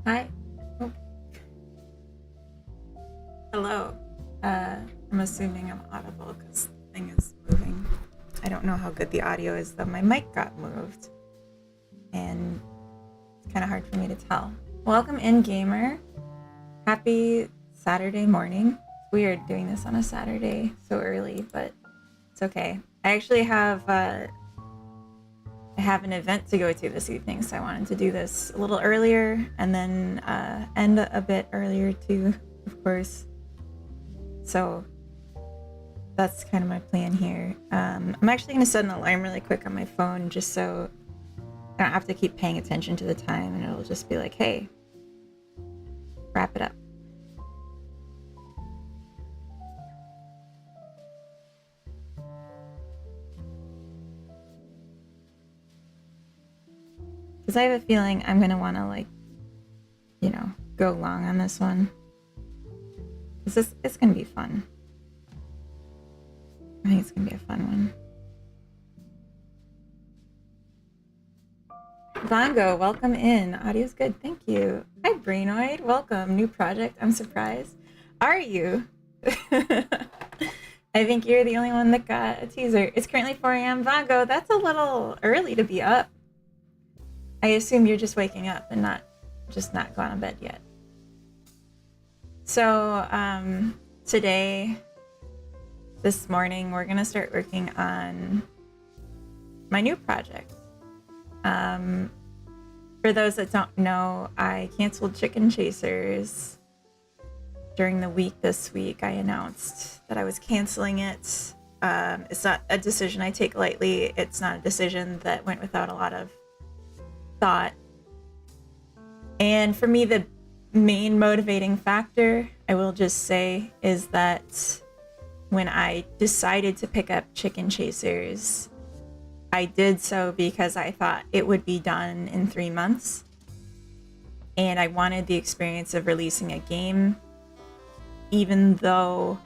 Hi. Oh, hello. I'm assuming I'm audible because the thing is moving. I don't know how good the audio is, though. My mic got moved, and it's kind of hard for me to tell. Welcome in, gamer. Happy Saturday morning. It's weird doing this on a Saturday so early, but it's okay. I have an event to go to this evening, so I wanted to do this a little earlier and then end a bit earlier too, of course. So that's kind of my plan here. I'm actually going to set an alarm really quick on my phone just so I don't have to keep paying attention to the time, and it'll just be like, hey, wrap it up. Because I have a feeling I'm going to want to, go long on this one. Because it's going to be fun. I think it's going to be a fun one. Vongo, welcome in. Audio's good, thank you. Hi, Brainoid, welcome. New project, I'm surprised. Are you? I think you're the only one that got a teaser. It's currently 4 a.m. Vongo, that's a little early to be up. I assume you're just waking up and not gone to bed yet. So today, this morning, we're gonna start working on my new project. For those that don't know, I canceled Chicken Chasers during the week this week. I announced that I was canceling it. It's not a decision I take lightly. It's not a decision that went without a lot of thought. And for me, the main motivating factor, I will just say, is that when I decided to pick up Chicken Chasers, I did so because I thought it would be done in 3 months. And I wanted the experience of releasing a game, even though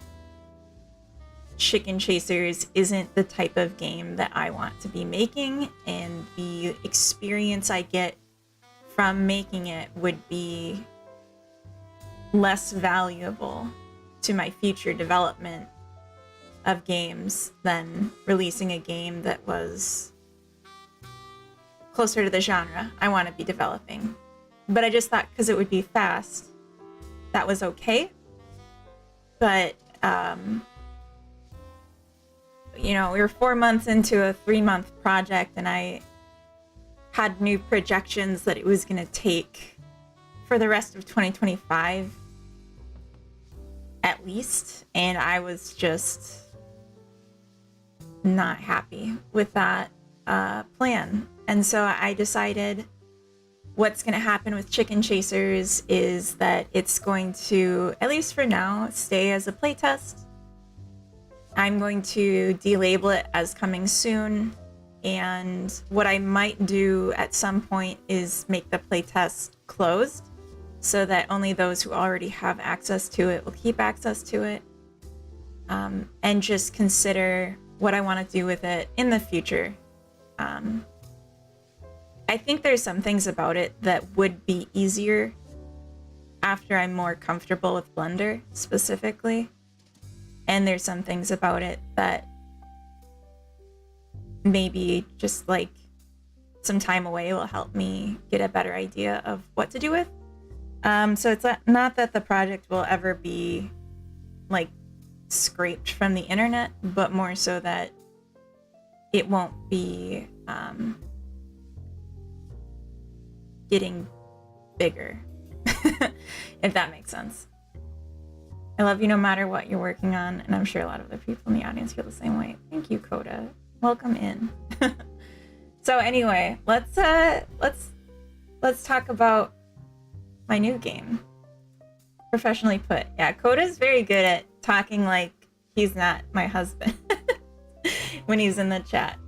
Chicken Chasers isn't the type of game that I want to be making, and the experience I get from making it would be less valuable to my future development of games than releasing a game that was closer to the genre I want to be developing. But I just thought because it would be fast, that was okay. But we were 4 months into a 3-month project, and I had new projections that it was going to take for the rest of 2025 at least, and I was just not happy with that plan. And so I decided what's going to happen with Chicken Chasers is that it's going to, at least for now, stay as a playtest. I'm going to delabel it as coming soon, and what I might do at some point is make the playtest closed so that only those who already have access to it will keep access to it, and just consider what I want to do with it in the future. I think there's some things about it that would be easier after I'm more comfortable with Blender specifically. And there's some things about it that maybe just like some time away will help me get a better idea of what to do with. So it's not that the project will ever be like scraped from the internet, but more so that it won't be getting bigger, if that makes sense. I love you no matter what you're working on, and I'm sure a lot of other people in the audience feel the same way. Thank you, Coda. Welcome in. So anyway, let's talk about my new game. Professionally put. Yeah, Coda's very good at talking like he's not my husband when he's in the chat,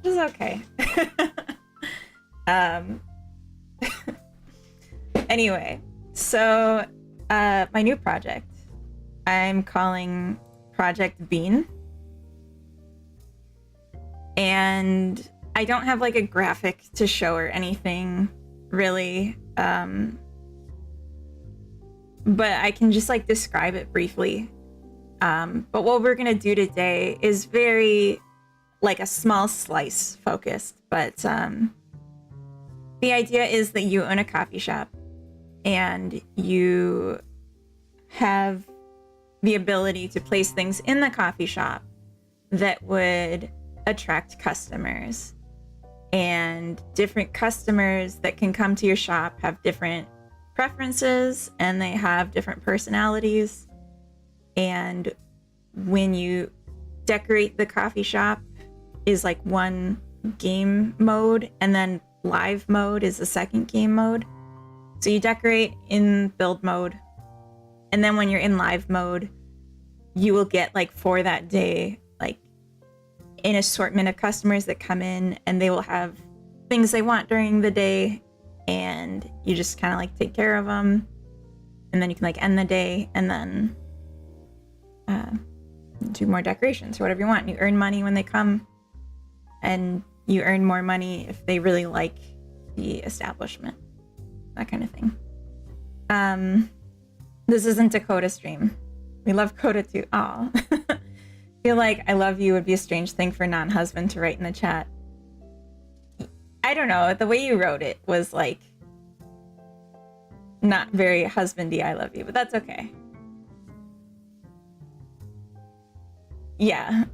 which is okay. Anyway, so my new project, I'm calling Project Bean. And I don't have like a graphic to show or anything really. but I can just like describe it briefly. But what we're gonna do today is very like a small slice focused, but the idea is that you own a coffee shop and you have the ability to place things in the coffee shop that would attract customers. And different customers that can come to your shop have different preferences and they have different personalities. And when you decorate the coffee shop is like one game mode, and then live mode is the second game mode. So you decorate in build mode, and then when you're in live mode, you will get like for that day, like an assortment of customers that come in and they will have things they want during the day, and you just kind of like take care of them, and then you can like end the day and then do more decorations or whatever you want. And you earn money when they come, and you earn more money if they really like the establishment, that kind of thing. This isn't Dakota stream. We love Coda too. Aw. Feel like I love you would be a strange thing for non-husband to write in the chat. I don't know, the way you wrote it was like not very husbandy I love you, but that's okay. Yeah.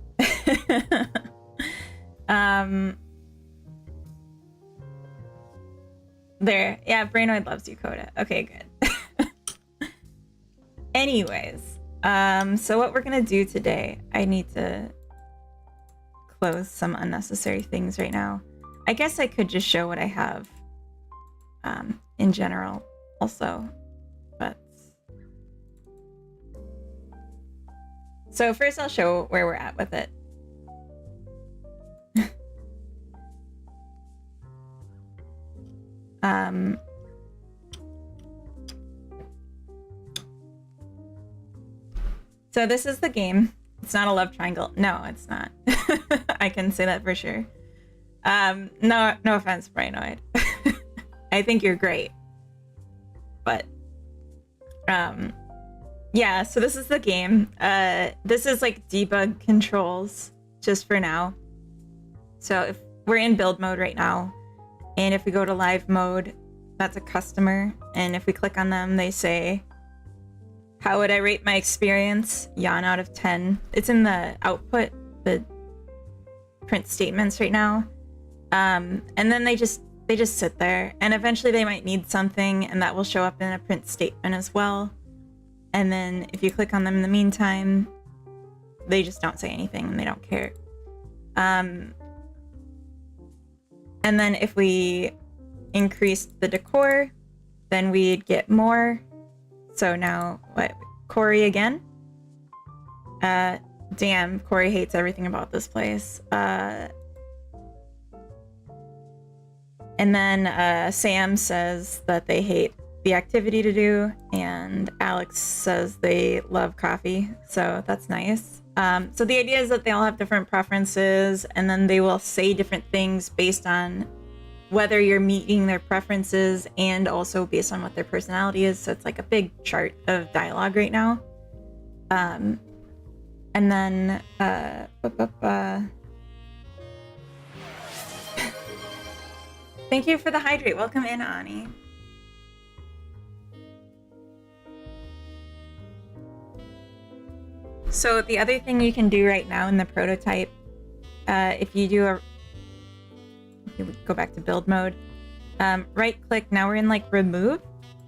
There. Yeah, Brainoid loves you, Coda. Okay, good. Anyways, so what we're gonna do today, I need to close some unnecessary things right now. I guess I could just show what I have in general also, but so first I'll show where we're at with it. So this is the game. It's not a love triangle. No, it's not. I can say that for sure. No offense, Brainoid. I think you're great. But yeah, so this is the game. This is like debug controls just for now. So if we're in build mode right now, and if we go to live mode, that's a customer. And if we click on them, they say, how would I rate my experience? Yawn out of 10. It's in the output, the print statements right now. And then they just sit there, and eventually they might need something, and that will show up in a print statement as well. And then if you click on them in the meantime, they just don't say anything and they don't care. And then if we increase the decor, then we'd get more. So now, what? Corey again? Damn, Corey hates everything about this place. And then Sam says that they hate the activity to do, and Alex says they love coffee, so that's nice. So the idea is that they all have different preferences, and then they will say different things based on whether you're meeting their preferences and also based on what their personality is. So it's like a big chart of dialogue right now. And then thank you for the hydrate. Welcome in, Ani. So the other thing you can do right now in the prototype, if you go back to build mode, right click, now we're in like remove,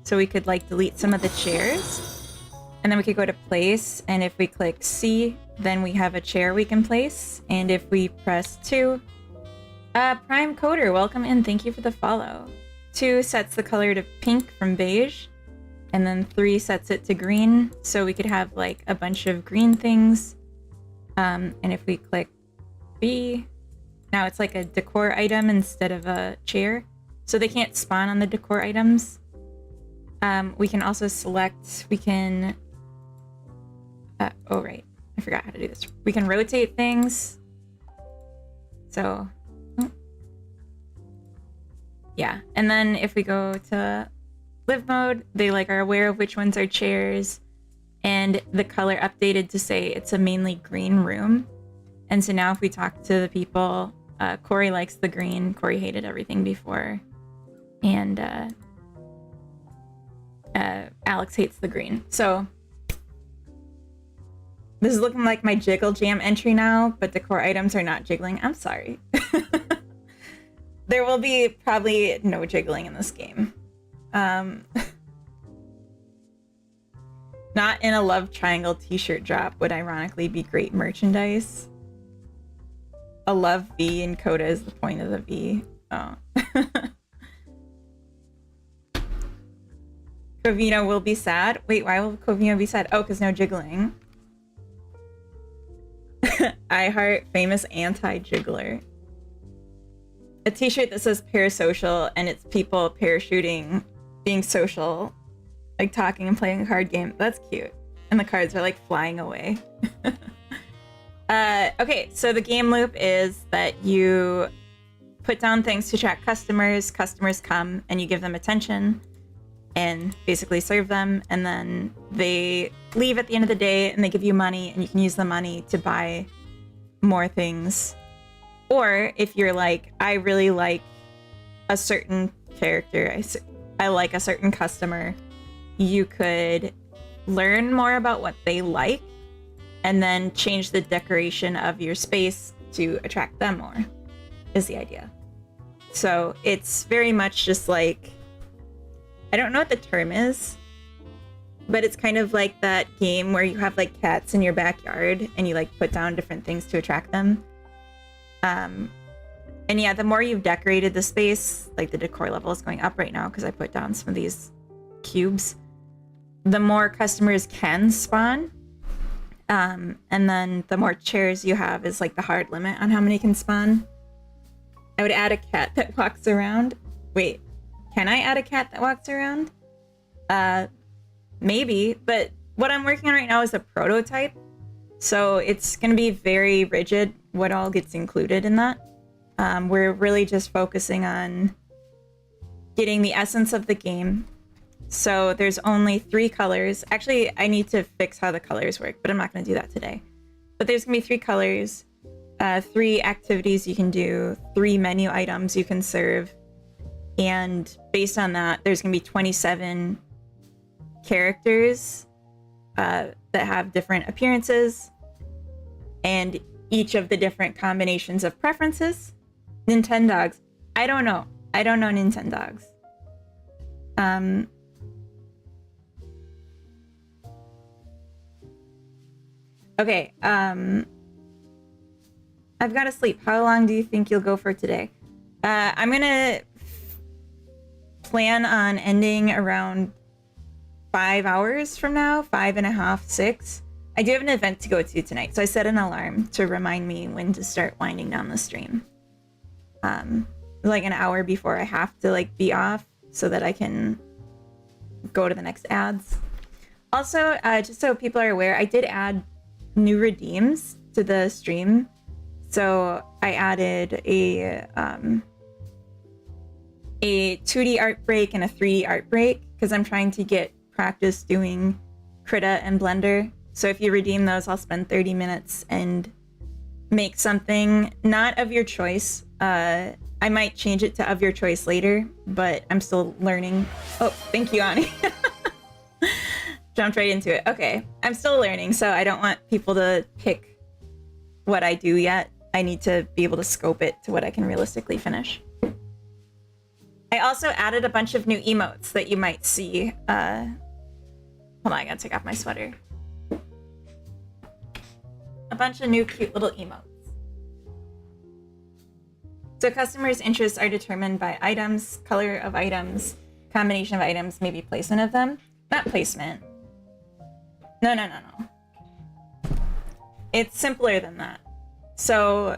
so we could like delete some of the chairs, and then we could go to place, and if we click C, then we have a chair we can place, and if we press 2, Prime Coder, welcome in, thank you for the follow. 2 sets the color to pink from beige, and then 3 sets it to green, so we could have like a bunch of green things. And if we click B, now it's like a decor item instead of a chair, so they can't spawn on the decor items. We can also select, we can, oh right, I forgot how to do this. We can rotate things. So, yeah, and then if we go to live mode. They like are aware of which ones are chairs, and the color updated to say it's a mainly green room. And so now if we talk to the people, Corey likes the green. Corey hated everything before. And Alex hates the green. So this is looking like my Jiggle Jam entry now, but the core items are not jiggling. I'm sorry. There will be probably no jiggling in this game. Not in a love triangle t-shirt drop would ironically be great merchandise. A love V in Coda is the point of the V. Oh. Covino will be sad. Wait, why will Covino be sad? Oh, because no jiggling. I heart famous anti-jiggler. A t-shirt that says parasocial and it's people parachuting, being social, like talking and playing a card game. That's cute. And the cards are like flying away. Okay, so the game loop is that you put down things to attract customers. Customers come and you give them attention and basically serve them. And then they leave at the end of the day and they give you money and you can use the money to buy more things. Or if you're like, I really like a certain character, I like a certain customer, you could learn more about what they like and then change the decoration of your space to attract them more, is the idea. So it's very much just like, I don't know what the term is, but it's kind of like that game where you have like cats in your backyard and you like put down different things to attract them. And yeah, the more you've decorated the space, like the decor level is going up right now because I put down some of these cubes, the more customers can spawn. And then the more chairs you have is like the hard limit on how many can spawn. I would add a cat that walks around. Wait, can I add a cat that walks around? Maybe, but what I'm working on right now is a prototype. So it's going to be very rigid what all gets included in that. We're really just focusing on getting the essence of the game. So there's only 3 colors. Actually, I need to fix how the colors work, but I'm not going to do that today. But there's going to be 3 colors, 3 activities you can do, 3 menu items you can serve. And based on that, there's going to be 27 characters that have different appearances and each of the different combinations of preferences. Nintendogs. I don't know Nintendogs. Okay, I've got to sleep. How long do you think you'll go for today? I'm gonna plan on ending around 5 hours from now, 5.5, 6. I do have an event to go to tonight, so I set an alarm to remind me when to start winding down the stream. Like an hour before I have to like be off so that I can go to the next ads. Also, just so people are aware, I did add new redeems to the stream. So I added a 2D art break and a 3D art break because I'm trying to get practice doing Krita and Blender. So if you redeem those, I'll spend 30 minutes and make something not of your choice. I might change it to of your choice later, but I'm still learning. Oh, thank you, Ani. Jumped right into it. Okay, I'm still learning, so I don't want people to pick what I do yet. I need to be able to scope it to what I can realistically finish. I also added a bunch of new emotes that you might see. Hold on, I gotta take off my sweater. A bunch of new cute little emotes. So customers' interests are determined by items, color of items, combination of items, maybe placement of them. Not placement. No. It's simpler than that. So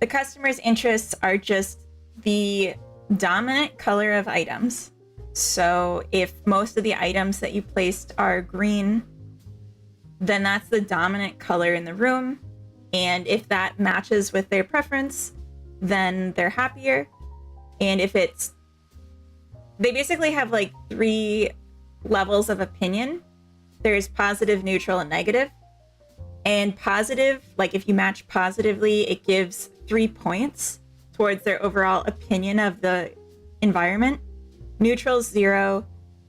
the customer's interests are just the dominant color of items. So if most of the items that you placed are green, then that's the dominant color in the room. And if that matches with their preference, then they're happier. And if it's they basically have like 3 levels of opinion. There's positive, neutral, and negative. And positive, like if you match positively, it gives 3 points towards their overall opinion of the environment. Neutral is 0,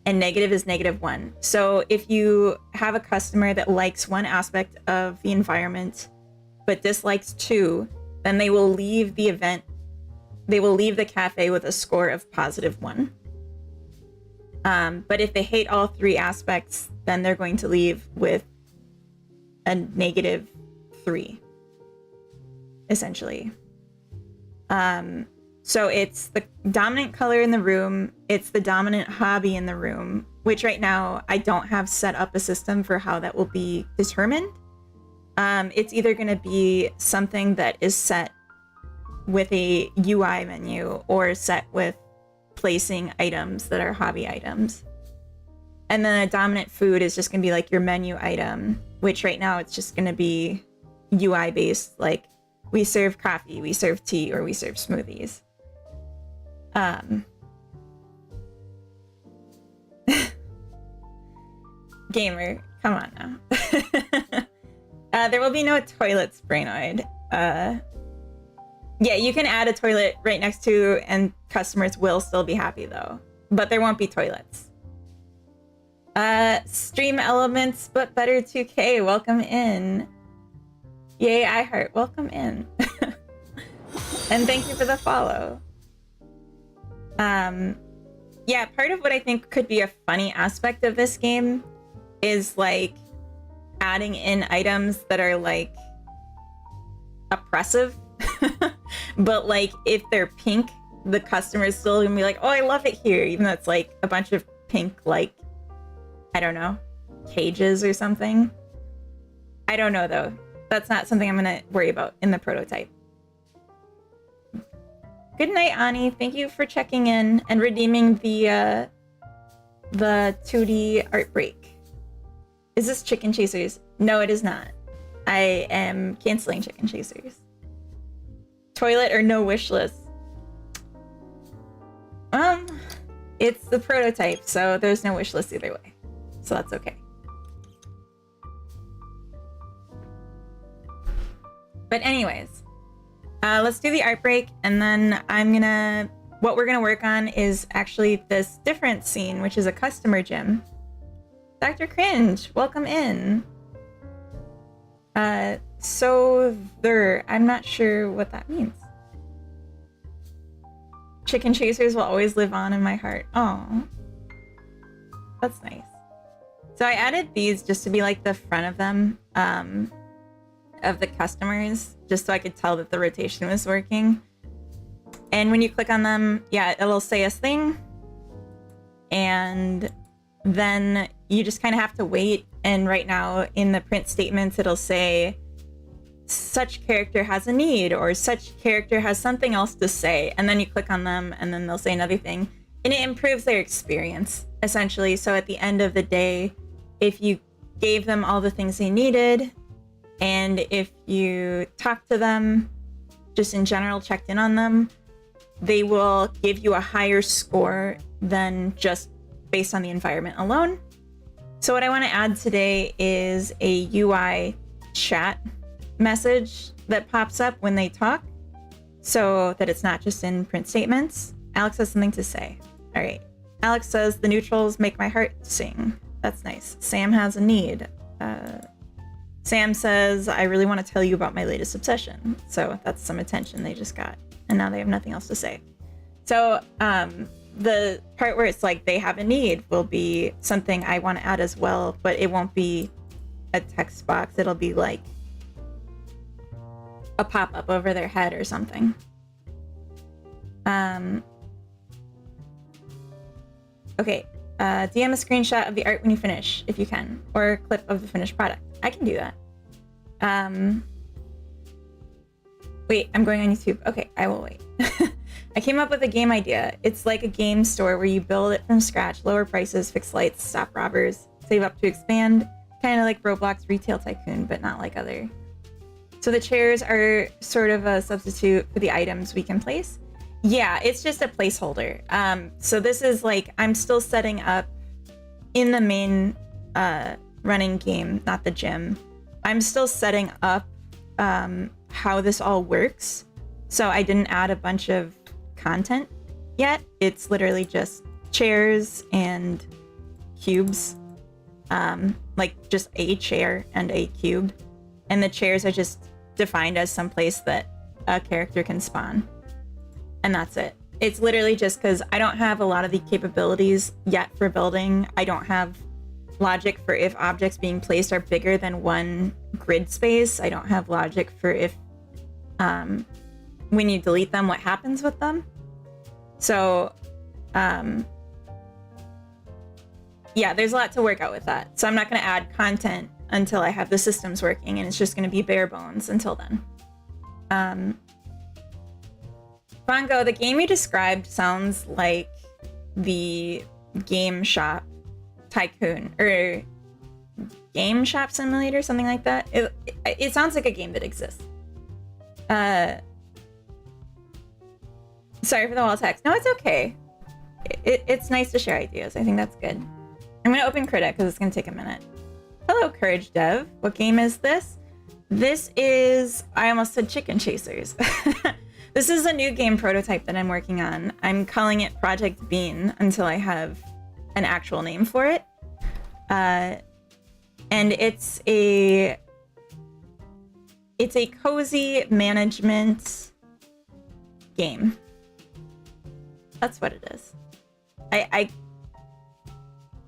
and negative is -1. So if you have a customer that likes one aspect of the environment but dislikes 2, then they will leave the event. They will leave the cafe with a score of +1. But if they hate all 3 aspects, then they're going to leave with a -3, essentially. So it's the dominant color in the room, it's the dominant hobby in the room, which right now I don't have set up a system for how that will be determined. It's either going to be something that is set with a UI menu or set with placing items that are hobby items. And then a dominant food is just going to be like your menu item, which right now it's just going to be UI based, like we serve coffee, we serve tea, or we serve smoothies. Gamer, come on now. There will be no toilets, Brainoid. Yeah, you can add a toilet right next to, and customers will still be happy though. But there won't be toilets. Stream elements, but better 2K. Welcome in. Yay, iHeart. Welcome in. And thank you for the follow. Yeah, part of what I think could be a funny aspect of this game is like adding in items that are like oppressive. But like if they're pink, the customer is still gonna be like, oh, I love it here, even though it's like a bunch of pink, like, I don't know, cages or something. I don't know though. That's not something I'm gonna worry about in the prototype. Good night, Ani. Thank you for checking in and redeeming the 2D art break. Is this Chicken Chasers? No, it is not. I am canceling Chicken Chasers. Toilet or no wish list? It's the prototype, so there's no wish list either way. So that's okay. But anyways, let's do the art break, and then what we're gonna work on is actually this different scene, which is a customer gym. Dr. Cringe, welcome in. I'm not sure what that means. Chicken Chasers will always live on in my heart. Oh, that's nice. So I added these just to be like the front of them, of the customers, just so I could tell that the rotation was working. And when you click on them, yeah, it'll say a thing. And then you just kind of have to wait. And right now in the print statements, it'll say such character has a need, or such character has something else to say. And then you click on them and then they'll say another thing. And it improves their experience, essentially. So at the end of the day, if you gave them all the things they needed, and if you talk to them, just in general, checked in on them, they will give you a higher score than just based on the environment alone. So what I want to add today is a UI chat message that pops up when they talk, so that it's not just in print statements. Alex has something to say. All right. Alex says, the neutrals make my heart sing. That's nice. Sam has a need. Sam says, I really want to tell you about my latest obsession. So that's some attention they just got. And now they have nothing else to say. So the part where it's like they have a need will be something I want to add as well, but it won't be a text box. It'll be like a pop-up over their head or something. Okay. DM a screenshot of the art when you finish, if you can, or a clip of the finished product. I can do that. Wait, I'm going on YouTube. Okay, I will wait. I came up with a game idea. It's like a game store where you build it from scratch, lower prices, fix lights, stop robbers, save up to expand, kind of like Roblox Retail Tycoon, but not like other. So the chairs are sort of a substitute for the items we can place. Yeah, it's just a placeholder. So this is like, I'm still setting up in the main running game, not the gym. I'm still setting up how this all works. So I didn't add a bunch of content yet. It's literally just chairs and cubes. Like just a chair and a cube. And the chairs are just defined as some place that a character can spawn. And that's it. It's literally just because I don't have a lot of the capabilities yet for building. I don't have logic for if objects being placed are bigger than one grid space. I don't have logic for if when you delete them, what happens with them. So yeah, there's a lot to work out with that. So I'm not going to add content until I have the systems working, and it's just going to be bare bones until then. Bongo, the game you described sounds like the Game Shop Tycoon or Game Shop Simulator, something like that. It sounds like a game that exists. Sorry for the wall text. No, it's okay. It's nice to share ideas. I think that's good. I'm going to open Critic because it's going to take a minute. Hello, Courage Dev. What game is this? This is... I almost said Chicken Chasers. This is a new game prototype that I'm working on. I'm calling it Project Bean until I have an actual name for it. And it's a cozy management game. That's what it is.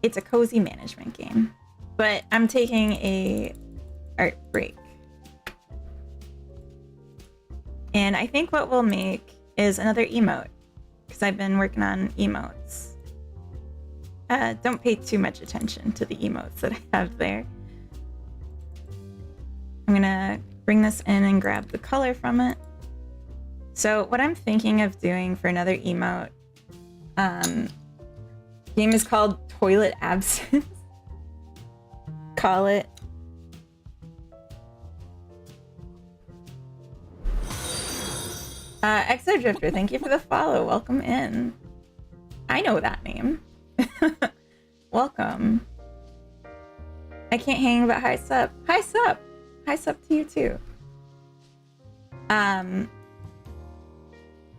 It's a cozy management game, but I'm taking a art break. And I think what we'll make is another emote, because I've been working on emotes. Don't pay too much attention to the emotes that I have there. I'm gonna bring this in and grab the color from it. So what I'm thinking of doing for another emote, game is called Toilet Absence. Call it. Exodrifter, thank you for the follow. Welcome in. I know that name. Welcome. I can't hang, but hi sup. Hi sup. Hi sup to you too.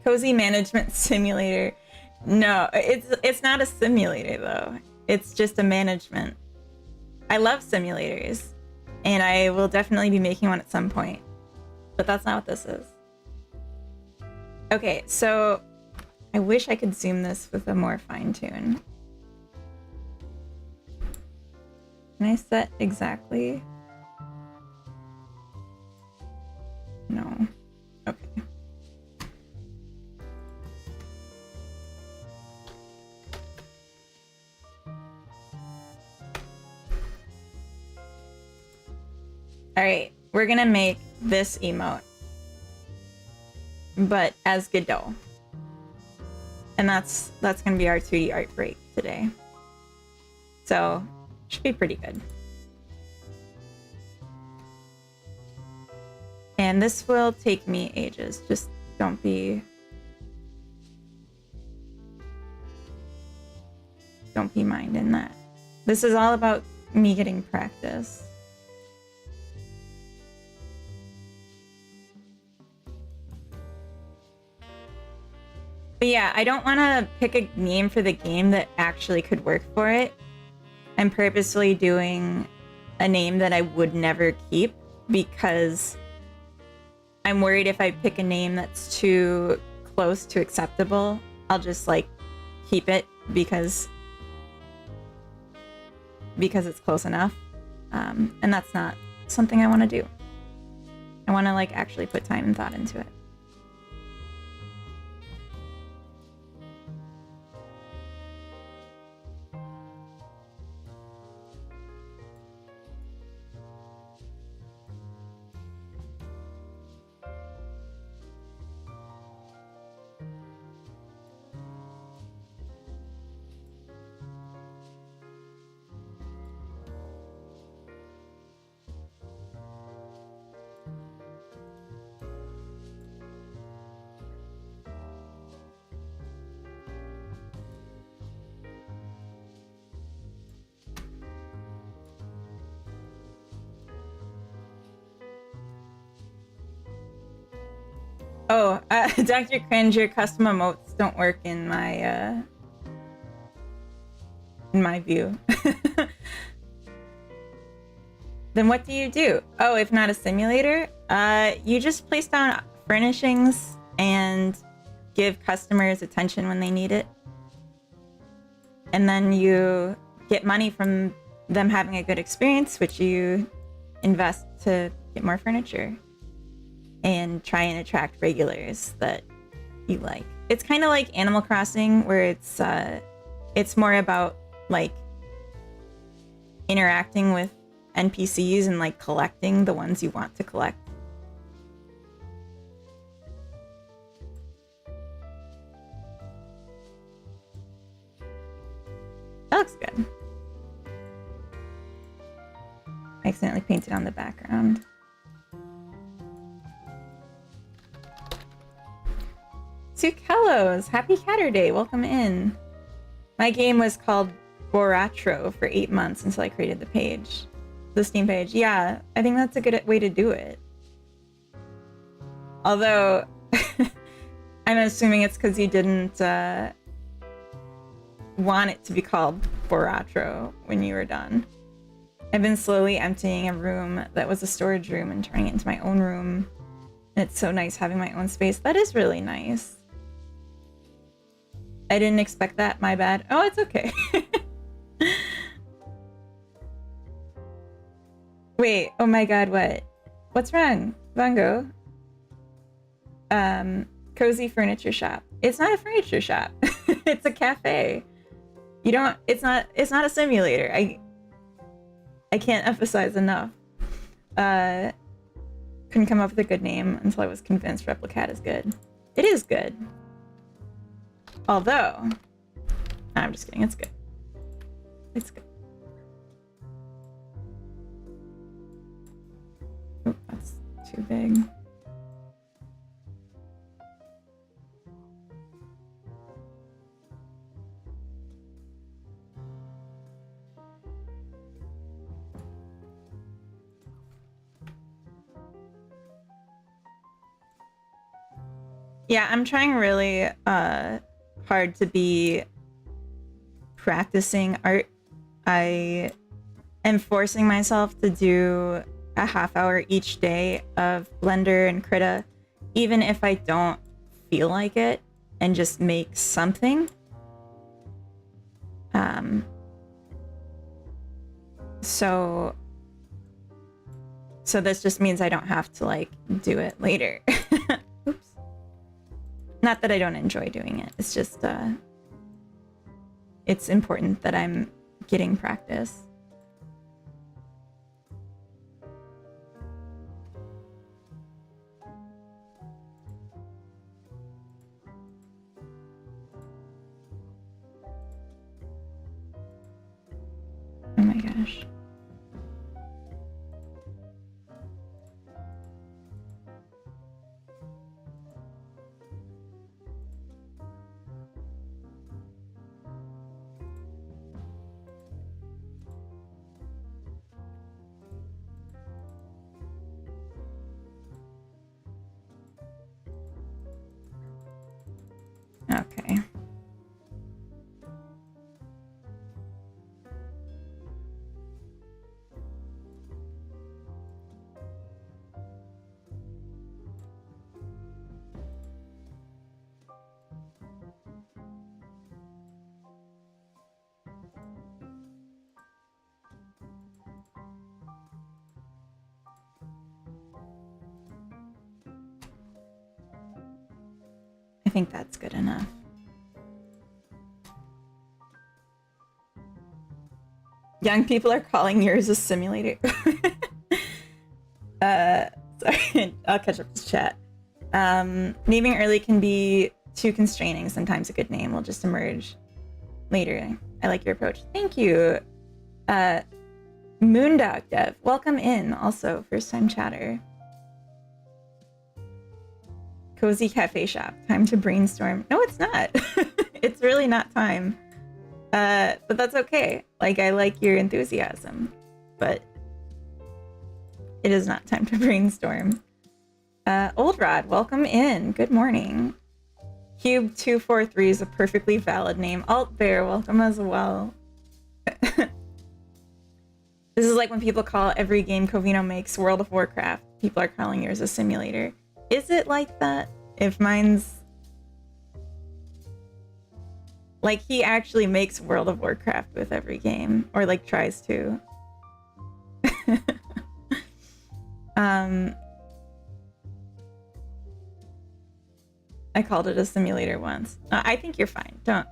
Cozy management simulator. No, it's not a simulator though. It's just a management. I love simulators, and I will definitely be making one at some point. But that's not what this is. Okay, so I wish I could zoom this with a more fine tune. Can I set exactly? No. Okay. All right, we're gonna make this emote, but as Godot. And that's gonna be our 2D art break today. So, should be pretty good. And this will take me ages. Just don't be minding that. This is all about me getting practice. But yeah, I don't want to pick a name for the game that actually could work for it. I'm purposely doing a name that I would never keep because I'm worried if I pick a name that's too close to acceptable, I'll just like keep it because it's close enough. And that's not something I want to do. I want to like actually put time and thought into it. Oh, Dr. Cringe, your custom emotes don't work in my view. Then what do you do? Oh, if not a simulator, you just place down furnishings and give customers attention when they need it. And then you get money from them having a good experience, which you invest to get more furniture and try and attract regulars that you like. It's kind of like Animal Crossing, where it's more about like interacting with NPCs and like collecting the ones you want to collect. That looks good. I accidentally painted on the background. Tukellos, happy Catterday, welcome in. My game was called Boratro for 8 months until I created the page. The Steam page. Yeah, I think that's a good way to do it. Although, I'm assuming it's because you didn't want it to be called Boratro when you were done. I've been slowly emptying a room that was a storage room and turning it into my own room. And it's so nice having my own space. That is really nice. I didn't expect that, my bad. Oh, it's okay. Wait, oh my god, what? What's wrong? Vango? Cozy furniture shop. It's not a furniture shop. It's a cafe. You don't, it's not a simulator. I can't emphasize enough. Couldn't come up with a good name until I was convinced Replicat is good. It is good. Although, I'm just kidding, it's good. It's good. Oh, that's too big. Yeah, I'm trying really hard to be practicing art. I am forcing myself to do a half hour each day of Blender and Krita, even if I don't feel like it, and just make something. So this just means I don't have to like do it later. Oops. Not that I don't enjoy doing it. It's just it's important that I'm getting practice. Oh my gosh. Okay. I think that's good enough. Young people are calling yours a simulator. Sorry, I'll catch up to chat. Naming early can be too constraining. Sometimes a good name will just emerge later. I like your approach. Thank you. Moondog Dev, welcome in. Also, first time chatter. Cozy cafe shop. Time to brainstorm. No, it's not. It's really not time. But that's okay. Like, I like your enthusiasm, but it is not time to brainstorm. Old Rod, welcome in. Good morning. Cube243 is a perfectly valid name. Alt Bear, welcome as well. This is like when people call every game Covino makes World of Warcraft. People are calling yours a simulator. Is it like that? If mine's... Like, he actually makes World of Warcraft with every game. Or, like, tries to. I called it a simulator once. I think you're fine. Don't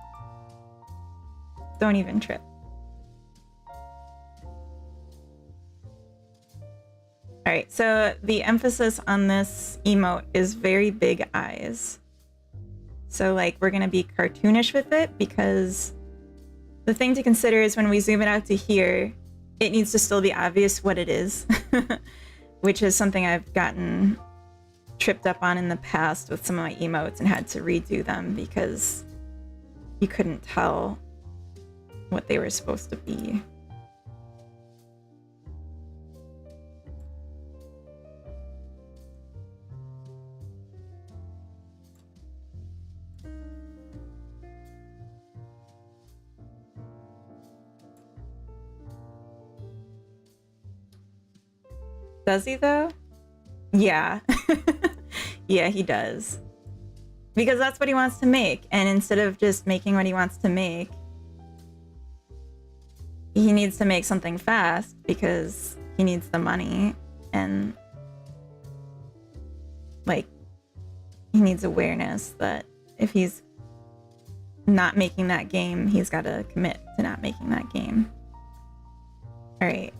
even trip. Alright, so the emphasis on this emote is very big eyes. So, like, we're gonna be cartoonish with it because the thing to consider is when we zoom it out to here, it needs to still be obvious what it is, which is something I've gotten tripped up on in the past with some of my emotes and had to redo them because you couldn't tell what they were supposed to be. Does he though? Yeah. Yeah, he does. Because that's what he wants to make. And instead of just making what he wants to make, he needs to make something fast because he needs the money. And, like, he needs awareness that if he's not making that game, he's got to commit to not making that game. All right.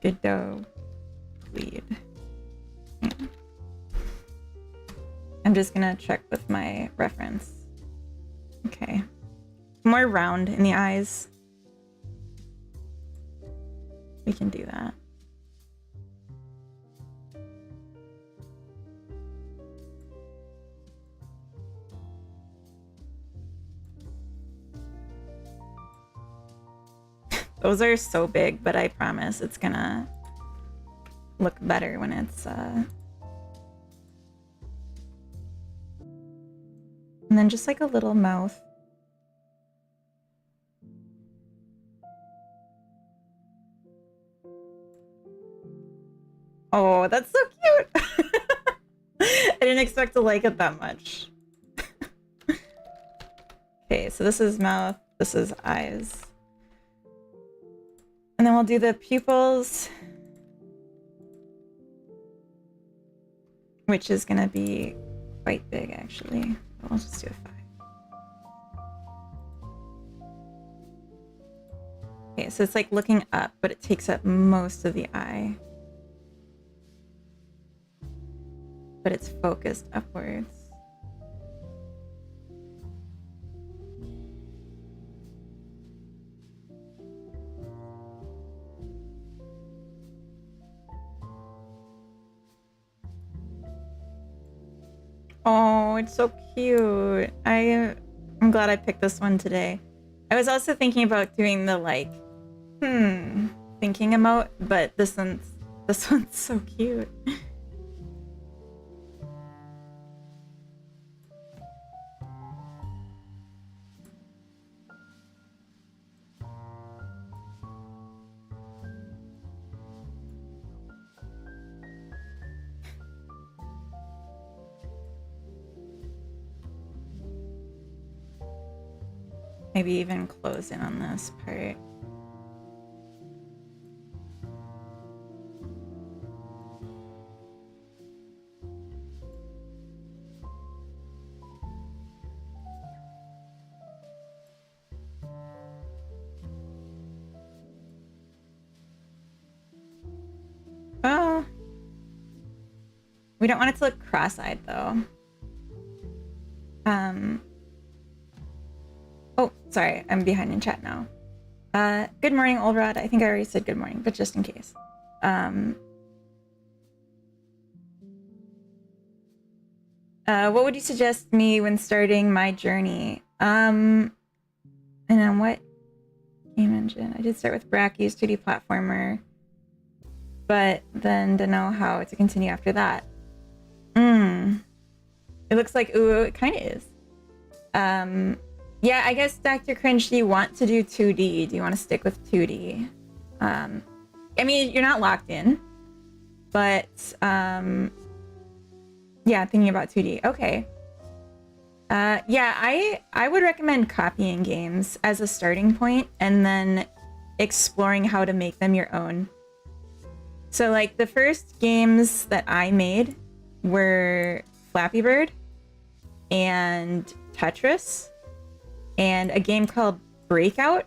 Godot lead. Yeah. I'm just gonna check with my reference. Okay. More round in the eyes. We can do that. Those are so big, but I promise it's gonna look better when it's and then just like a little mouth. Oh, that's so cute. I didn't expect to like it that much. Okay, so this is mouth, this is eyes. And then we'll do the pupils, which is gonna be quite big actually. I'll just do a 5. Okay, so it's like looking up, but it takes up most of the eye. But it's focused upwards. Oh, it's so cute. I'm glad I picked this one today. I was also thinking about doing the like, thinking emote, but this one's so cute. Maybe even close in on this part. Oh. We don't want it to look cross-eyed though. Oh, sorry, I'm behind in chat now. Good morning, Old Rod. I think I already said good morning, but just in case. What would you suggest me when starting my journey? And on what game engine. I did start with Bracky's 2D platformer, but then to know how to continue after that. It looks like, ooh, it kind of is. Yeah, I guess Dr. Cringe, do you want to do 2D? Do you want to stick with 2D? I mean, you're not locked in, but yeah, thinking about 2D. Okay. Yeah, I would recommend copying games as a starting point and then exploring how to make them your own. So like the first games that I made were Flappy Bird and Tetris and a game called Breakout.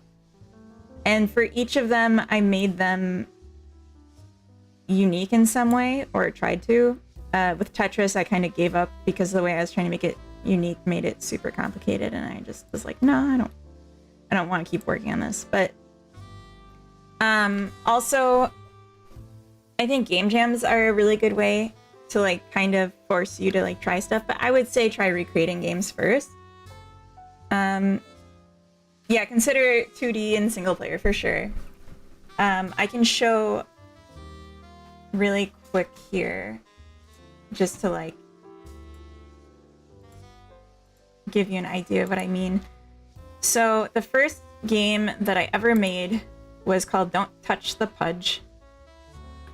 And for each of them, I made them unique in some way, or tried to. With Tetris, I kind of gave up because the way I was trying to make it unique made it super complicated, and I just was like, no, I don't want to keep working on this. But also, I think game jams are a really good way to like kind of force you to like try stuff, but I would say try recreating games first. Yeah, consider 2D and single player for sure. I can show really quick here just to like give you an idea of what I mean. So the first game that I ever made was called Don't Touch the Pudge,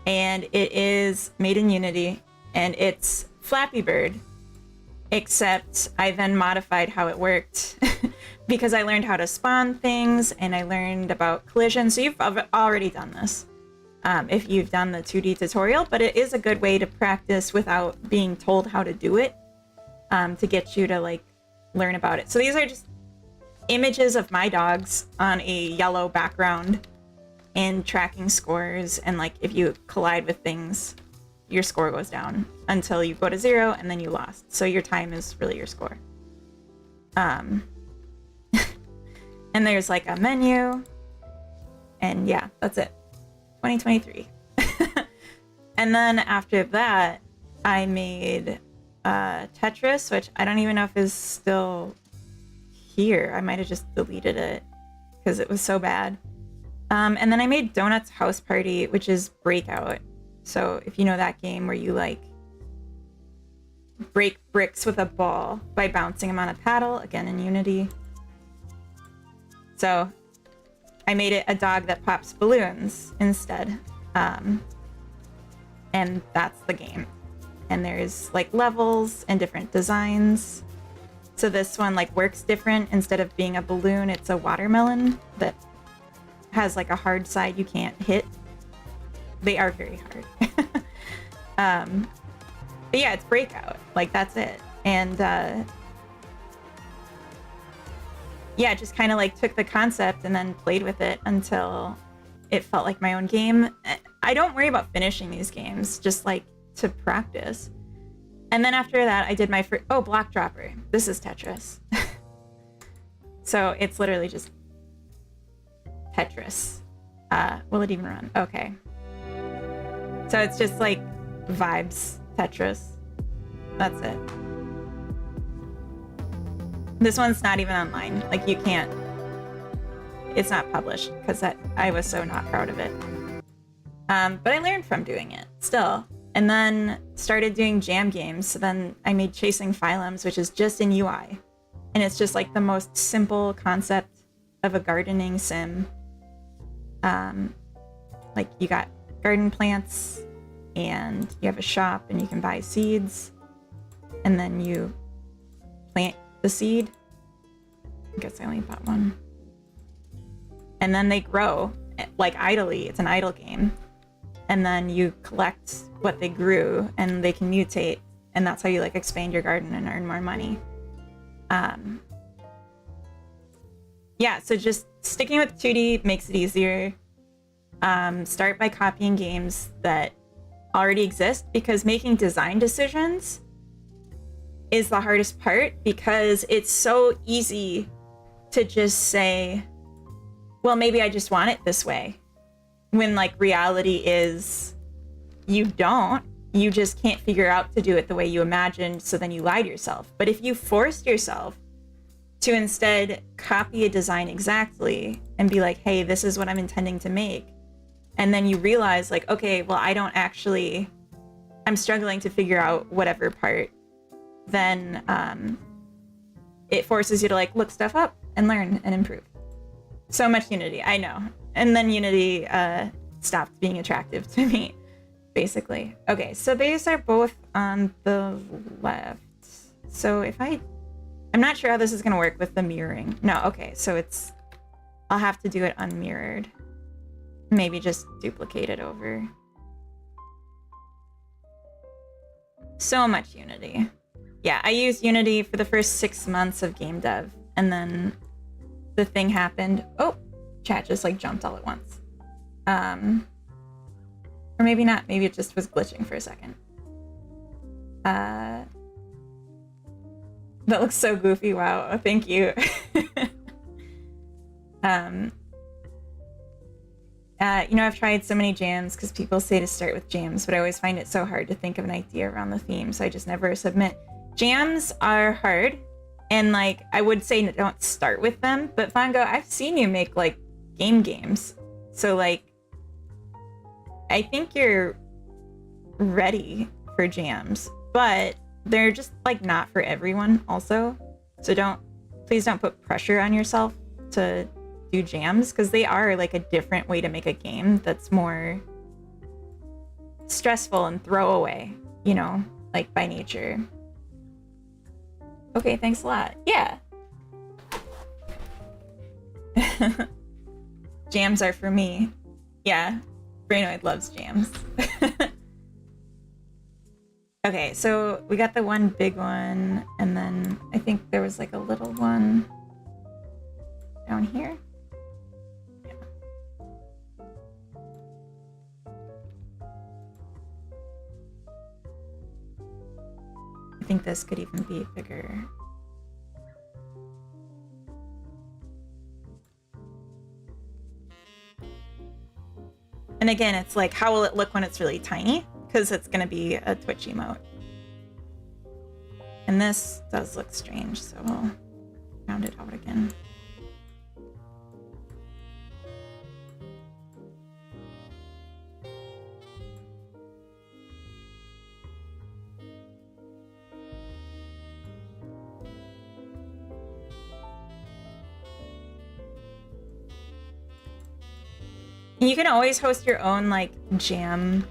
and it is made in Unity, and it's Flappy Bird, except I then modified how it worked because I learned how to spawn things and I learned about collision. So you've already done this if you've done the 2D tutorial, but it is a good way to practice without being told how to do it, to get you to like learn about it. So these are just images of my dogs on a yellow background and tracking scores, and like if you collide with things, your score goes down until you go to 0 and then you lost. So your time is really your score. And there's like a menu, and yeah, that's it. 2023. And then after that, I made Tetris, which I don't even know if is still here. I might have just deleted it because it was so bad. And then I made Donut's House Party, which is Breakout. So if you know that game where you like break bricks with a ball by bouncing them on a paddle, again in Unity. So I made it a dog that pops balloons instead. And that's the game. And there's like levels and different designs. So this one like works different. Instead of being a balloon, it's a watermelon that has like a hard side you can't hit. They are very hard. But yeah, it's Breakout. Like that's it. And yeah, just kind of like took the concept and then played with it until it felt like my own game. I don't worry about finishing these games, just like to practice. And then after that, I did my first, Block Dropper. This is Tetris. So it's literally just Tetris. Will it even run? Okay. So it's just like vibes Tetris. That's it. This one's not even online. Like you can't, it's not published because I was so not proud of it. But I learned from doing it still. And then started doing jam games. So then I made Chasing Phylums, which is just in UI. And it's just like the most simple concept of a gardening sim. Like you got garden plants and you have a shop and you can buy seeds. And then you plant the seed. I guess I only bought one. And then they grow like idly. It's an idle game. And then you collect what they grew and they can mutate. And that's how you like expand your garden and earn more money. Yeah, so just sticking with 2D makes it easier. Start by copying games that already exist, because making design decisions is the hardest part, because it's so easy to just say, well, maybe I just want it this way. When like reality is you don't, you just can't figure out to do it the way you imagined, so then you lie to yourself. But if you forced yourself to instead copy a design exactly and be like, hey, this is what I'm intending to make. And then you realize like, okay, well, I'm struggling to figure out whatever part. Then it forces you to like look stuff up and learn and improve. So much Unity, I know. And then Unity stopped being attractive to me, basically. Okay, so these are both on the left. So I'm not sure how this is gonna work with the mirroring. No, okay, so I'll have to do it unmirrored. Maybe just duplicate it over. So much Unity. Yeah, I used Unity for the first 6 months of game dev, and then the thing happened. Oh, chat just like jumped all at once. Or maybe not. Maybe it just was glitching for a second. That looks so goofy. Wow, thank you. I've tried so many jams because people say to start with jams, but I always find it so hard to think of an idea around the theme, so I just never submit. Jams are hard, and like I would say don't start with them, but Fango, I've seen you make like games, so like I think you're ready for jams, but they're just like not for everyone also. So please don't put pressure on yourself to do jams, because they are like a different way to make a game that's more stressful and throwaway, like by nature. Okay, thanks a lot. Yeah. Jams are for me. Yeah, Brainoid loves jams. Okay, so we got the one big one, and then I think there was like a little one down here. Yeah. I think this could even be bigger. And again, it's like, how will it look when it's really tiny? Because it's going to be a Twitch emote. And this does look strange, so we'll round it out again. You can always host your own like jam,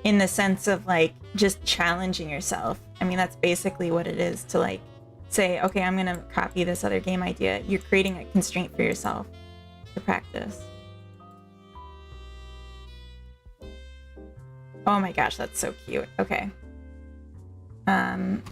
in the sense of like just challenging yourself. I mean, that's basically what it is, to like say, okay, I'm gonna copy this other game idea. You're creating a constraint for yourself to practice. Oh my gosh, that's so cute. Okay. Highlight.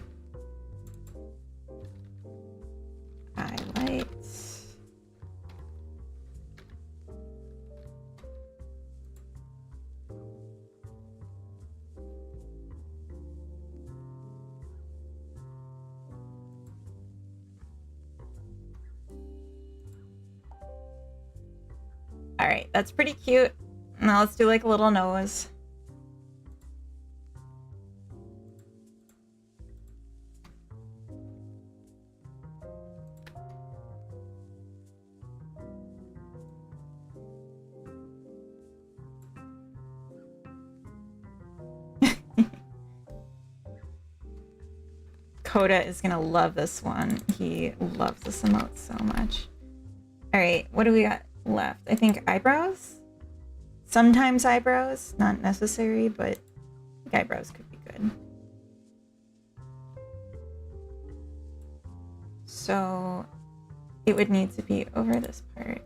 All right, that's pretty cute. Now let's do like a little nose. Coda is gonna love this one. He loves this emote so much. All right, what do we got left? I think eyebrows. Sometimes eyebrows, not necessary, but I think eyebrows could be good. So it would need to be over this part.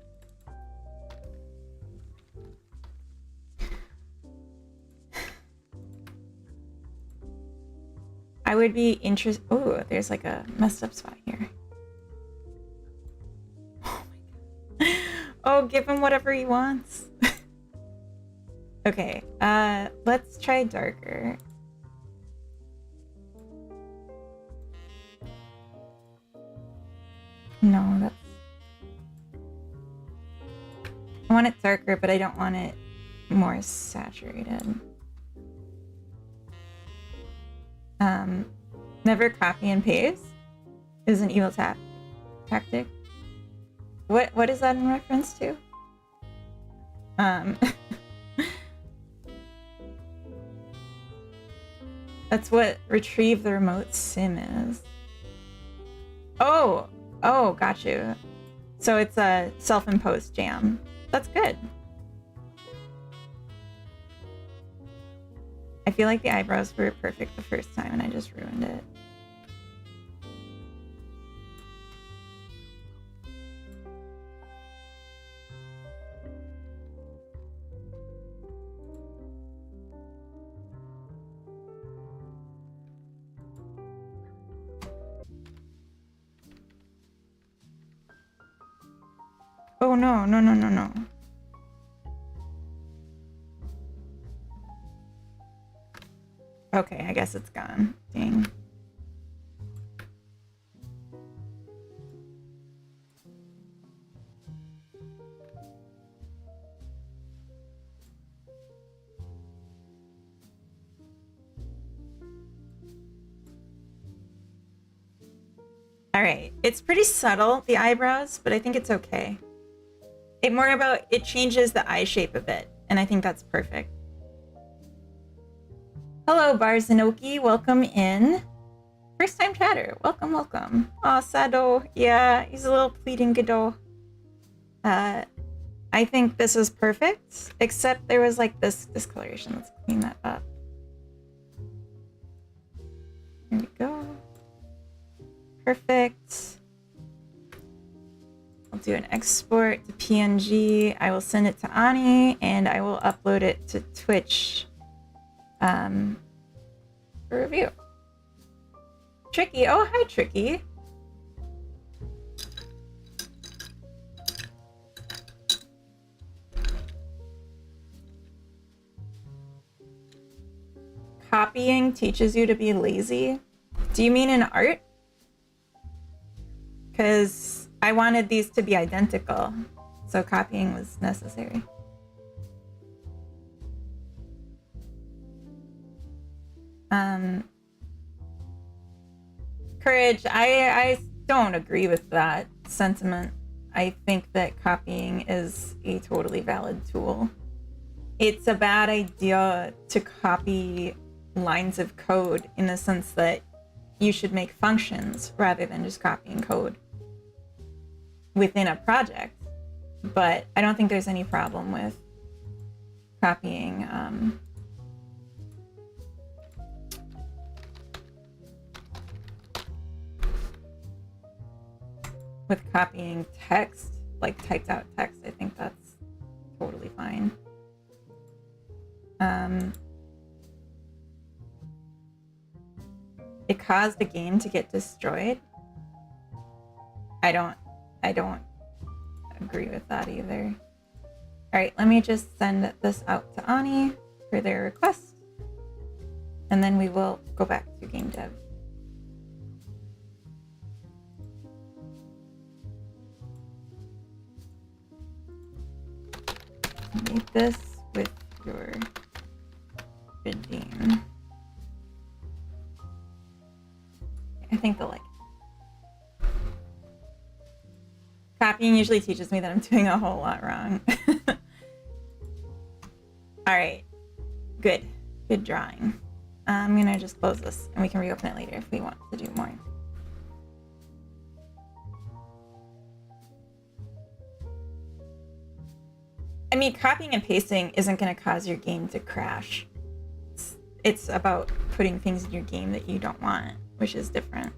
I would be interested. Oh, there's like a messed up spot here. Oh my god. Oh, give him whatever he wants. Okay, let's try darker. No, that's... I want it darker, but I don't want it more saturated. Never copy and paste is an evil Hectic. What is that in reference to? That's what retrieve the remote sim is. Oh, got you. So it's a self-imposed jam. That's good. I feel like the eyebrows were perfect the first time and I just ruined it. Oh no. Okay, I guess it's gone. Dang. All right, it's pretty subtle, the eyebrows, but I think it's okay. It changes the eye shape a bit, and I think that's perfect. Hello, Barzanoki, welcome in. First time chatter, welcome. Aw, Sado, yeah, he's a little pleading Godot. I think this is perfect, except there was like this discoloration. Let's clean that up. Here we go. Perfect. I'll do an export to PNG. I will send it to Ani, and I will upload it to Twitch for review. Tricky. Oh, hi, Tricky. Copying teaches you to be lazy. Do you mean in art? Because I wanted these to be identical, so copying was necessary. Courage, I don't agree with that sentiment. I think that copying is a totally valid tool. It's a bad idea to copy lines of code in the sense that you should make functions rather than just copying code within a project. But I don't think there's any problem with copying text, like typed out text. I think that's totally fine. It caused the game to get destroyed. I don't agree with that either. All right, let me just send this out to Ani for their request, and then we will go back to game dev. Make this with your redeem. I think they'll like it. Copying usually teaches me that I'm doing a whole lot wrong. All right, good drawing. I'm gonna just close this and we can reopen it later if we want to do more. I mean, copying and pasting isn't gonna cause your game to crash. It's about putting things in your game that you don't want, which is different.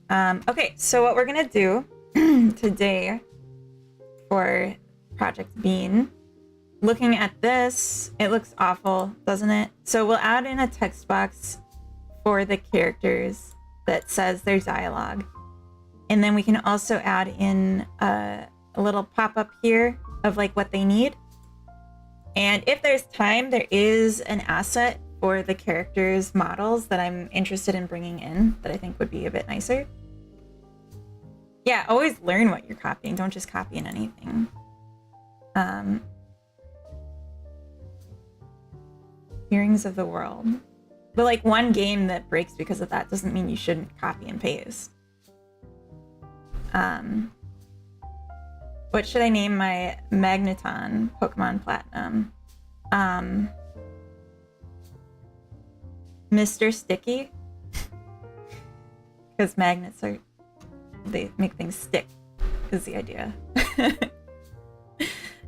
Okay, so what we're gonna do today for Project Bean, looking at this, it looks awful, doesn't it? So we'll add in a text box for the characters that says their dialogue. And then we can also add in a little pop-up here of like what they need. And if there's time, there is an asset for the characters' models that I'm interested in bringing in that I think would be a bit nicer. Yeah, always learn what you're copying. Don't just copy in anything. Hearings of the world. But like one game that breaks because of that doesn't mean you shouldn't copy and paste. What should I name my Magneton Pokemon Platinum? Mr. Sticky? Because magnets they make things stick, is the idea.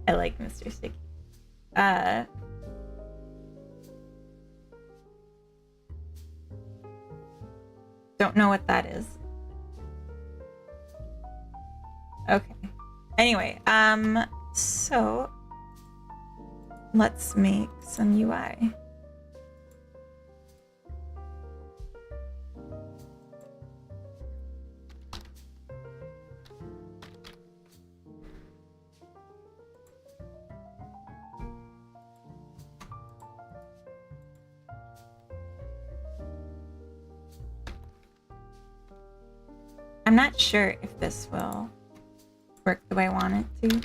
I like Mr. Sticky. Don't know what that is. Okay. Anyway, so let's make some UI. I'm not sure if this will work the way I want it to.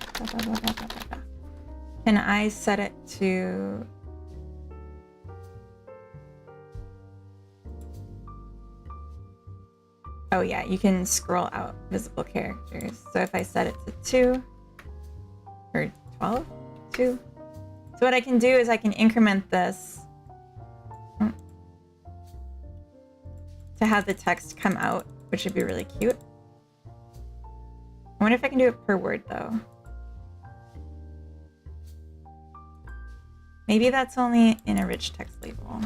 Can I set it to... Oh yeah, you can scroll out visible characters. So if I set it to 2 or 12, 2. So what I can do is I can increment this to have the text come out, which would be really cute. I wonder if I can do it per word though. Maybe that's only in a rich text label.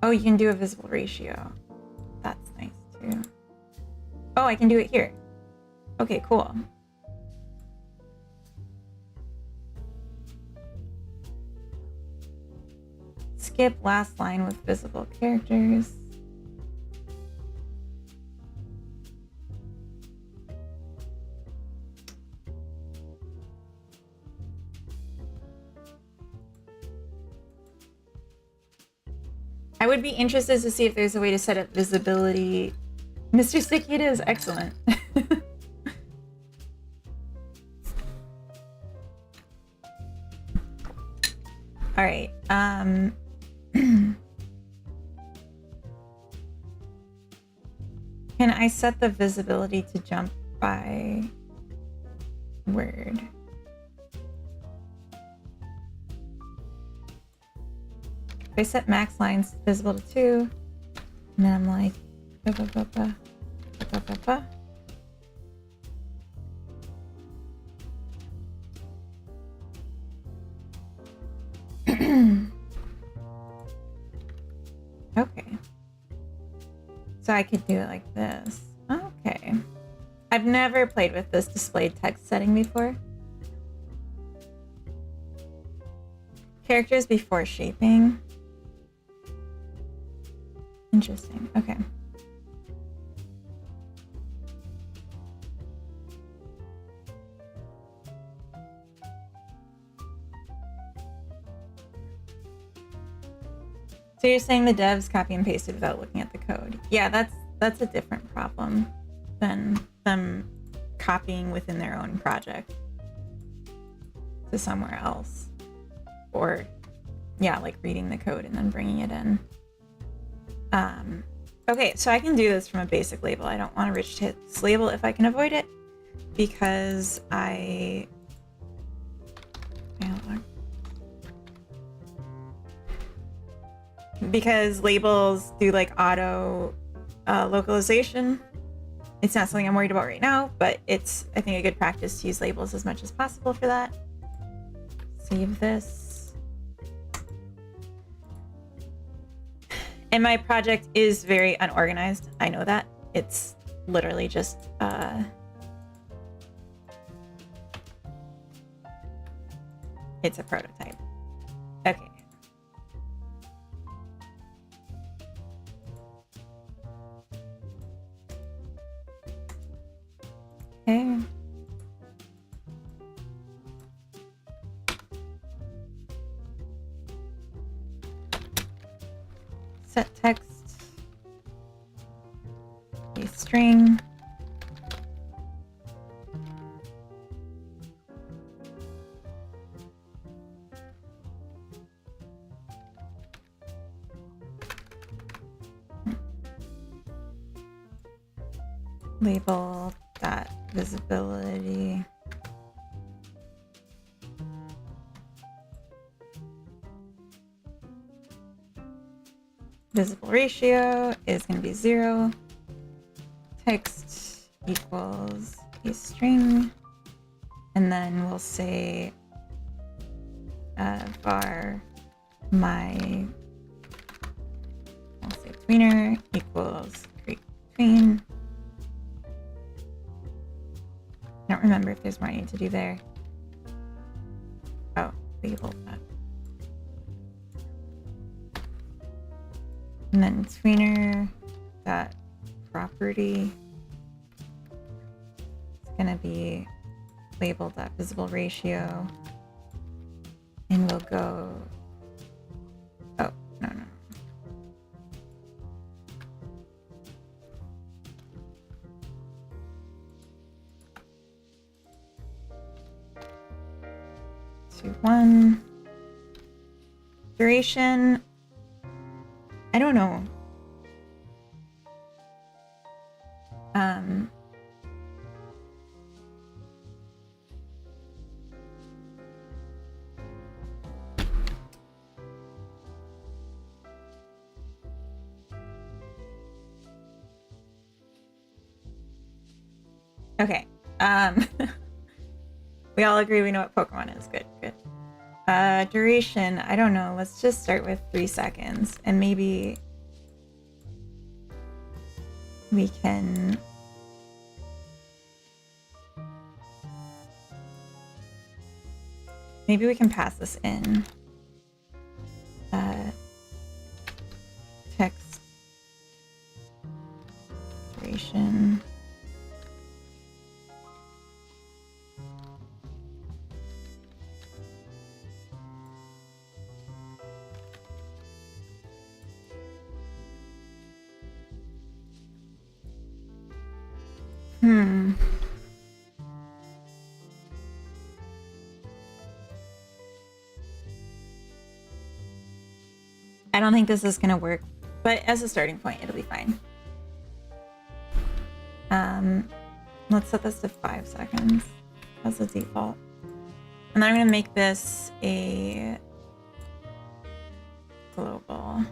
Oh, you can do a visible ratio. That's nice too. Oh, I can do it here. Okay, cool. Skip last line with visible characters. I would be interested to see if there's a way to set up visibility. Mr. Sticky it is, excellent. All right, can I set the visibility to jump by word? If I set max lines visible to 2, and then I'm like, okay. So I could do it like this. Okay. I've never played with this displayed text setting before. Characters before shaping. Interesting. Okay. So you're saying the devs copy and pasted without looking at the code? Yeah, that's a different problem than them copying within their own project to somewhere else, or yeah, like reading the code and then bringing it in. Okay, so I can do this from a basic label. I don't want a rich text label if I can avoid it, because because labels do like auto localization. It's not something I'm worried about right now, but it's, I think, a good practice to use labels as much as possible for that. Save this. And my project is very unorganized. I know that. It's literally just it's a prototype. Okay. Okay. Set text, a string. label that visibility. Visible ratio is going to be 0. Text equals a string. And then we'll say var my, I'll say tweener equals create tween. I don't remember if there's more I need to do there. Oh, label that. And then tweener dot property is gonna be labeled that visible ratio, and we'll go. Oh no. To 1 duration. I don't know. Okay. We all agree we know what Pokemon is. Good. Duration, I don't know. Let's just start with 3 seconds, and maybe we can pass this in. Text duration. I don't think this is gonna work, but as a starting point, it'll be fine. Let's set this to 5 seconds as a default. And then I'm gonna make this a global.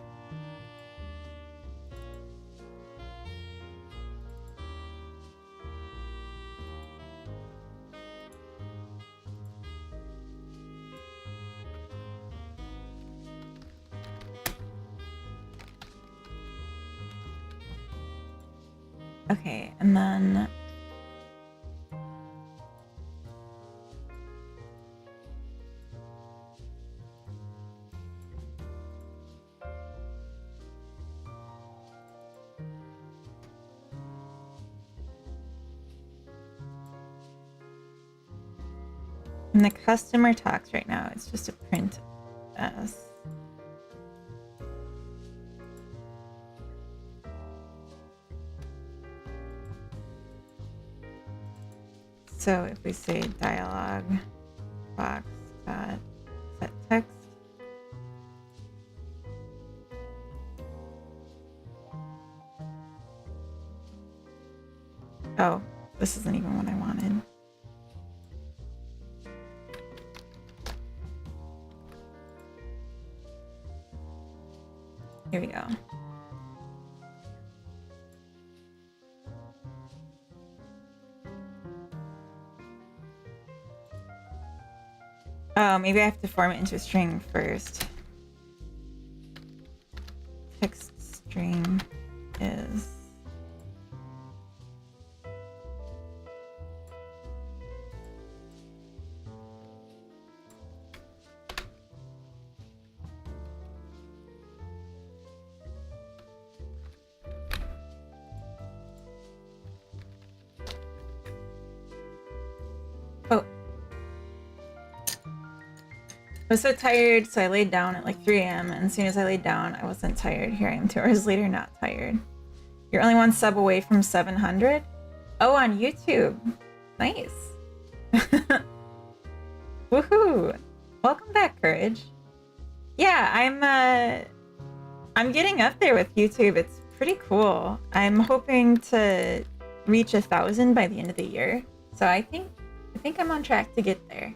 Okay, and then the customer talks right now. It's just a print s. So if we say dialog box dot set text, oh, this isn't even what I wanted. Here we go. Oh, maybe I have to form it into a string first. Text string is I was so tired, so I laid down at like 3 a.m. And as soon as I laid down, I wasn't tired. Here I am 2 hours later, not tired. You're only 1 sub away from 700? Oh, on YouTube. Nice. Woohoo. Welcome back, Courage. Yeah, I'm getting up there with YouTube. It's pretty cool. I'm hoping to reach 1,000 by the end of the year. So I think I'm on track to get there.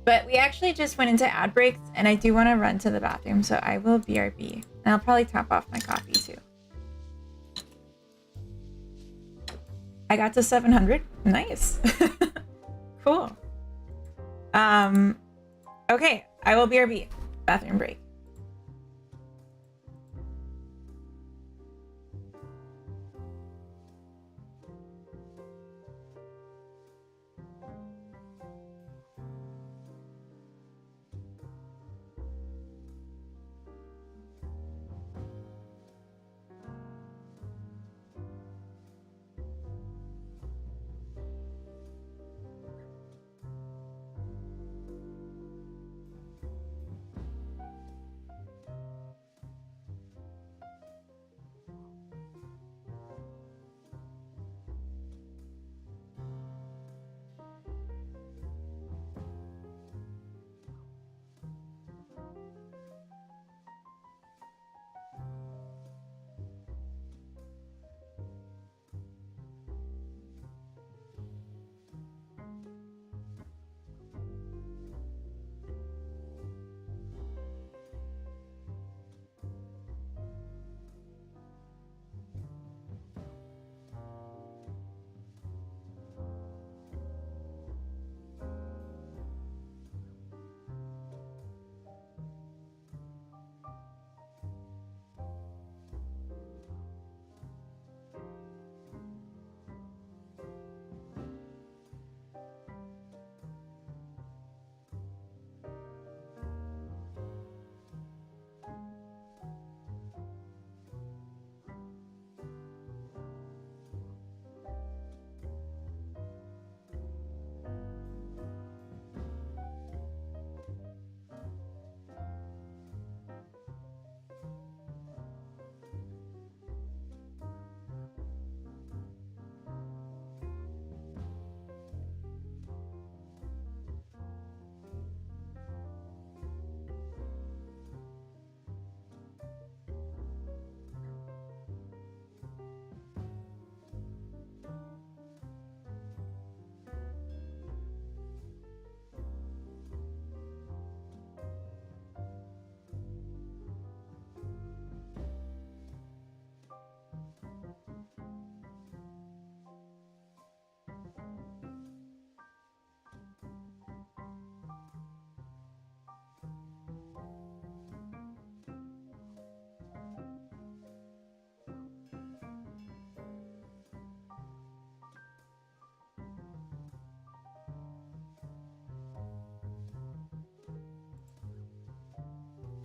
But we actually just went into ad breaks, and I do want to run to the bathroom, so I will BRB. And I'll probably top off my coffee too. I got to 700. Nice. Cool. Okay, I will BRB. Bathroom break.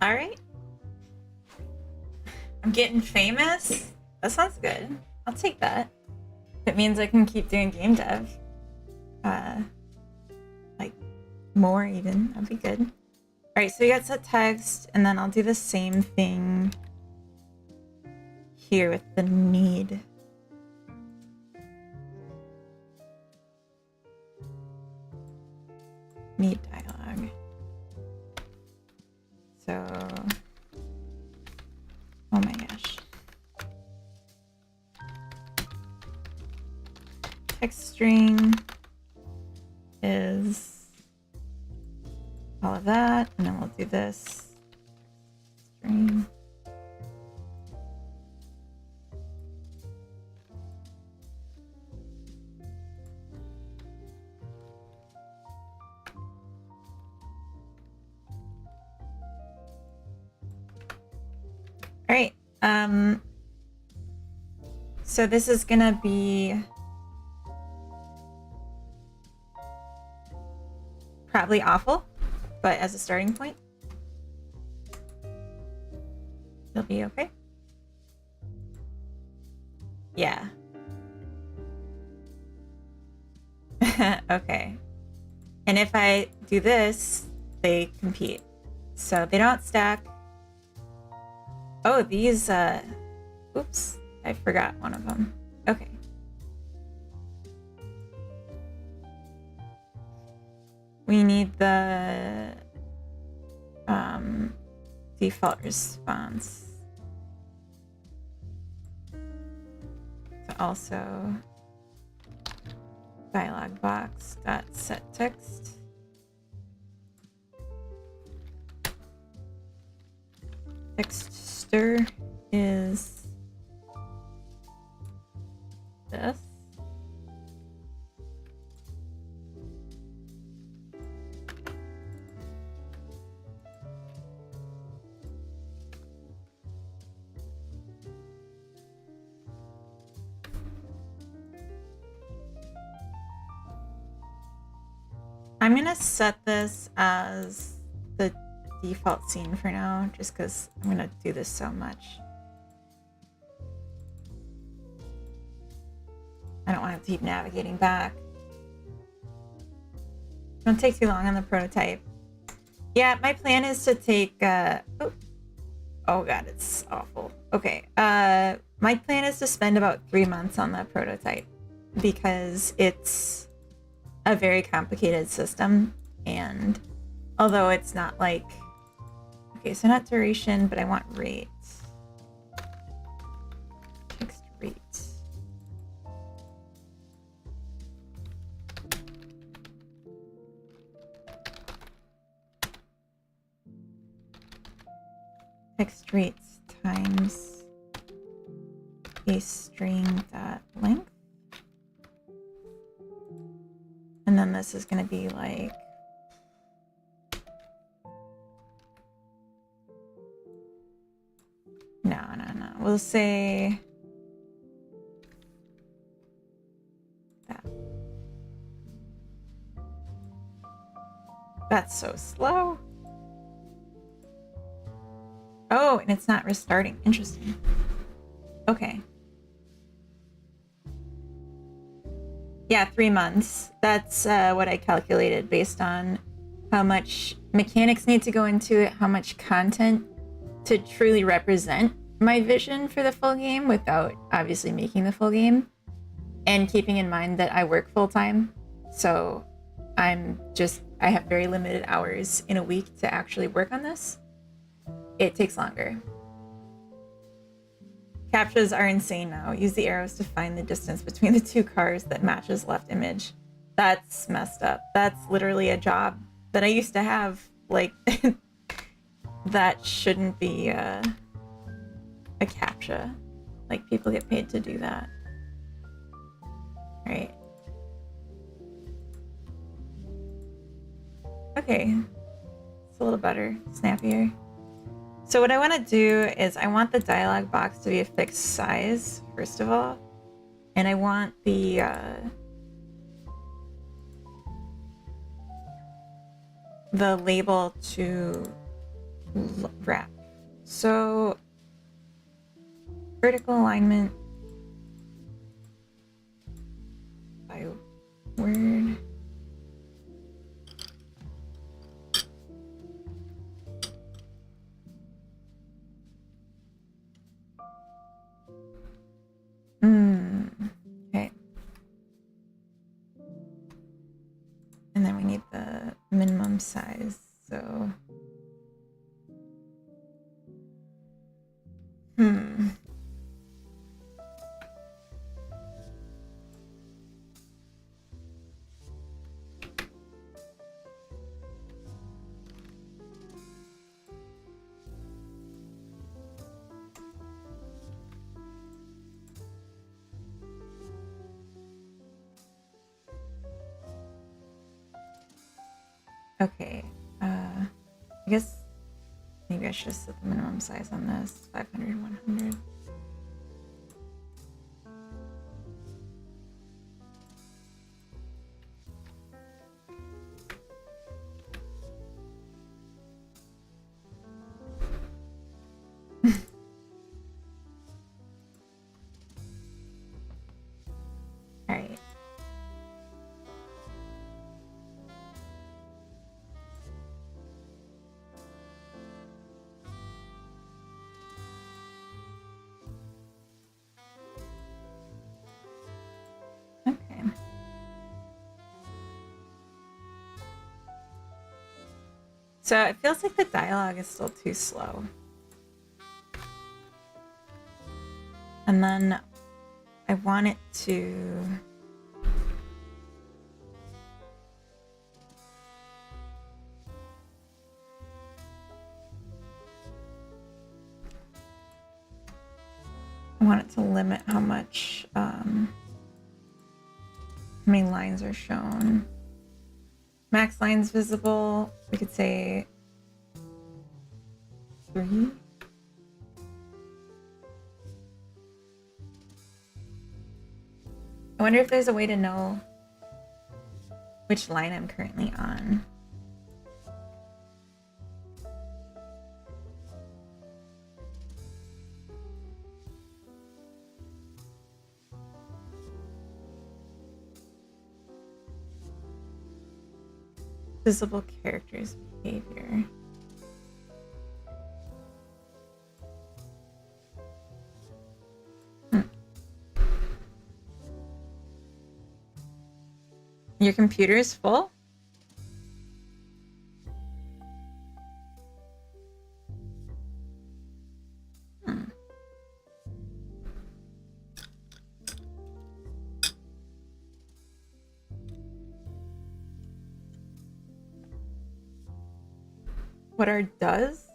All right. I'm getting famous. That sounds good. I'll take that. It means I can keep doing game dev. Like more even. That'd be good. All right, so we got set text, and then I'll do the same thing here with the need. Need dialogue. So, oh my gosh. Text string is all of that, and then we'll do this string. All right. So this is gonna be probably awful, but as a starting point, it'll be okay. Yeah. Okay. And if I do this, they compete. So they don't stack. Oh, these, oops, I forgot one of them. Okay. We need the default response. So also dialog box dot set text. Texture is this. I'm gonna set this as the default scene for now, just because I'm gonna do this so much. I don't want to keep navigating back. Don't take too long on the prototype. Yeah, my plan is to take oh god, it's awful. Okay. My plan is to spend about 3 months on the prototype because it's a very complicated system, and although it's not like, okay, so not duration, but I want rate. Text rate. Text rates times a string dot length. And then this is going to be like no. We'll say that. That's so slow. Oh, and it's not restarting. Interesting. Okay. Yeah, 3 months. That's what I calculated based on how much mechanics need to go into it, how much content to truly represent my vision for the full game without obviously making the full game, and keeping in mind that I work full time. So I have very limited hours in a week to actually work on this. It takes longer. Captchas are insane now. Use the arrows to find the distance between the two cars that matches left image. That's messed up. That's literally a job that I used to have. Like, that shouldn't be a captcha. Like, people get paid to do that. Right. Okay. It's a little better. Snappier. So what I want to do is I want the dialog box to be a fixed size, first of all. And I want the label to wrap. So vertical alignment by word. Okay. And then we need the minimum size, so okay, I guess maybe I should have set the minimum size on this, 500, 100. All right. Okay. So it feels like the dialogue is still too slow. And then I want it to... I want it to limit how much, how many lines are shown. Max lines visible, we could say 3. I wonder if there's a way to know which line I'm currently on. Visible characters behavior. Your computer is full? What are does?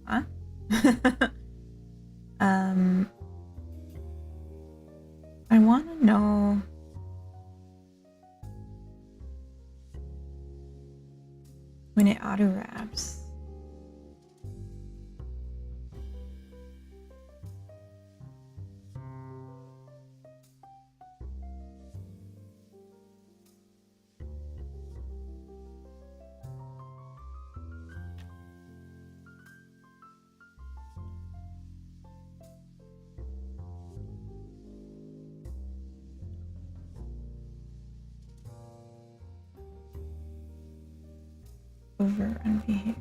Huh? I want to know when it auto wraps. Over on behavior.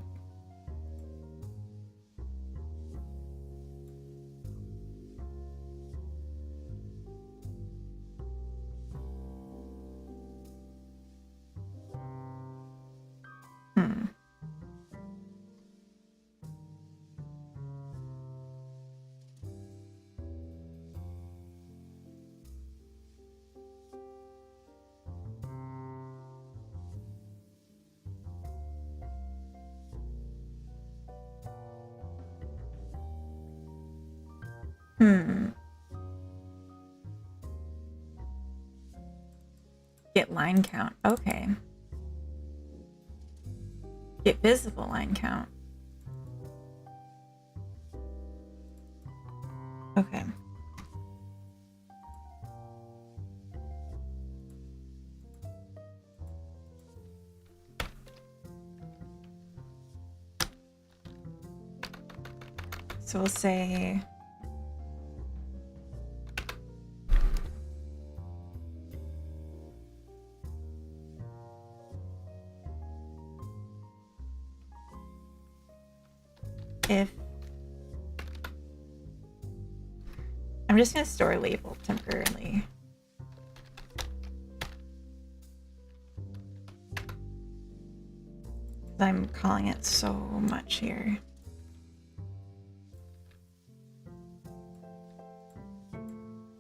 Get line count. Okay. Get visible line count. Okay. So we'll say if I'm just going to store a label temporarily. I'm calling it so much here.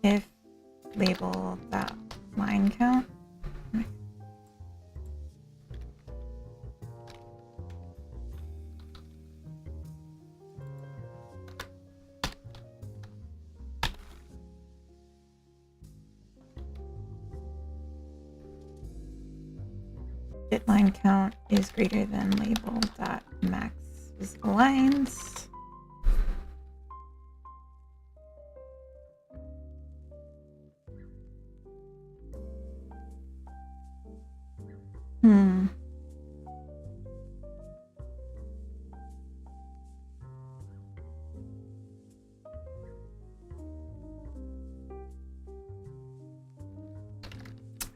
If label that line count. Get line count is greater than label dot max visible lines.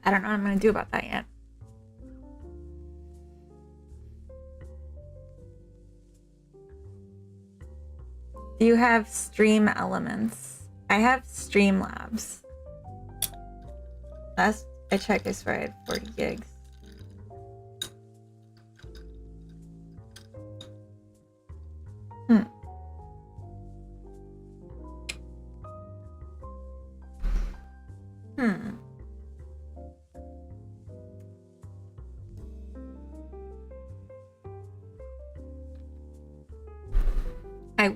I don't know what I'm going to do about that yet. Do you have stream elements? I have Streamlabs. Last I checked, I swear I had 40 gigs. I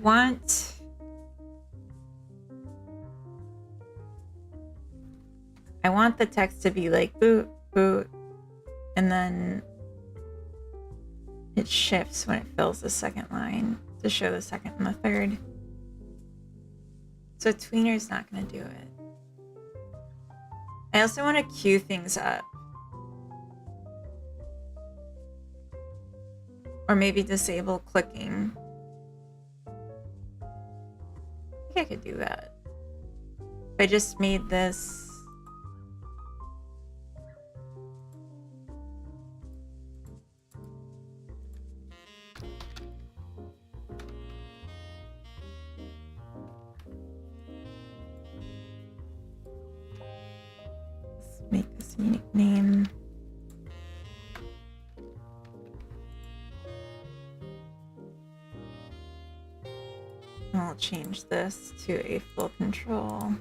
want the text to be like boot, boot, and then it shifts when it fills the second line to show the second and the third. So tweener's not going to do it. I also want to queue things up. Or maybe disable clicking. I think I could do that. If I just made this make this a unique name. I'll change this to a full control.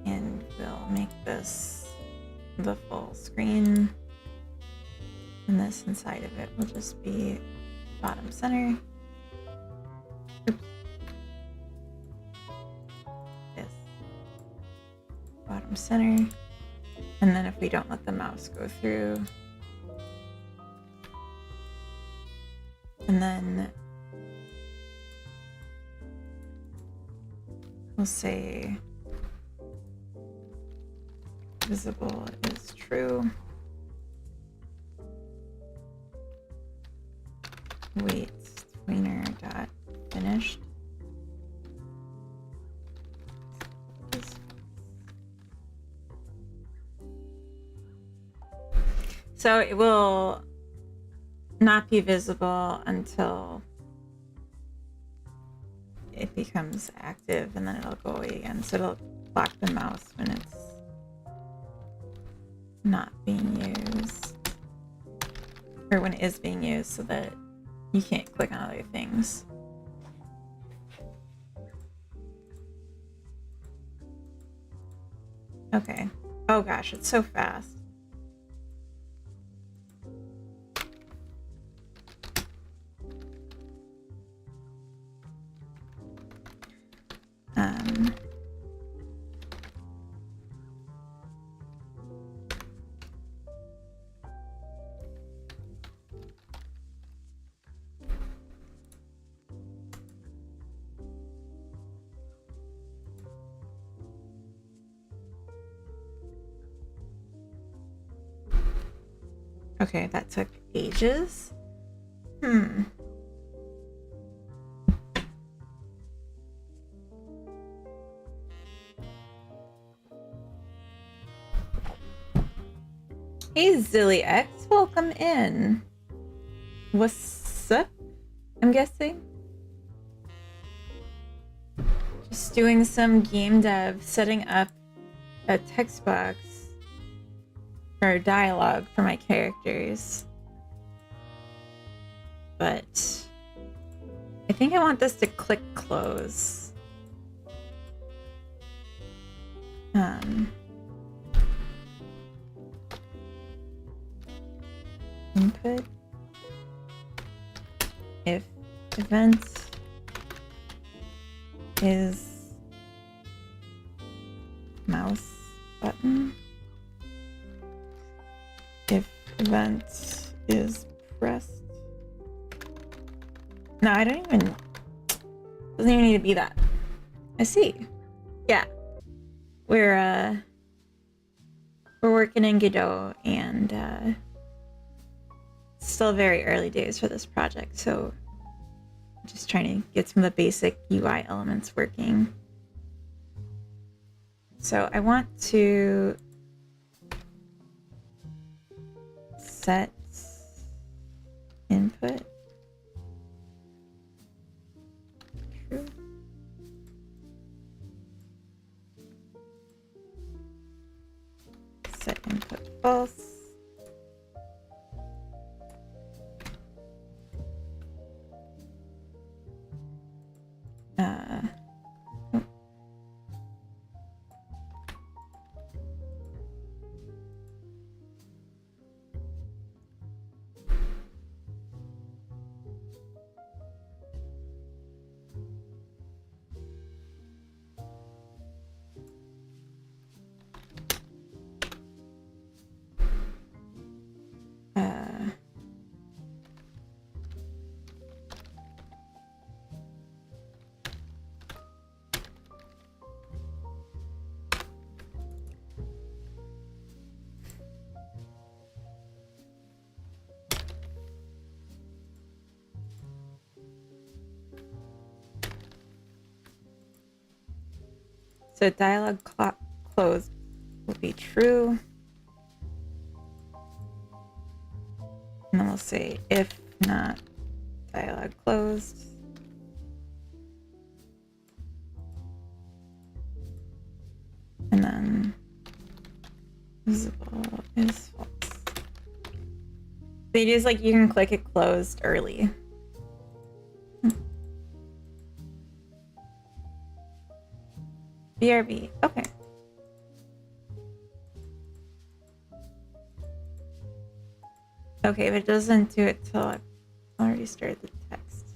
And we'll make this the full screen. And this inside of it will just be bottom center. Oops. This. Bottom center. And then if we don't let the mouse go through, and then we'll say visible is true. Wait, tweener dot finished. So it will not be visible until it becomes active, and then it'll go away again. So it'll block the mouse when it's not being used, or when it is being used, so that you can't click on other things. Okay. Oh gosh, it's so fast. Okay, that took ages. Hey Zilly X, welcome in. What's up? I'm guessing. Just doing some game dev, setting up a text box or dialogue for my characters. But I think I want this to click close. Input if event is mouse button, if event is pressed. No, I don't even, doesn't even need to be that. I see. Yeah, we're working in Godot, and still very early days for this project, so just trying to get some of the basic UI elements working. So I want to set input true. Set input false. So dialog closed will be true. And then we'll say if not dialog closed. And then visible is false. They just like you can click it closed early. BRB, okay. Okay, but it doesn't do it till I've already started the text.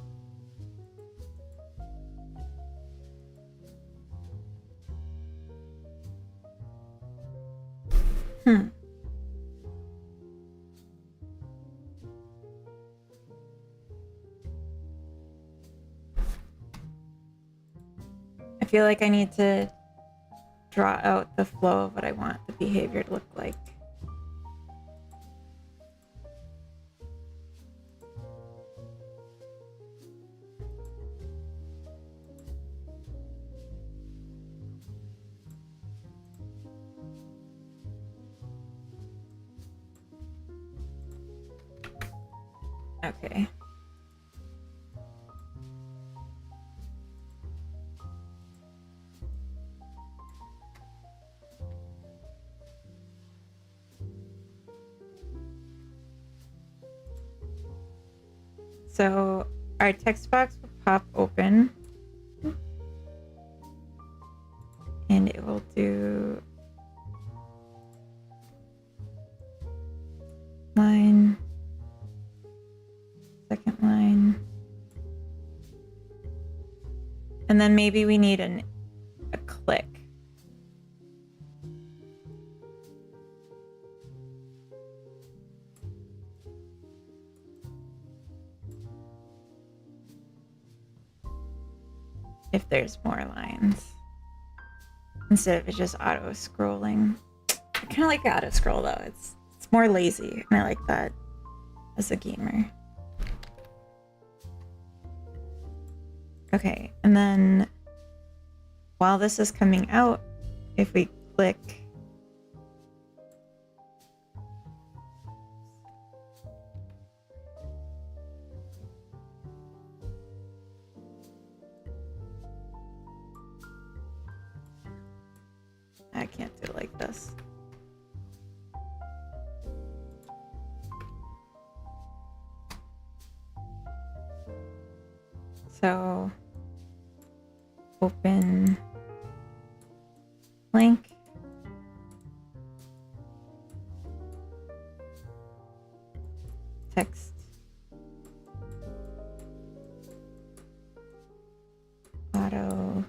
I feel like I need to draw out the flow of what I want the behavior to look like. Okay. So our text box will pop open and it will do line, second line, and then maybe we need a click. If there's more lines instead of it just auto scrolling. I kind of like auto scroll though. It's more lazy and I like that as a gamer. Okay, and then while this is coming out, if we click I can't do it like this. So open blank. Text. Auto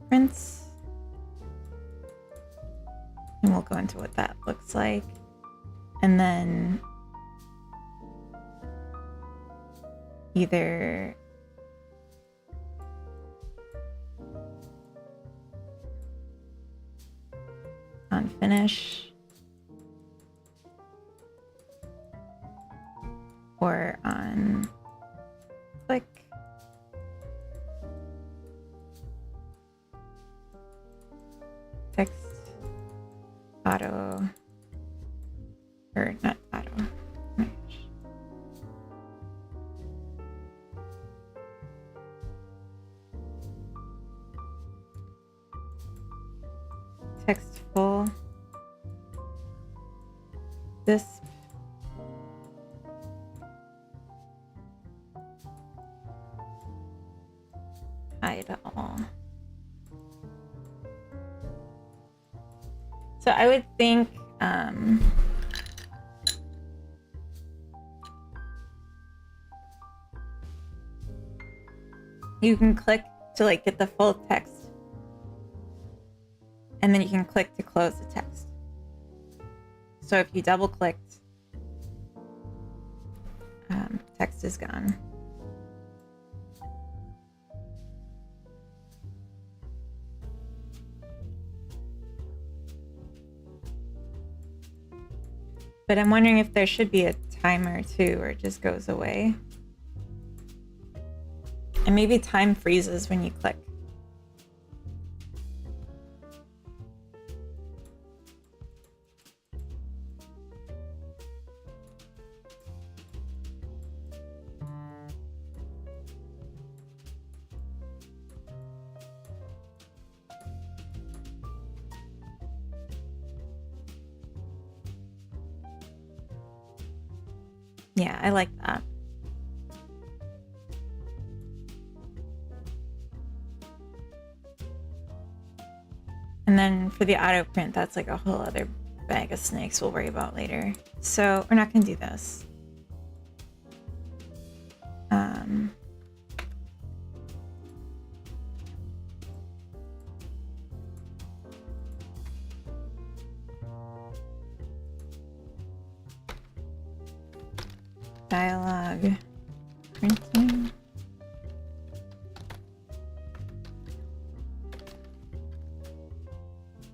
prints. And we'll go into what that looks like. And then either on finish or on click. Text auto, or not auto. Text full. This hide all. So I would think you can click to like get the full text, and then you can click to close the text. So if you double clicked, text is gone. But I'm wondering if there should be a timer too, or it just goes away. And maybe time freezes when you click. Yeah, I like that. And then for the auto print, that's like a whole other bag of snakes we'll worry about later. So we're not gonna do this. Dialogue printing.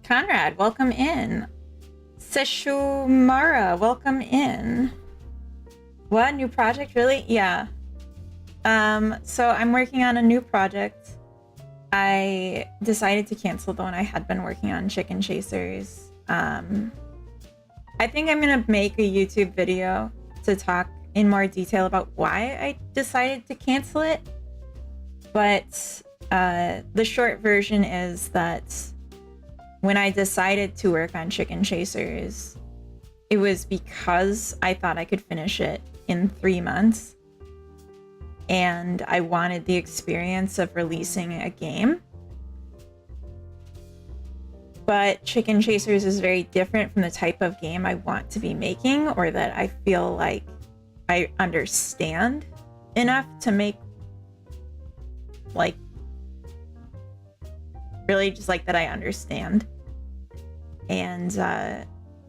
Conrad, welcome in. Seshumara, welcome in. What, new project? Really? Yeah. So I'm working on a new project. I decided to cancel the one I had been working on, Chicken Chasers. I think I'm gonna make a YouTube video to talk in more detail about why I decided to cancel it. But the short version is that when I decided to work on Chicken Chasers, it was because I thought I could finish it in 3 months. And I wanted the experience of releasing a game. But Chicken Chasers is very different from the type of game I want to be making, or that I feel like I understand enough to make, like, really just like that I understand. And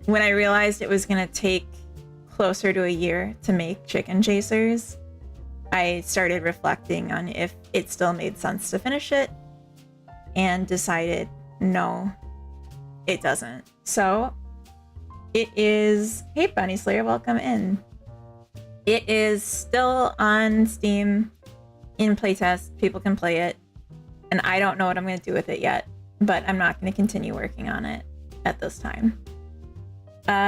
when I realized it was gonna take closer to a year to make Chicken Chasers, I started reflecting on if it still made sense to finish it, and decided no, it doesn't. So it is, hey Bunny Slayer, welcome in. It is still on Steam in playtest. People can play it, and I don't know what I'm going to do with it yet, but I'm not going to continue working on it at this time.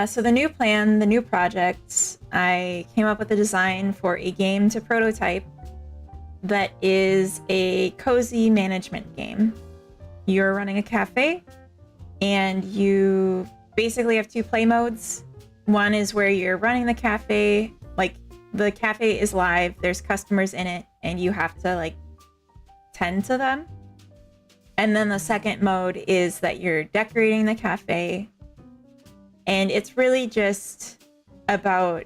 So the new plan, the new project, I came up with a design for a game to prototype that is a cozy management game. You're running a cafe, and you basically have 2 play modes. One is where you're running the cafe, like the cafe is live, there's customers in it, and you have to like tend to them. And then the second mode is that you're decorating the cafe. And it's really just about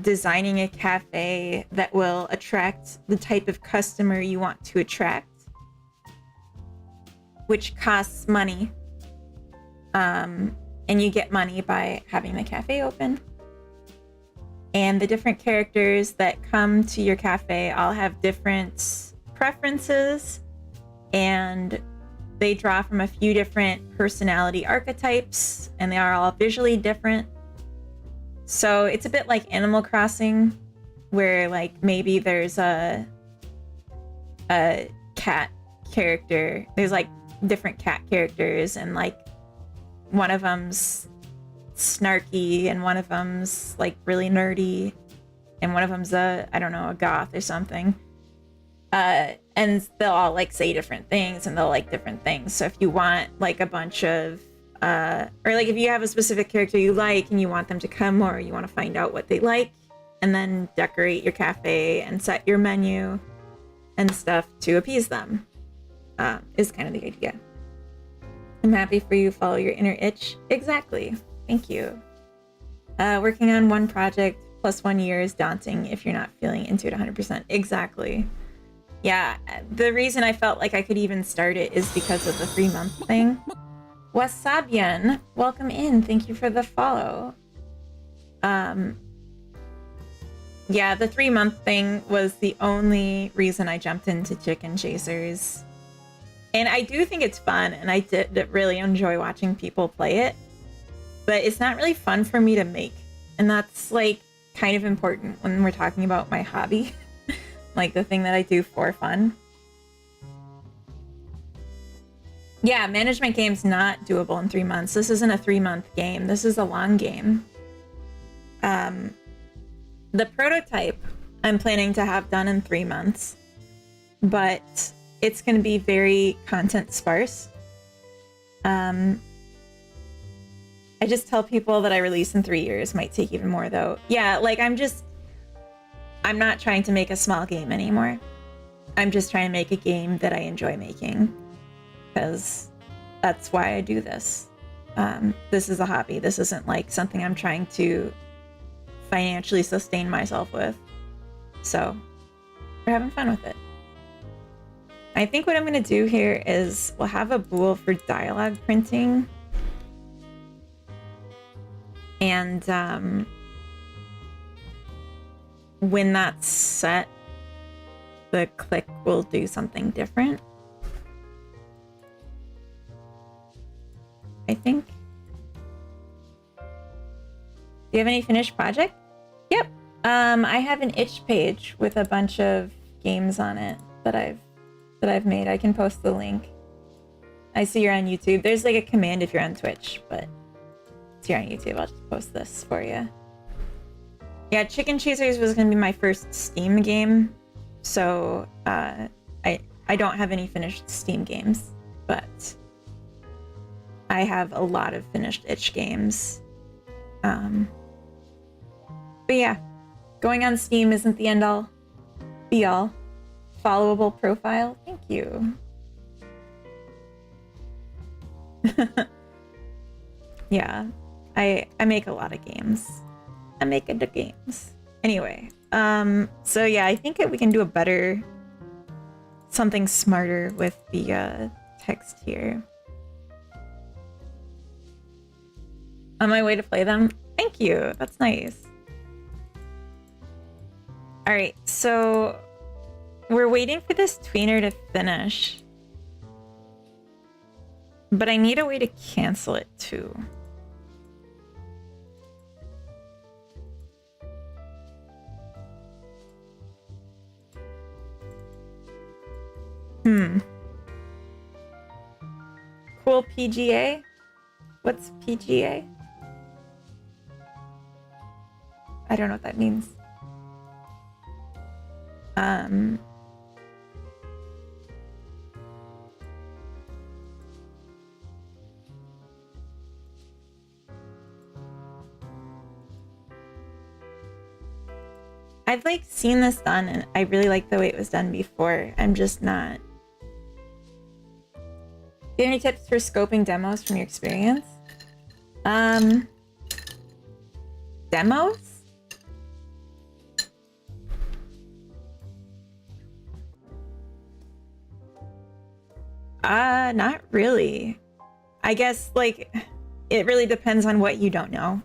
designing a cafe that will attract the type of customer you want to attract, which costs money. And you get money by having the cafe open. And the different characters that come to your cafe all have different preferences, and they draw from a few different personality archetypes, and they are all visually different. So it's a bit like Animal Crossing, where like maybe there's a cat character. There's like different cat characters, and like one of them's snarky, and one of them's like really nerdy, and one of them's a goth or something. And they'll all like say different things, and they'll like different things. So if you want like a bunch of or like if you have a specific character you like and you want them to come more, or you want to find out what they like, and then decorate your cafe and set your menu and stuff to appease them, is kind of the idea. I'm happy for you. Follow your inner itch. Exactly. Thank you. Working on one project plus 1 year is daunting if you're not feeling into it 100%. Exactly. Yeah, the reason I felt like I could even start it is because of the 3-month thing. Wasabian, welcome in. Thank you for the follow. Yeah, the 3-month thing was the only reason I jumped into Chicken Chasers. And I do think it's fun, and I did really enjoy watching people play it. But it's not really fun for me to make. And that's like kind of important when we're talking about my hobby. Like the thing that I do for fun. Yeah, management game's not doable in 3 months. This isn't a 3-month game. This is a long game. The prototype I'm planning to have done in 3 months, but it's going to be very content sparse. I just tell people that I release in 3 years. Might take even more though. Yeah, like I'm just I'm not trying to make a small game anymore. I'm just trying to make a game that I enjoy making, because that's why I do this. This is a hobby. This isn't like something I'm trying to financially sustain myself with. So we're having fun with it. I think what I'm going to do here is we'll have a bool for dialogue printing. And when that's set, the click will do something different. I think. Do you have any finished project? Yep. I have an itch page with a bunch of games on it that I've made. I can post the link. I see you're on YouTube. There's like a command if you're on Twitch, but if you're on YouTube, I'll just post this for you. Yeah, Chicken Chasers was gonna be my first Steam game, so I don't have any finished Steam games, but I have a lot of finished itch games. But yeah, going on Steam isn't the end all be all. Followable profile, thank you. Yeah, I make a lot of games. I make the games. Anyway, so yeah, I think we can do a better, something smarter with the text here. On my way to play them. Thank you. That's nice. All right, so we're waiting for this tweener to finish, but I need a way to cancel it too. Cool PGA? What's PGA? I don't know what that means. I've like seen this done and I really like the way it was done before. I'm just not. Do you have any tips for scoping demos from your experience? Demos? Not really. I guess like it really depends on what you don't know.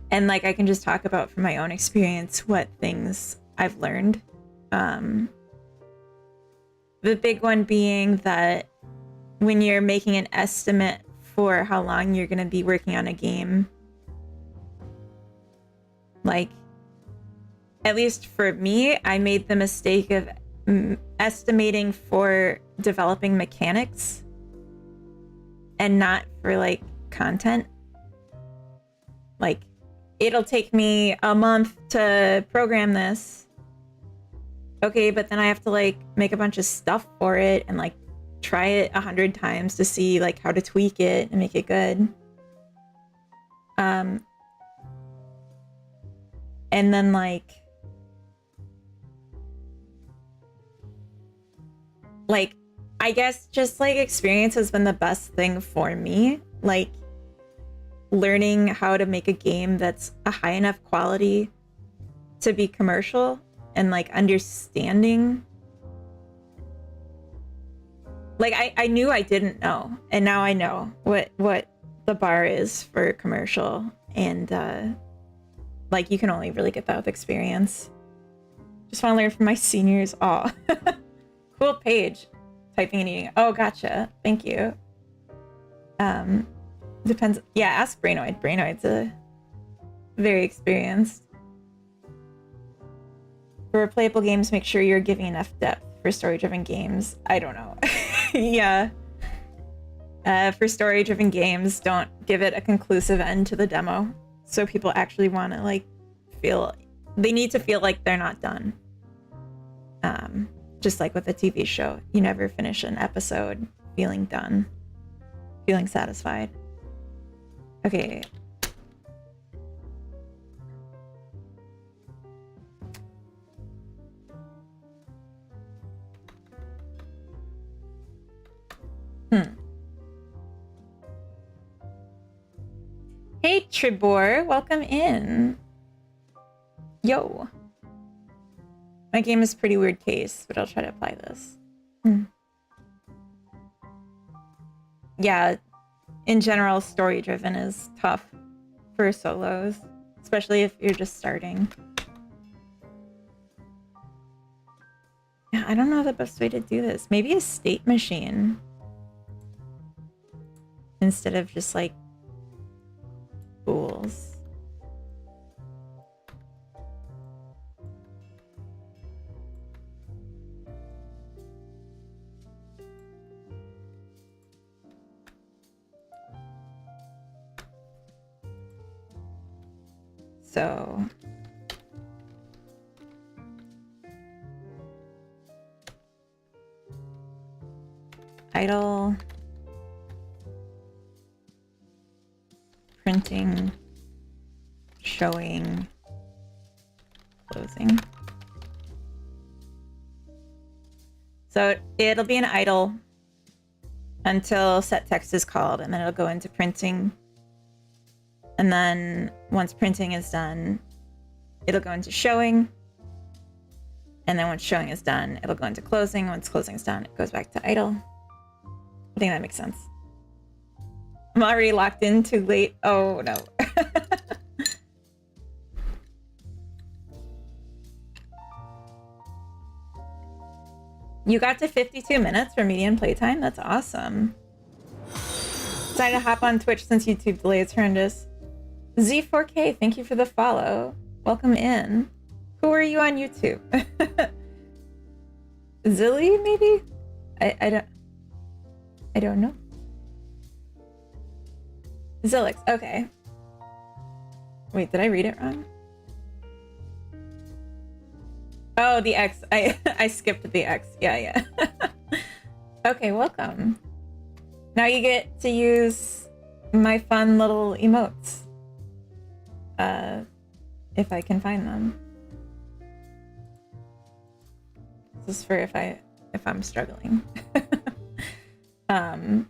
And like I can just talk about from my own experience what things I've learned. The big one being that when you're making an estimate for how long you're going to be working on a game, like at least for me, I made the mistake of estimating for developing mechanics and not for like content. Like it'll take me a month to program this. Okay, but then I have to like make a bunch of stuff for it and like try it 100 times to see like how to tweak it and make it good. And then like I guess just like experience has been the best thing for me. Like learning how to make a game that's a high enough quality to be commercial and like understanding. Like I knew I didn't know, and now I know what the bar is for commercial, and like you can only really get that with experience. Just want to learn from my seniors. Oh, cool page. Typing and eating. Oh, gotcha. Thank you. Depends. Yeah, ask Brainoid. Brainoid's very experienced. For playable games, make sure you're giving enough depth. For story-driven games, I don't know. Yeah. For story-driven games, don't give it a conclusive end to the demo. So people actually want to like feel, they need to feel like they're not done. Just like with a TV show, you never finish an episode feeling done, feeling satisfied. Okay. Tribor, welcome in. Yo. My game is pretty weird case, but I'll try to apply this. Yeah, in general, story-driven is tough for solos, especially if you're just starting. Yeah, I don't know the best way to do this. Maybe a state machine instead of just like fools. So idle, printing, showing, closing. So it'll be an idle until set text is called, and then it'll go into printing. And then once printing is done, it'll go into showing. And then once showing is done, it'll go into closing. Once closing is done, it goes back to idle. I think that makes sense. I'm already locked in too late. Oh no. You got to 52 minutes for median playtime? That's awesome. Decided to hop on Twitch since YouTube delay is horrendous. Z4K, thank you for the follow. Welcome in. Who are you on YouTube? Zilly, maybe? I don't know. Zilix, okay. Wait, did I read it wrong? Oh, the X. I skipped the X. Yeah. Okay, welcome. Now you get to use my fun little emotes. If I can find them. This is for if I'm struggling. Hi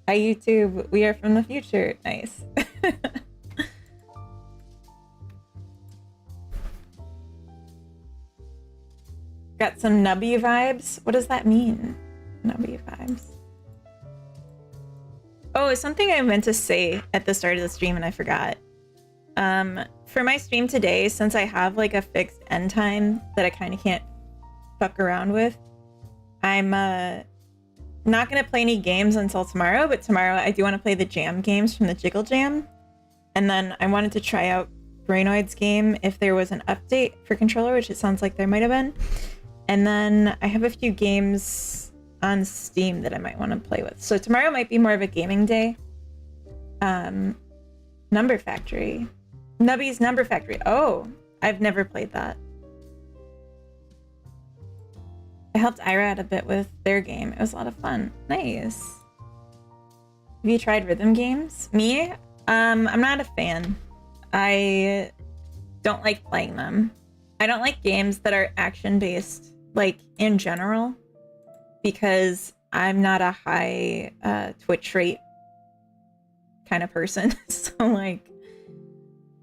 YouTube, we are from the future. Nice. Got some nubby vibes. What does that mean? Nubby vibes. Oh, it's something I meant to say at the start of the stream and I forgot. For my stream today, since I have like a fixed end time that I kind of can't fuck around with, I'm not gonna play any games until tomorrow, but tomorrow I do want to play the jam games from the Jiggle Jam. And then I wanted to try out Brainoid's game if there was an update for controller, which it sounds like there might have been. And then I have a few games on Steam that I might want to play with. So tomorrow might be more of a gaming day. Number Factory. Nubby's Number Factory. Oh, I've never played that. I helped Ira out a bit with their game. It was a lot of fun. Nice. Have you tried rhythm games? Me? I'm not a fan. I don't like playing them. I don't like games that are action-based, like, in general, because I'm not a high Twitch rate kind of person. So, like,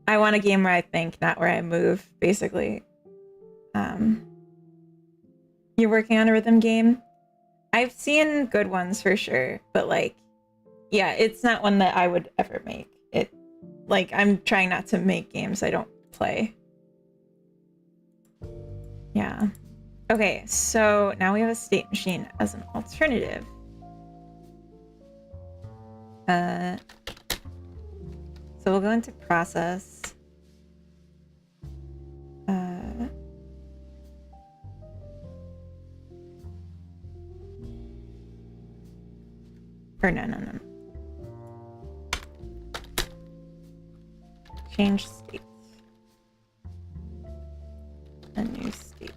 I want a game where I think, not where I move, basically. You're working on a rhythm game? I've seen good ones for sure, but, like, yeah, it's not one that I would ever make. Like, I'm trying not to make games I don't play. Yeah. Okay, so now we have a state machine as an alternative. So we'll go into process. Or no. Change state. A new state.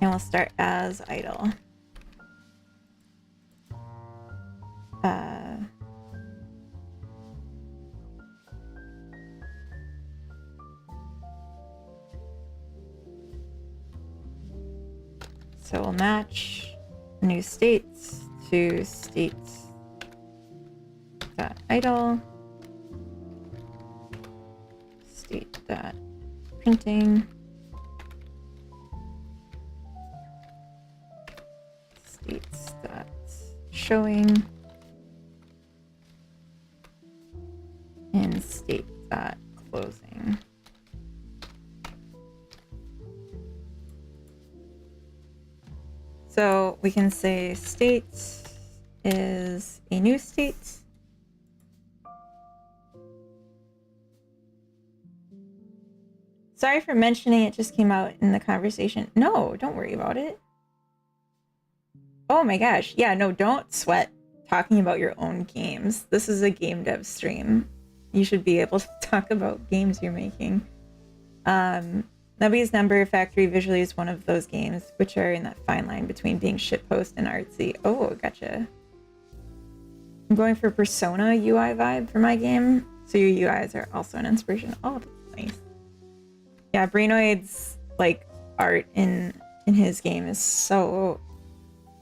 And we'll start as idle. So we'll match new states to states dot idle, state dot printing, states dot showing, and state dot closing. So we can say state is a new state. Sorry for mentioning it just came out in the conversation. No, don't worry about it. Oh my gosh. Yeah, no, don't sweat talking about your own games. This is a game dev stream. You should be able to talk about games you're making. Nubby's Number Factory visually is one of those games which are in that fine line between being shitpost and artsy. Oh, gotcha. I'm going for Persona UI vibe for my game, so your UIs are also an inspiration. Oh, that's nice. Yeah, Brainoid's like art in his game is so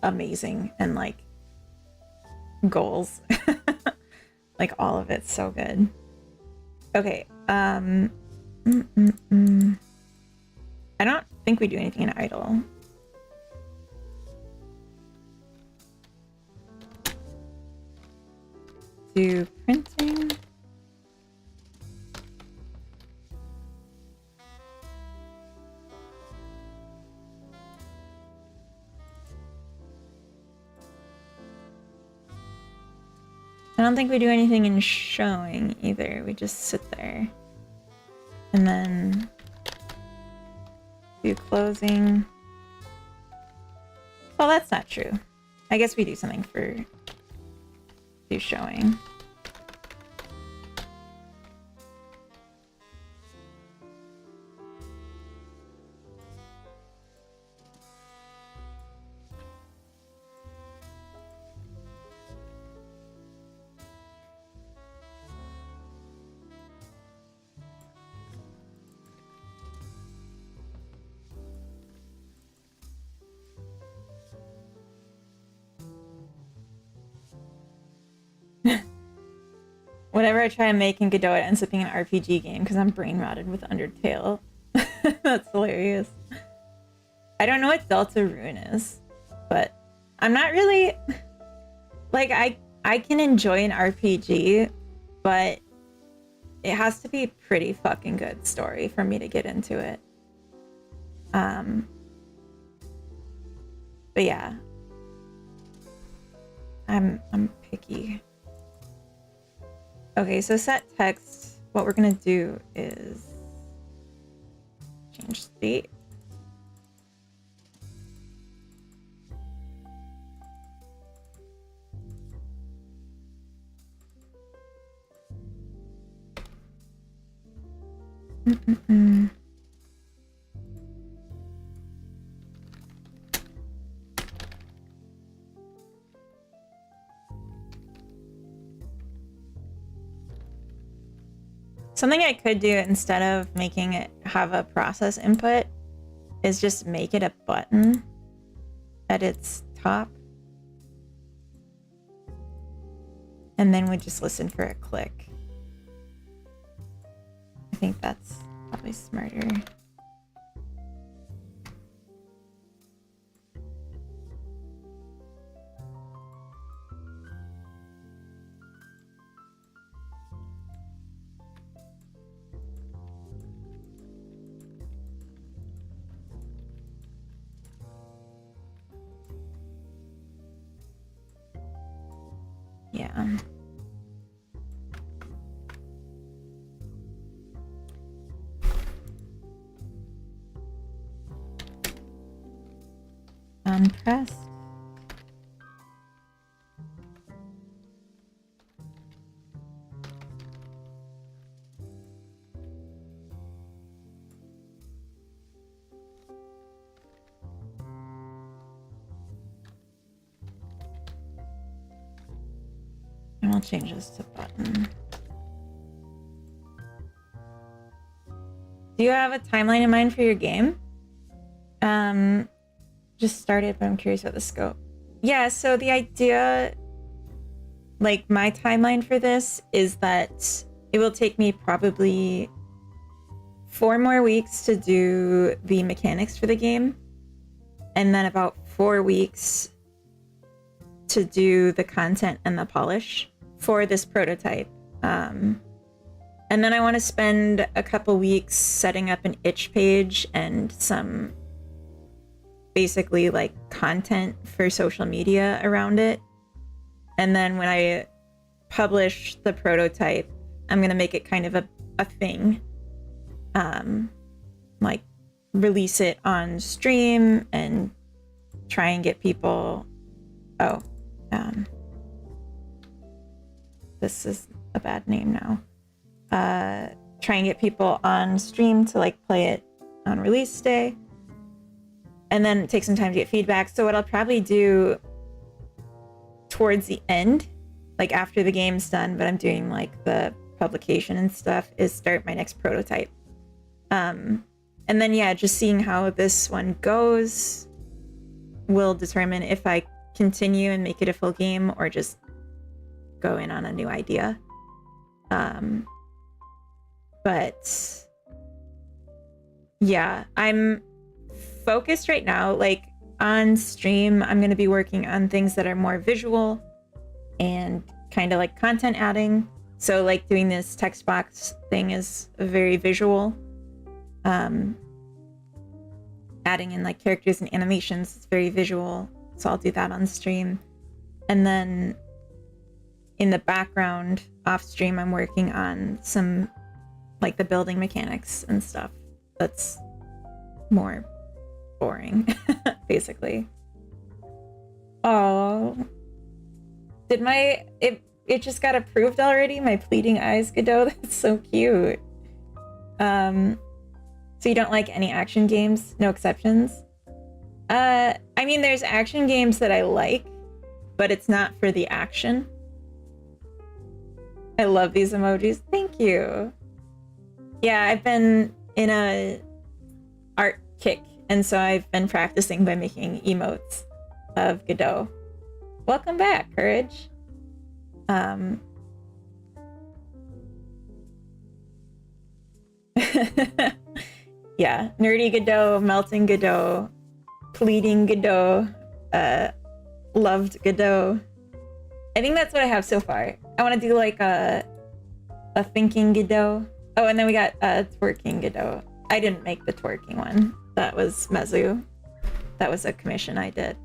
amazing, and like goals. Like all of it's so good. Okay, I don't think we do anything in idle. Do printing. I don't think we do anything in showing either. We just sit there. And then do closing. Well, that's not true. I guess we do something for do showing. Whenever I try and make in Godot, it ends up being an RPG game because I'm brain rotted with Undertale. That's hilarious. I don't know what Delta Rune is, but I'm not really like I can enjoy an RPG, but it has to be a pretty fucking good story for me to get into it. But yeah, I'm picky. Okay, so set text, what we're gonna do is change state. Something I could do instead of making it have a process input is just make it a button at its top. And then we just listen for a click. I think that's probably smarter. Yeah. Unpressed. And we'll change this to button. Do you have a timeline in mind for your game? just started, but I'm curious about the scope. Yeah, so the idea, like my timeline for this is that it will take me probably 4 more weeks to do the mechanics for the game, and then about 4 weeks to do the content and the polish for this prototype. And then I want to spend a couple weeks setting up an itch page and some basically like content for social media around it. And then when I publish the prototype, I'm going to make it kind of a thing. Like release it on stream and try and get people. This is a bad name now. Try and get people on stream to like play it on release day, and then take some time to get feedback. So what I'll probably do towards the end, like after the game's done, but I'm doing like the publication and stuff, is start my next prototype. And then yeah, just seeing how this one goes will determine if I continue and make it a full game or just go in on a new idea. But yeah, I'm focused right now. Like on stream, I'm going to be working on things that are more visual and kind of like content adding. So like doing this text box thing is very visual. Adding in like characters and animations is very visual. So I'll do that on stream. And then in the background off stream, I'm working on some like the building mechanics and stuff that's more boring, basically. Oh, did it just got approved already? My pleading eyes, Godot. That's so cute. So you don't like any action games? No exceptions? I mean, there's action games that I like, but it's not for the action. I love these emojis. Thank you. Yeah, I've been in a art kick, and so I've been practicing by making emotes of Godot. Welcome back, Courage. Yeah, nerdy Godot, melting Godot, pleading Godot, loved Godot. I think that's what I have so far. I want to do like a thinking Godot. Oh, and then we got twerking Godot. I didn't make the twerking one. That was Mezu. That was a commission I did.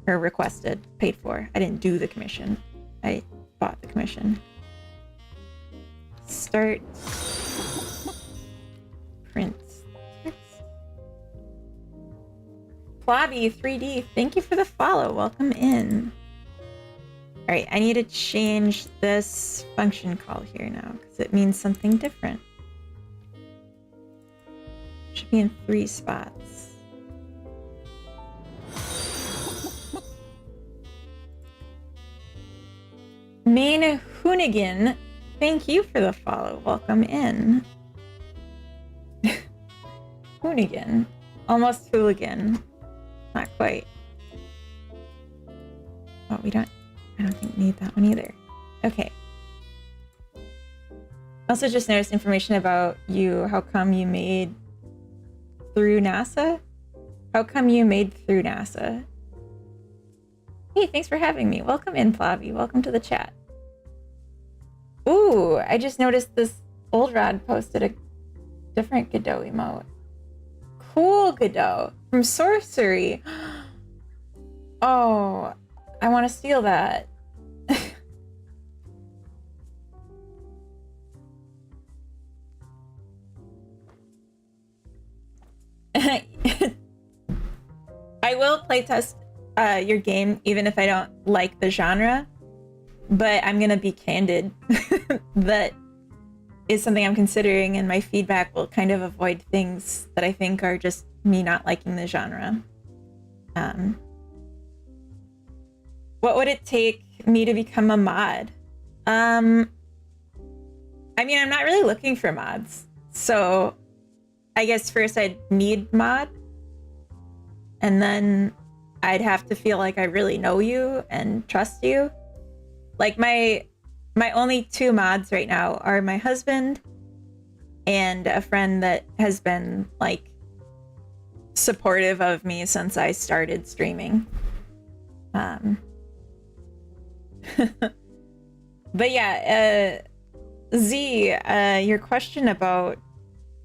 Or requested, paid for. I didn't do the commission. I bought the commission. Start. Print text. Plobby 3D, thank you for the follow. Welcome in. All right, I need to change this function call here now because it means something different. Should be in 3 spots. Main Hoonigan, thank you for the follow. Welcome in. Hoonigan. Almost hooligan. Not quite. Oh, I don't think we need that one either. Okay. Also just noticed information about you. How come you made through NASA? How come you made through NASA? Hey, thanks for having me. Welcome in, Plavi. Welcome to the chat. Ooh, I just noticed this old rod posted a different Godot emote. Cool, Godot. From Sorcery. Oh, I want to steal that. I will playtest your game even if I don't like the genre, but I'm gonna be candid. That is something I'm considering, and my feedback will kind of avoid things that I think are just me not liking the genre. What would it take me to become a mod? I mean, I'm not really looking for mods, so I guess first I'd need mod, and then I'd have to feel like I really know you and trust you. Like my only two mods right now are my husband and a friend that has been like supportive of me since I started streaming. But yeah, Z, your question about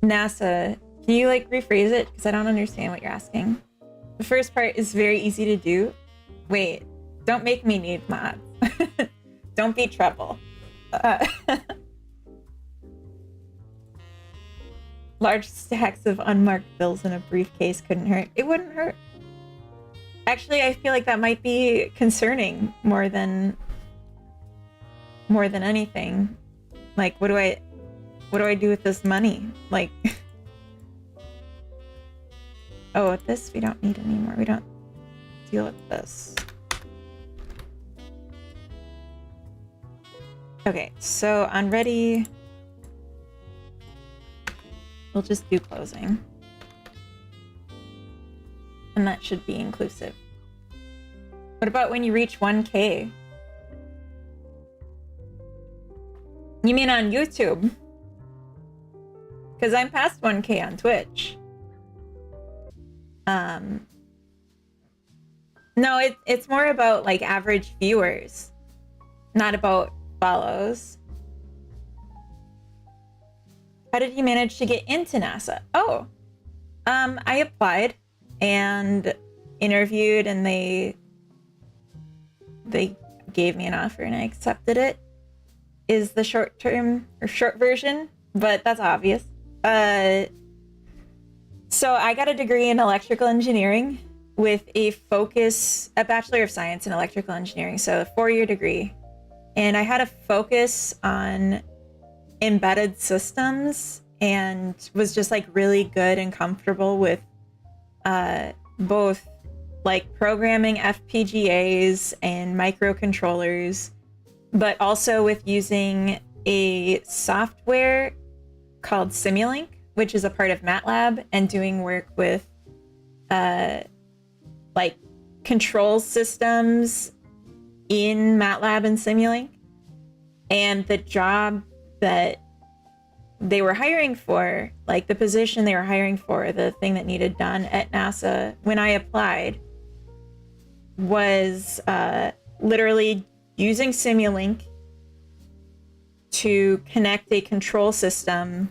NASA, can you like rephrase it? Because I don't understand what you're asking. The first part is very easy to do. Wait, don't make me need mods. Don't be trouble. Large stacks of unmarked bills in a briefcase couldn't hurt. It wouldn't hurt. Actually, I feel like that might be concerning more than anything. Like, what do I do with this money? Like, oh, this we don't need anymore. We don't deal with this. Okay, so on ready, we'll just do closing. And that should be inclusive. What about when you reach 1K? You mean on YouTube? Because I'm past 1K on Twitch. No, it's more about like average viewers, not about follows. How did you manage to get into NASA? Oh, I applied and interviewed, and they gave me an offer and I accepted it. Is the short version, but that's obvious. So I got a degree in electrical engineering with a Bachelor of Science in electrical engineering, so a 4-year degree. And I had a focus on embedded systems and was just like really good and comfortable with both like programming FPGAs and microcontrollers, but also with using a software called Simulink, which is a part of MATLAB, and doing work with like control systems in MATLAB and Simulink. And the job that they were hiring for, like the position they were hiring for, the thing that needed done at NASA when I applied, was literally using Simulink to connect a control system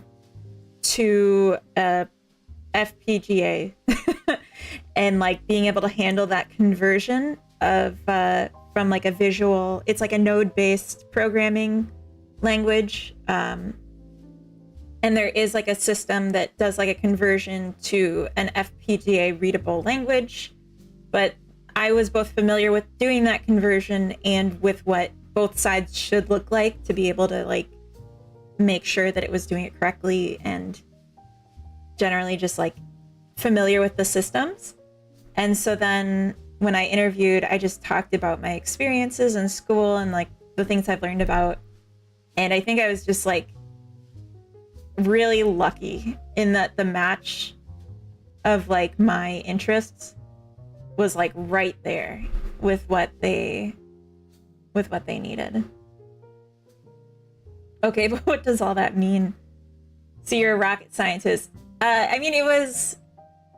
to a FPGA and like being able to handle that conversion of from like a visual, it's like a node-based programming language, and there is like a system that does like a conversion to an FPGA readable language, but I was both familiar with doing that conversion and with what both sides should look like to be able to like make sure that it was doing it correctly, and generally just like familiar with the systems. And so then when I interviewed, I just talked about my experiences in school and like the things I've learned about. And I think I was just like really lucky in that the match of like my interests was like right there with what they needed. Okay, but what does all that mean? So you're a rocket scientist. I mean, it was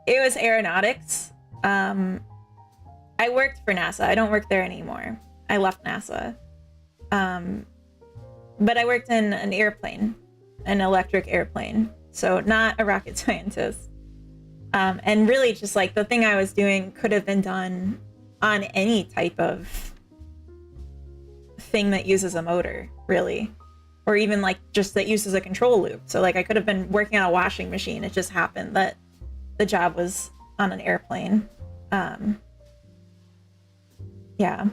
aeronautics. I worked for NASA. I don't work there anymore. I left NASA. But I worked in an airplane, an electric airplane. So not a rocket scientist. And really just like the thing I was doing could have been done on any type of thing that uses a motor, really. Or even like just that uses a control loop. So like I could have been working on a washing machine. It just happened that the job was on an airplane. Yeah,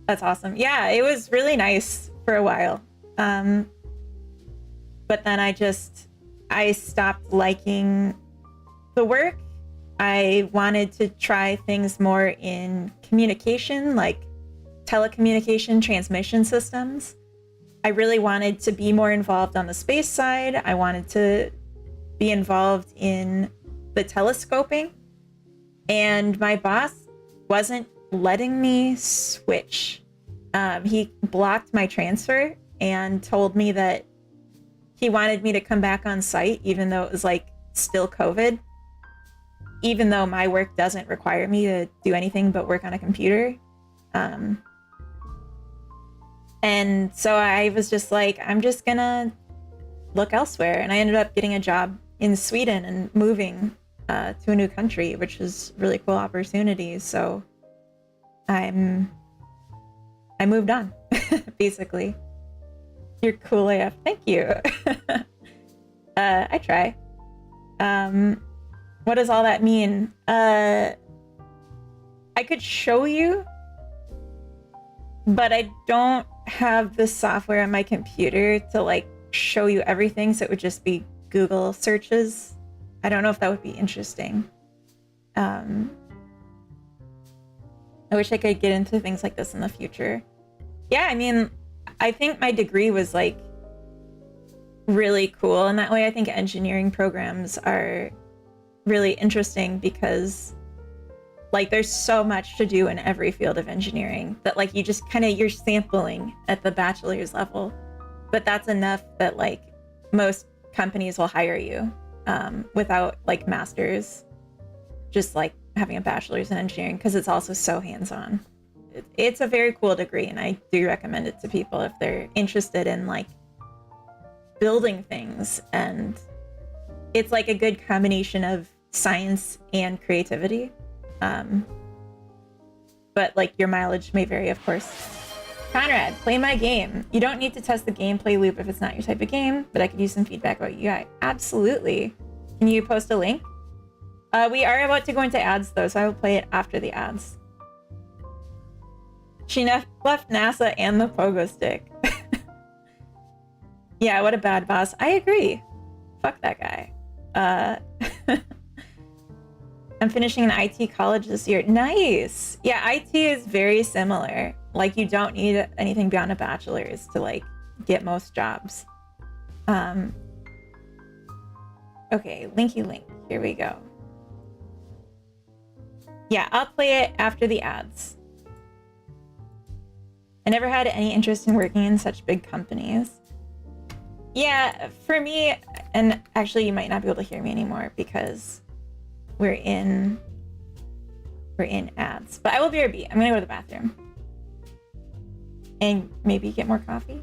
that's awesome. Yeah, it was really nice for a while. But then I stopped liking the work. I wanted to try things more in communication, like telecommunication transmission systems. I really wanted to be more involved on the space side. I wanted to be involved in the telescoping. And my boss wasn't letting me switch. He blocked my transfer and told me that he wanted me to come back on site, even though it was like still COVID, even though my work doesn't require me to do anything but work on a computer. And so I was just like, I'm just gonna look elsewhere. And I ended up getting a job in Sweden and moving to a new country, which is really cool opportunity. So I moved on, basically. You're cool AF. Thank you. I try. What does all that mean? I could show you, but I don't have the software on my computer to like show you everything, so it would just be Google searches. I don't know if that would be interesting. I wish I could get into things like this in the future. Yeah, I mean, I think my degree was like really cool in that way. I think engineering programs are really interesting because like there's so much to do in every field of engineering that like you just kind of, you're sampling at the bachelor's level, but that's enough that like most companies will hire you without like masters, just like having a bachelor's in engineering, because it's also so hands-on. It's a very cool degree, and I do recommend it to people if they're interested in like building things, and it's like a good combination of science and creativity. But like your mileage may vary, of course. Conrad, play my game. You don't need to test the gameplay loop if it's not your type of game, but I could use some feedback about you. Absolutely. Can you post a link? We are about to go into ads though, so I will play it after the ads. She left NASA and the pogo stick. Yeah, what a bad boss. I agree. Fuck that guy. I'm finishing an IT college this year. Nice. Yeah, IT is very similar. Like you don't need anything beyond a bachelor's to like get most jobs. Okay, linky link. Here we go. Yeah, I'll play it after the ads. I never had any interest in working in such big companies. Yeah, for me, and actually you might not be able to hear me anymore because we're in ads. But I will BRB. I'm gonna go to the bathroom. And maybe get more coffee.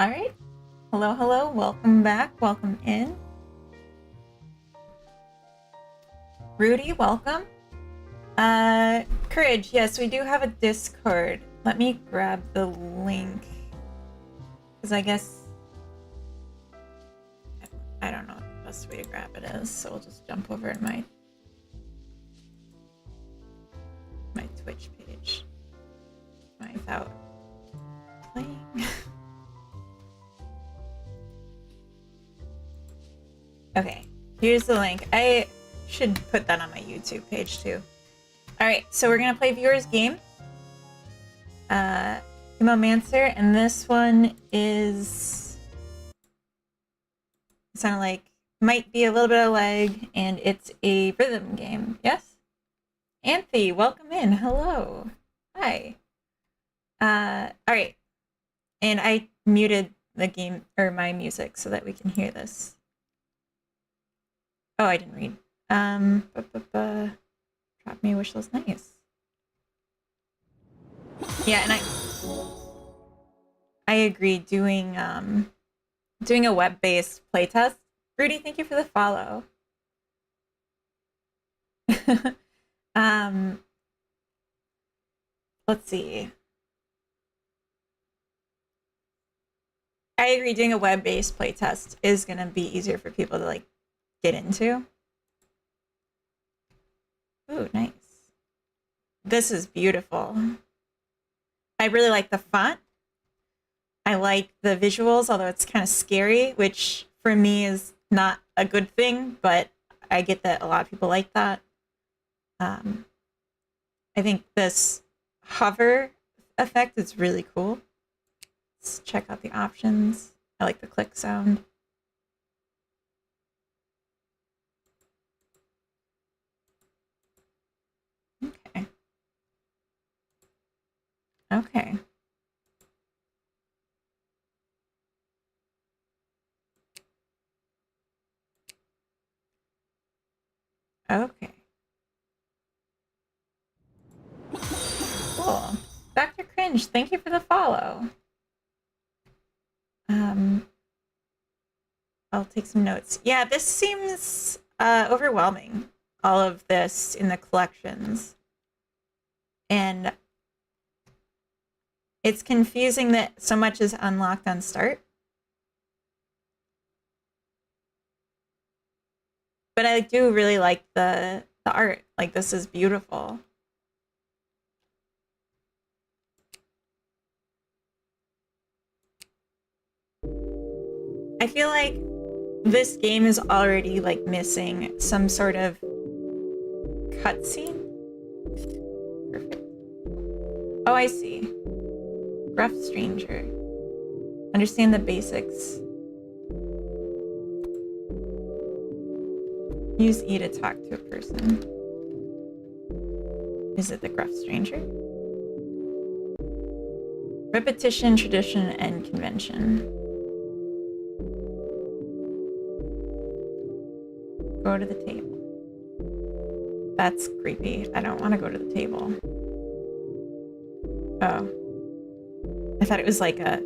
All right. Hello, hello. Welcome back. Welcome in. Rudy, welcome. Courage, yes, we do have a Discord. Let me grab the link. Because I guess... I don't know what the best way to grab it is, so we'll just jump over to my Twitch page. Without playing. Okay, here's the link. I should put that on my YouTube page too. Alright, so we're gonna play Viewer's Game. Chemomancer, and this one is... sound like might be a little bit of lag, and it's a rhythm game. Yes? Anthe, welcome in. Hello. Hi. Alright. And I muted the game, or my music, so that we can hear this. Oh, I didn't read. Drop me a wish list. Nice. Yeah, and I agree. Doing a web-based playtest. Rudy, thank you for the follow. Let's see. I agree. Doing a web-based playtest is gonna be easier for people to like get into. Ooh, nice. This is beautiful. I really like the font. I like the visuals, although it's kind of scary, which for me is not a good thing, but I get that a lot of people like that. I think this hover effect is really cool. Let's check out the options. I like the click sound. Okay. Okay. Okay. Cool. Dr. Cringe, thank you for the follow. I'll take some notes. Yeah, this seems overwhelming, all of this in the collections. And it's confusing that so much is unlocked on start. But I do really like the art. Like, this is beautiful. I feel like this game is already like missing some sort of cutscene. Perfect. Oh, I see. Gruff stranger. Understand the basics. Use E to talk to a person. Is it the gruff stranger? Repetition, tradition, and convention. Go to the table. That's creepy. I don't want to go to the table. Oh. I thought it was like a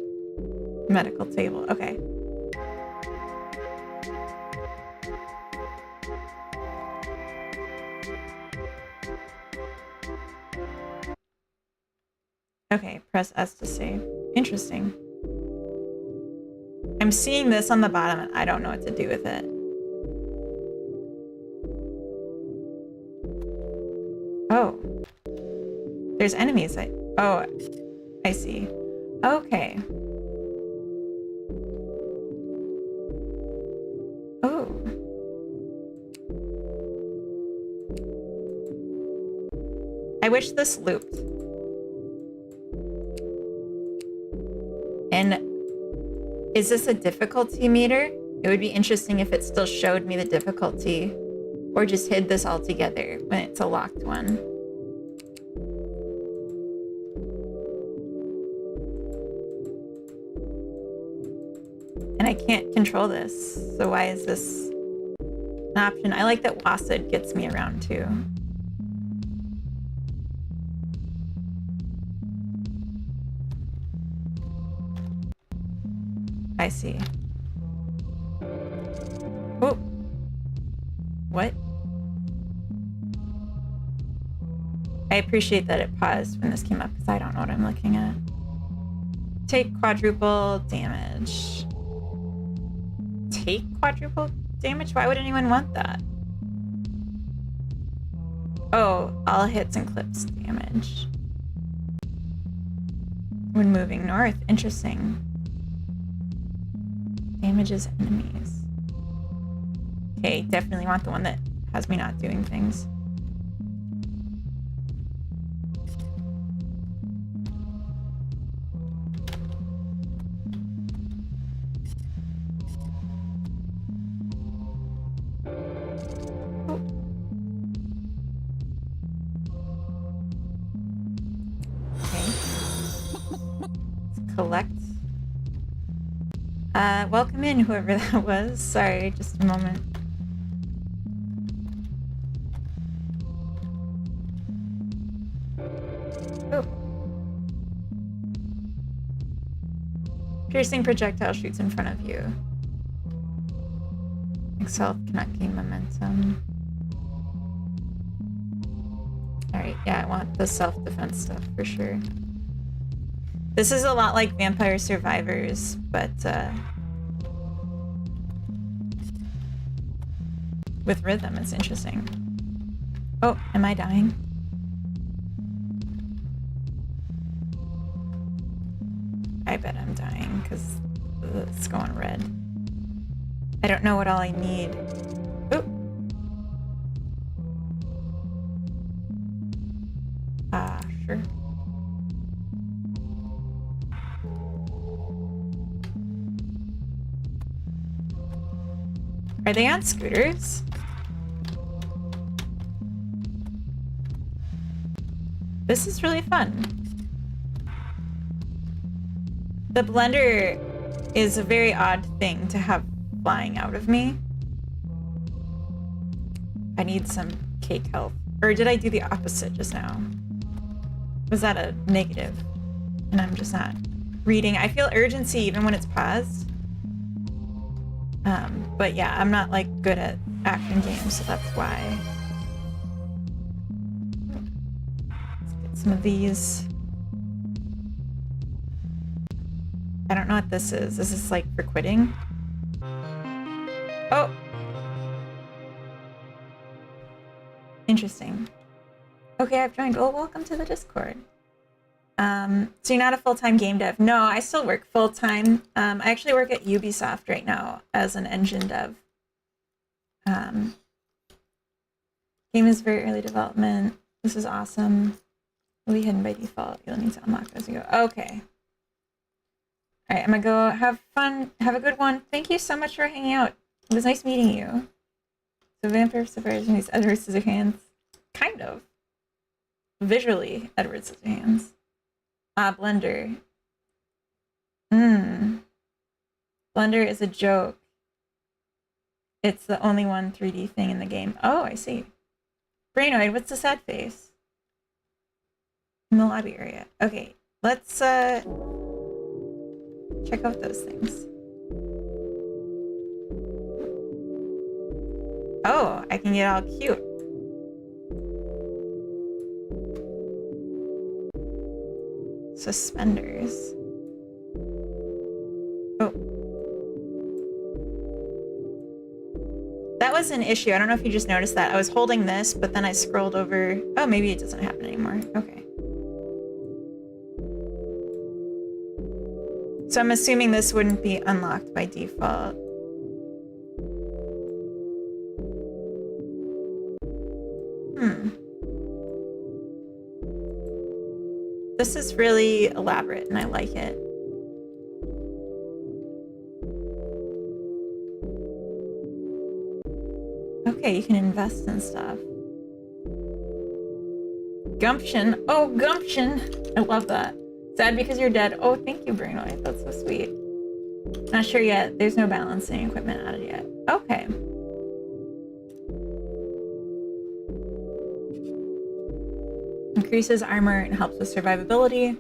medical table. Okay. Okay, press S to save. Interesting. I'm seeing this on the bottom and I don't know what to do with it. Oh. There's enemies. Oh, I see. Okay. Oh. I wish this looped. And is this a difficulty meter? It would be interesting if it still showed me the difficulty or just hid this altogether when it's a locked one. And I can't control this, so why is this an option? I like that WASD gets me around too. I see. Oh. What? I appreciate that it paused when this came up because I don't know what I'm looking at. Take quadruple damage. Take quadruple damage? Why would anyone want that? Oh, all hits and clips damage. When moving north. Interesting. Damages enemies. Okay, definitely want the one that has me not doing things. Collect. Welcome in, whoever that was. Sorry, just a moment. Oh. Piercing projectile shoots in front of you. Itself cannot gain momentum. Alright, yeah, I want the self-defense stuff for sure. This is a lot like Vampire Survivors, but with rhythm, it's interesting. Oh, am I dying? I bet I'm dying because it's going red. I don't know what all I need. Oh. Sure. Are they on scooters? This is really fun. The blender is a very odd thing to have flying out of me. I need some cake health. Or did I do the opposite just now? Was that a negative? And I'm just not reading. I feel urgency even when it's paused. But yeah, I'm not like good at action games, so that's why. Let's get some of these. I don't know what this is. Is this like for quitting? Oh! Interesting. Okay, I've joined. Well, welcome to the Discord. So you're not a full-time game dev? No, I still work full-time. I actually work at Ubisoft right now as an engine dev. Game is very early development. This is awesome. Will be hidden by default. You'll need to unlock as you go. Okay. All right, I'm gonna go have fun. Have a good one. Thank you so much for hanging out. It was nice meeting you. So Vampire Survivors and these Edward Scissorhands. Kind of. Visually, Edward Scissorhands. Blender. Blender is a joke. It's the only one 3D thing in the game. Oh, I see. Brainoid, what's the sad face? In the lobby area. Okay, let's check out those things. Oh, I can get all cute. Suspenders. Oh. That was an issue. I don't know if you just noticed that. I was holding this, but then I scrolled over. Oh, maybe it doesn't happen anymore. Okay. So I'm assuming this wouldn't be unlocked by default. This is really elaborate and I like it. Okay, you can invest in stuff. Gumption. Oh, gumption. I love that. Sad because you're dead. Oh, thank you, Brainoid. That's so sweet. Not sure yet. There's no balancing equipment added yet. Okay. Increases armor and helps with survivability.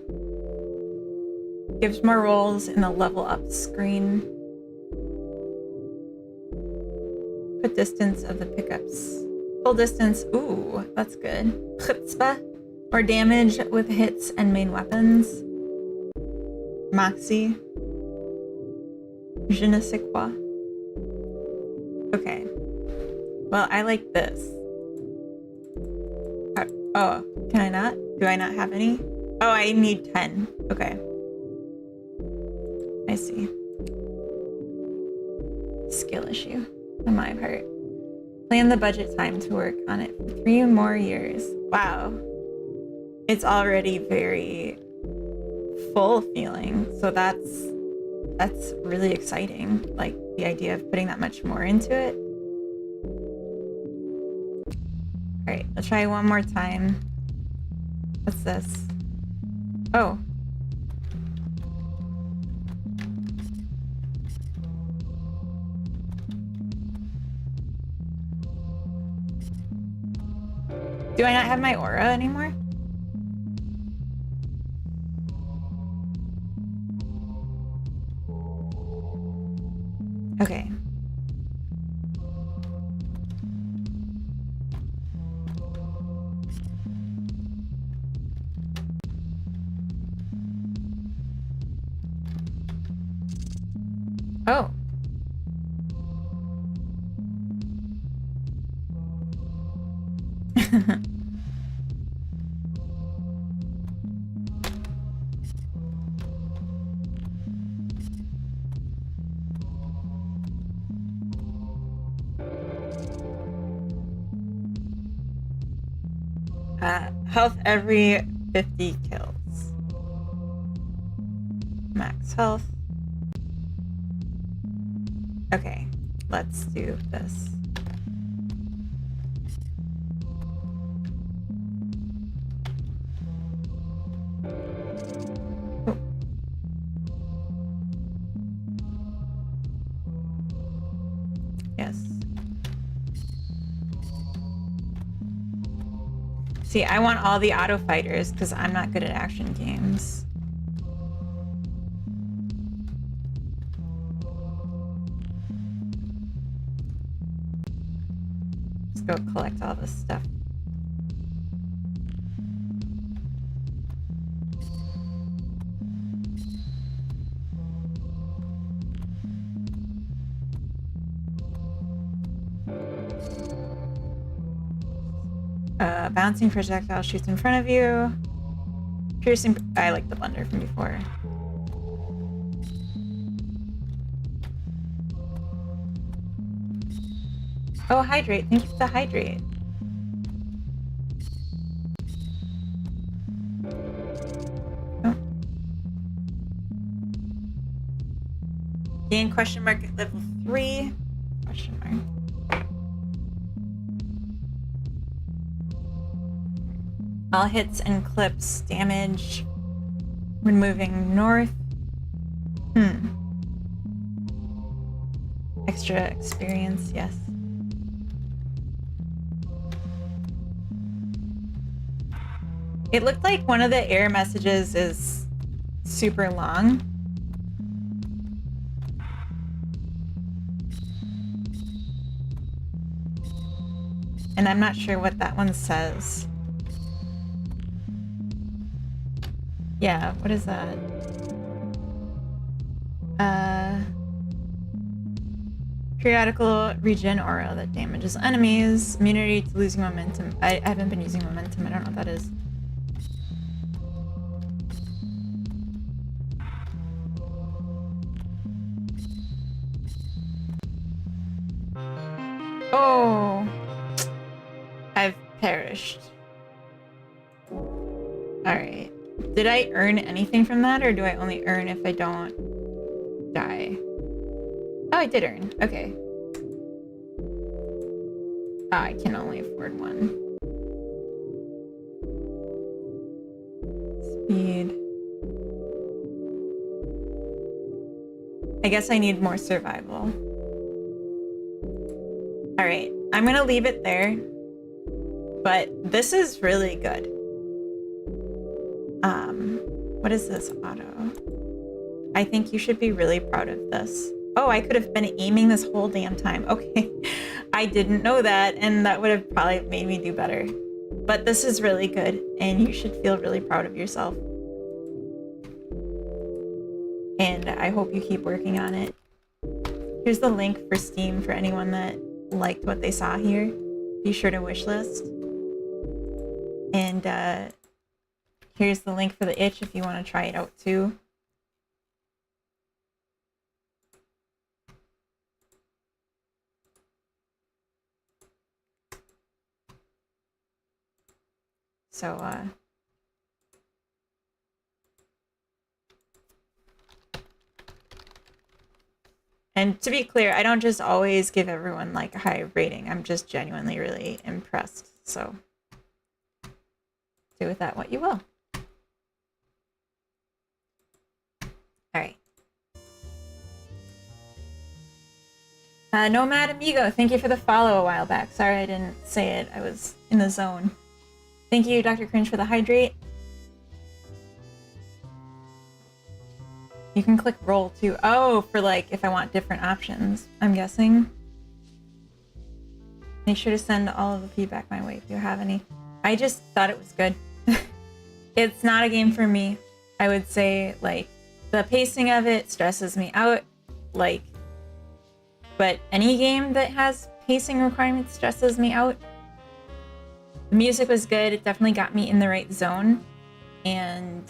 Gives more rolls in the level up screen. Put distance of the pickups. Full distance. Ooh, that's good. Chutzpah. More damage with hits and main weapons. Moxie. Je ne sais quoi. Okay. Well, I like this. Oh, can I not? Do I not have any? Oh, I need 10. Okay. I see. Skill issue on my part. Plan the budget time to work on it for 3 more years. Wow. It's already very full feeling. So that's really exciting. Like the idea of putting that much more into it. All right, let's try one more time. What's this? Oh. Do I not have my aura anymore? Okay. Oh. Health every 50 kills. Max health. Okay, let's do this. Oh. Yes. See, I want all the auto fighters because I'm not good at action games. Let's go collect all this stuff. Bouncing projectile shoots in front of you. Piercing. I like the blender from before. Oh, hydrate. Thank you for the hydrate. Oh. Gain question mark at level 3. Question mark. All hits and clips damage when moving north. Extra experience, yes. It looked like one of the error messages is super long. And I'm not sure what that one says. Yeah, what is that? Periodical regen aura that damages enemies. Immunity to losing momentum. I haven't been using momentum. I don't know what that is. Oh, I've perished. All right. Did I earn anything from that, or do I only earn if I don't die? Oh, I did earn. Okay. Oh, I can only afford one. Speed. I guess I need more survival. All right, I'm gonna leave it there. But this is really good. What is this auto? I think you should be really proud of this. Oh, I could have been aiming this whole damn time. Okay. I didn't know that, and that would have probably made me do better. But this is really good, and you should feel really proud of yourself. And I hope you keep working on it. Here's the link for Steam for anyone that liked what they saw here. Be sure to wishlist. And here's the link for the itch if you want to try it out too. So, and to be clear, I don't just always give everyone like a high rating. I'm just genuinely really impressed. So do with that what you will. All right. Nomad Amigo, thank you for the follow a while back. Sorry I didn't say it. I was in the zone. Thank you, Dr. Cringe, for the hydrate. You can click roll too. Oh, for like if I want different options, I'm guessing. Make sure to send all of the feedback my way if you have any. I just thought it was good. It's not a game for me. I would say like the pacing of it stresses me out. Like, but any game that has pacing requirements stresses me out. The music was good. It definitely got me in the right zone. And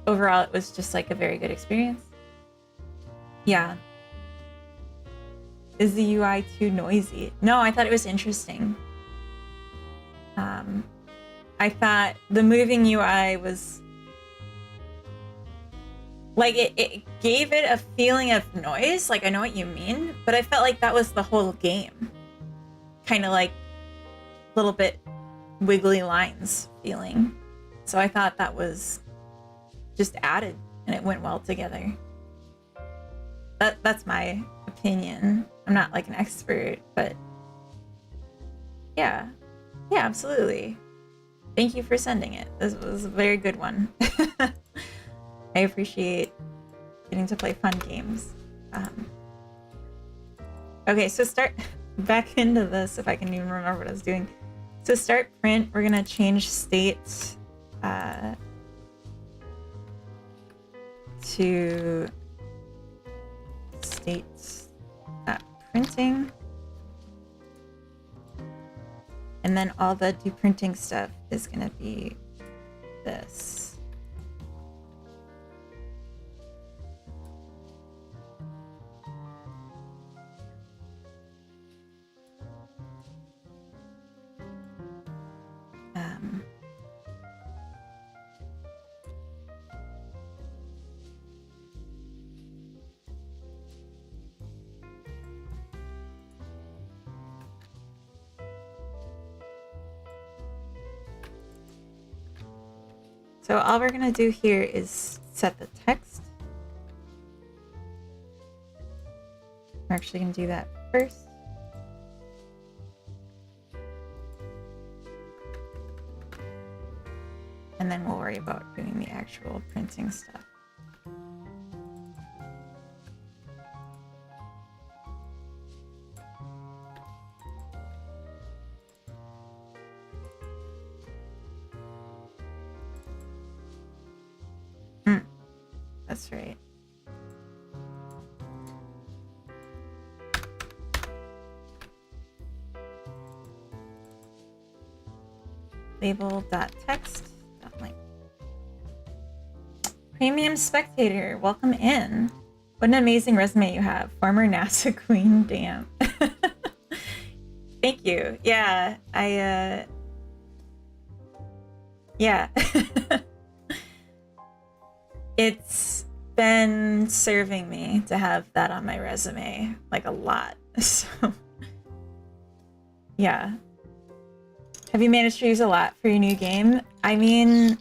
overall, it was just like a very good experience. Yeah. Is the UI too noisy? No, I thought it was interesting. I thought the moving UI was like it gave it a feeling of noise. Like I know what you mean, but I felt like that was the whole game. Kind of like a little bit wiggly lines feeling. So I thought that was just added and it went well together. That's my opinion. I'm not like an expert, but yeah, absolutely. Thank you for sending it. This was a very good one. I appreciate getting to play fun games. Okay, so start back into this if I can even remember what I was doing. So start print, we're gonna change state to state printing. And then all the do printing stuff is gonna be this. So all we're gonna do here is set the text. We're actually gonna do that first. And then we'll worry about doing the actual printing stuff. That's right. Label.text.link. Premium spectator, welcome in. What an amazing resume you have. Former NASA queen, damn. Thank you. Yeah, yeah. It's been serving me to have that on my resume, like a lot. So, yeah. Have you managed to use a lot for your new game? I mean,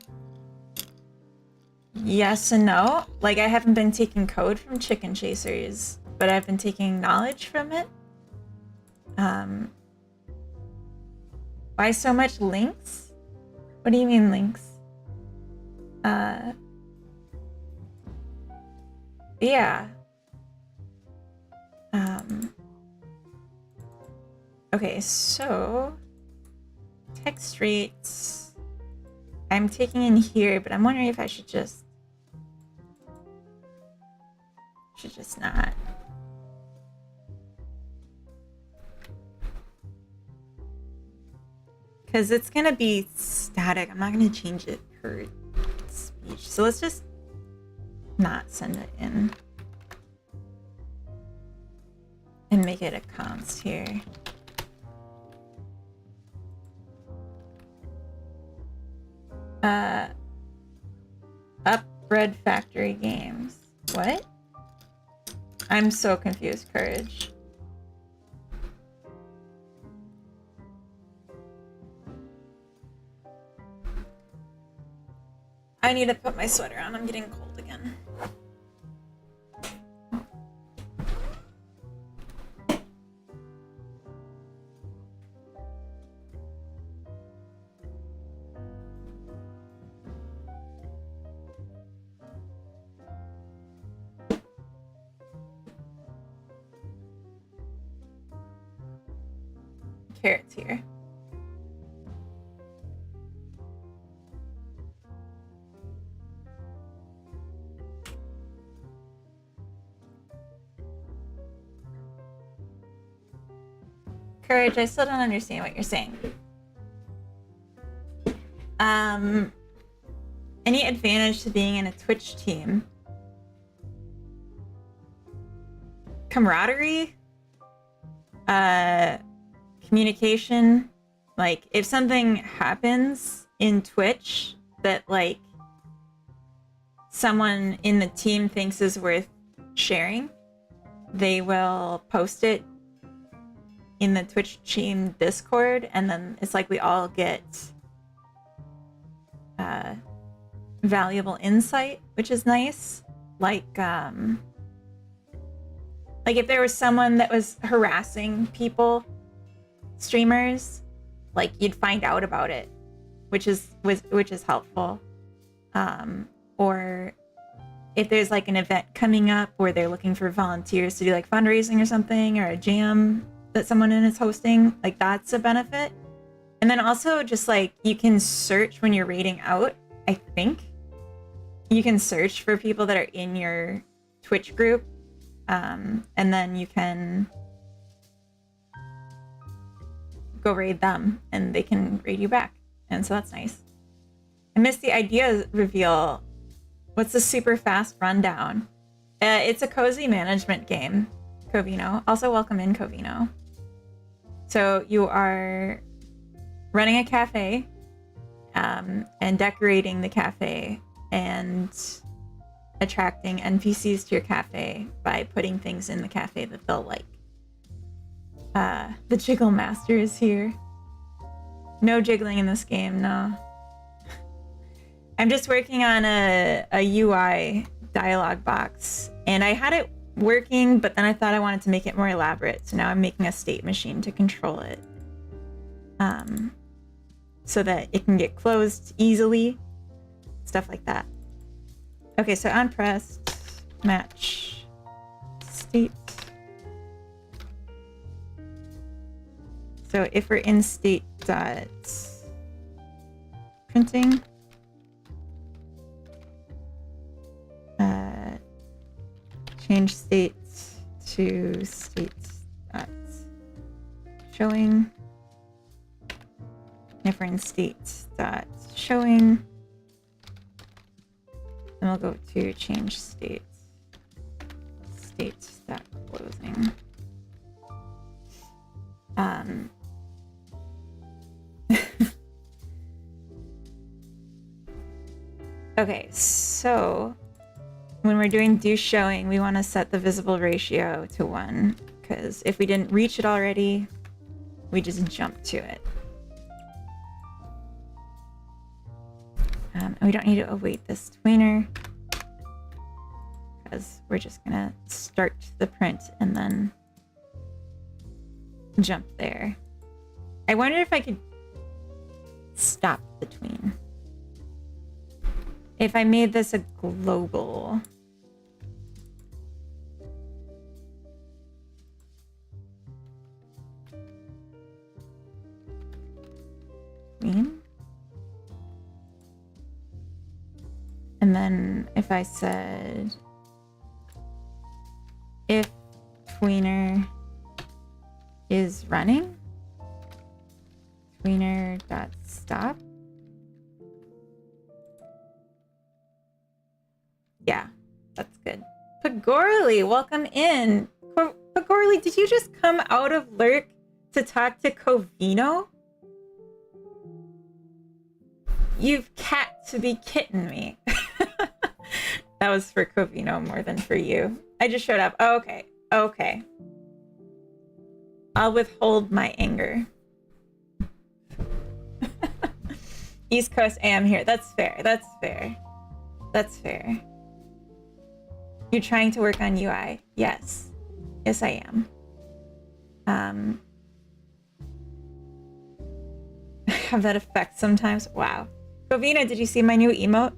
yes and no. Like, I haven't been taking code from Chicken Chasers, but I've been taking knowledge from it. Why so much links? What do you mean links? Yeah. Okay, so text rates I'm taking in here, but I'm wondering if I should just not. Because it's gonna be static. I'm not gonna change it per speech. So let's just not send it in and make it a const here. Up Bread Factory Games. What? I'm so confused, Courage. I need to put my sweater on. I'm getting cold again. Carrots here. Courage, I still don't understand what you're saying. Any advantage to being in a Twitch team? Camaraderie? Communication? Like, if something happens in Twitch that, like, someone in the team thinks is worth sharing, they will post it in the Twitch team Discord, and then it's like we all get valuable insight, which is nice. Like if there was someone that was harassing people, streamers, like you'd find out about it, which is helpful. Or if there's like an event coming up where they're looking for volunteers to do like fundraising or something, or a jam that someone in is hosting, like that's a benefit. And then also just like you can search when you're raiding out, I think. You can search for people that are in your Twitch group, and then you can go raid them and they can raid you back. And so that's nice. I missed the idea reveal. What's the super fast rundown? It's a cozy management game, Covino. Also, welcome in, Covino. So you are running a cafe and decorating the cafe and attracting NPCs to your cafe by putting things in the cafe that they'll like. The Jiggle Master is here. No jiggling in this game, no. I'm just working on a UI dialogue box, and I had it working, but then I thought I wanted to make it more elaborate, so now I'm making a state machine to control it, so that it can get closed easily, stuff like that. Okay, so on pressed match state. So if we're in state dot printing, change state to state dot showing. If we're in state dot showing, then we'll go to change state dot closing. Okay, so when we're doing do showing, we want to set the visible ratio to 1, because if we didn't reach it already, we just jump to it. And we don't need to await this tweener, because we're just gonna start the print and then jump there. I wonder if I could stop the tween. If I made this a global, queen. And then if I said if tweener is running, tweener dot stop. Yeah, that's good. Pagorli, welcome in. Pagorli, did you just come out of lurk to talk to Covino? You've cat to be kidding me. That was for Covino more than for you. I just showed up. Oh, okay. Okay. I'll withhold my anger. East Coast AM here. That's fair. That's fair. That's fair. You're trying to work on UI. Yes. Yes, I am. Have that effect sometimes. Wow. Covino, did you see my new emote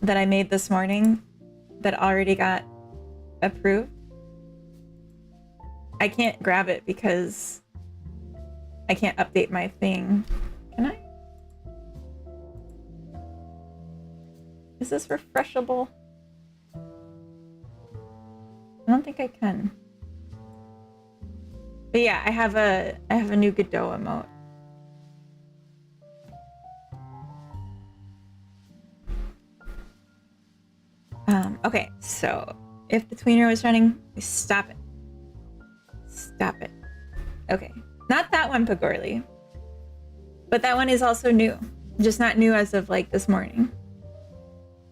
that I made this morning that already got approved? I can't grab it because I can't update my thing. Can I? Is this refreshable? I don't think I can. But yeah, I have a new Godot emote. Okay, so if the tweener was running, we stop it. Stop it. Okay, not that one, Pagorli. But that one is also new. Just not new as of like this morning.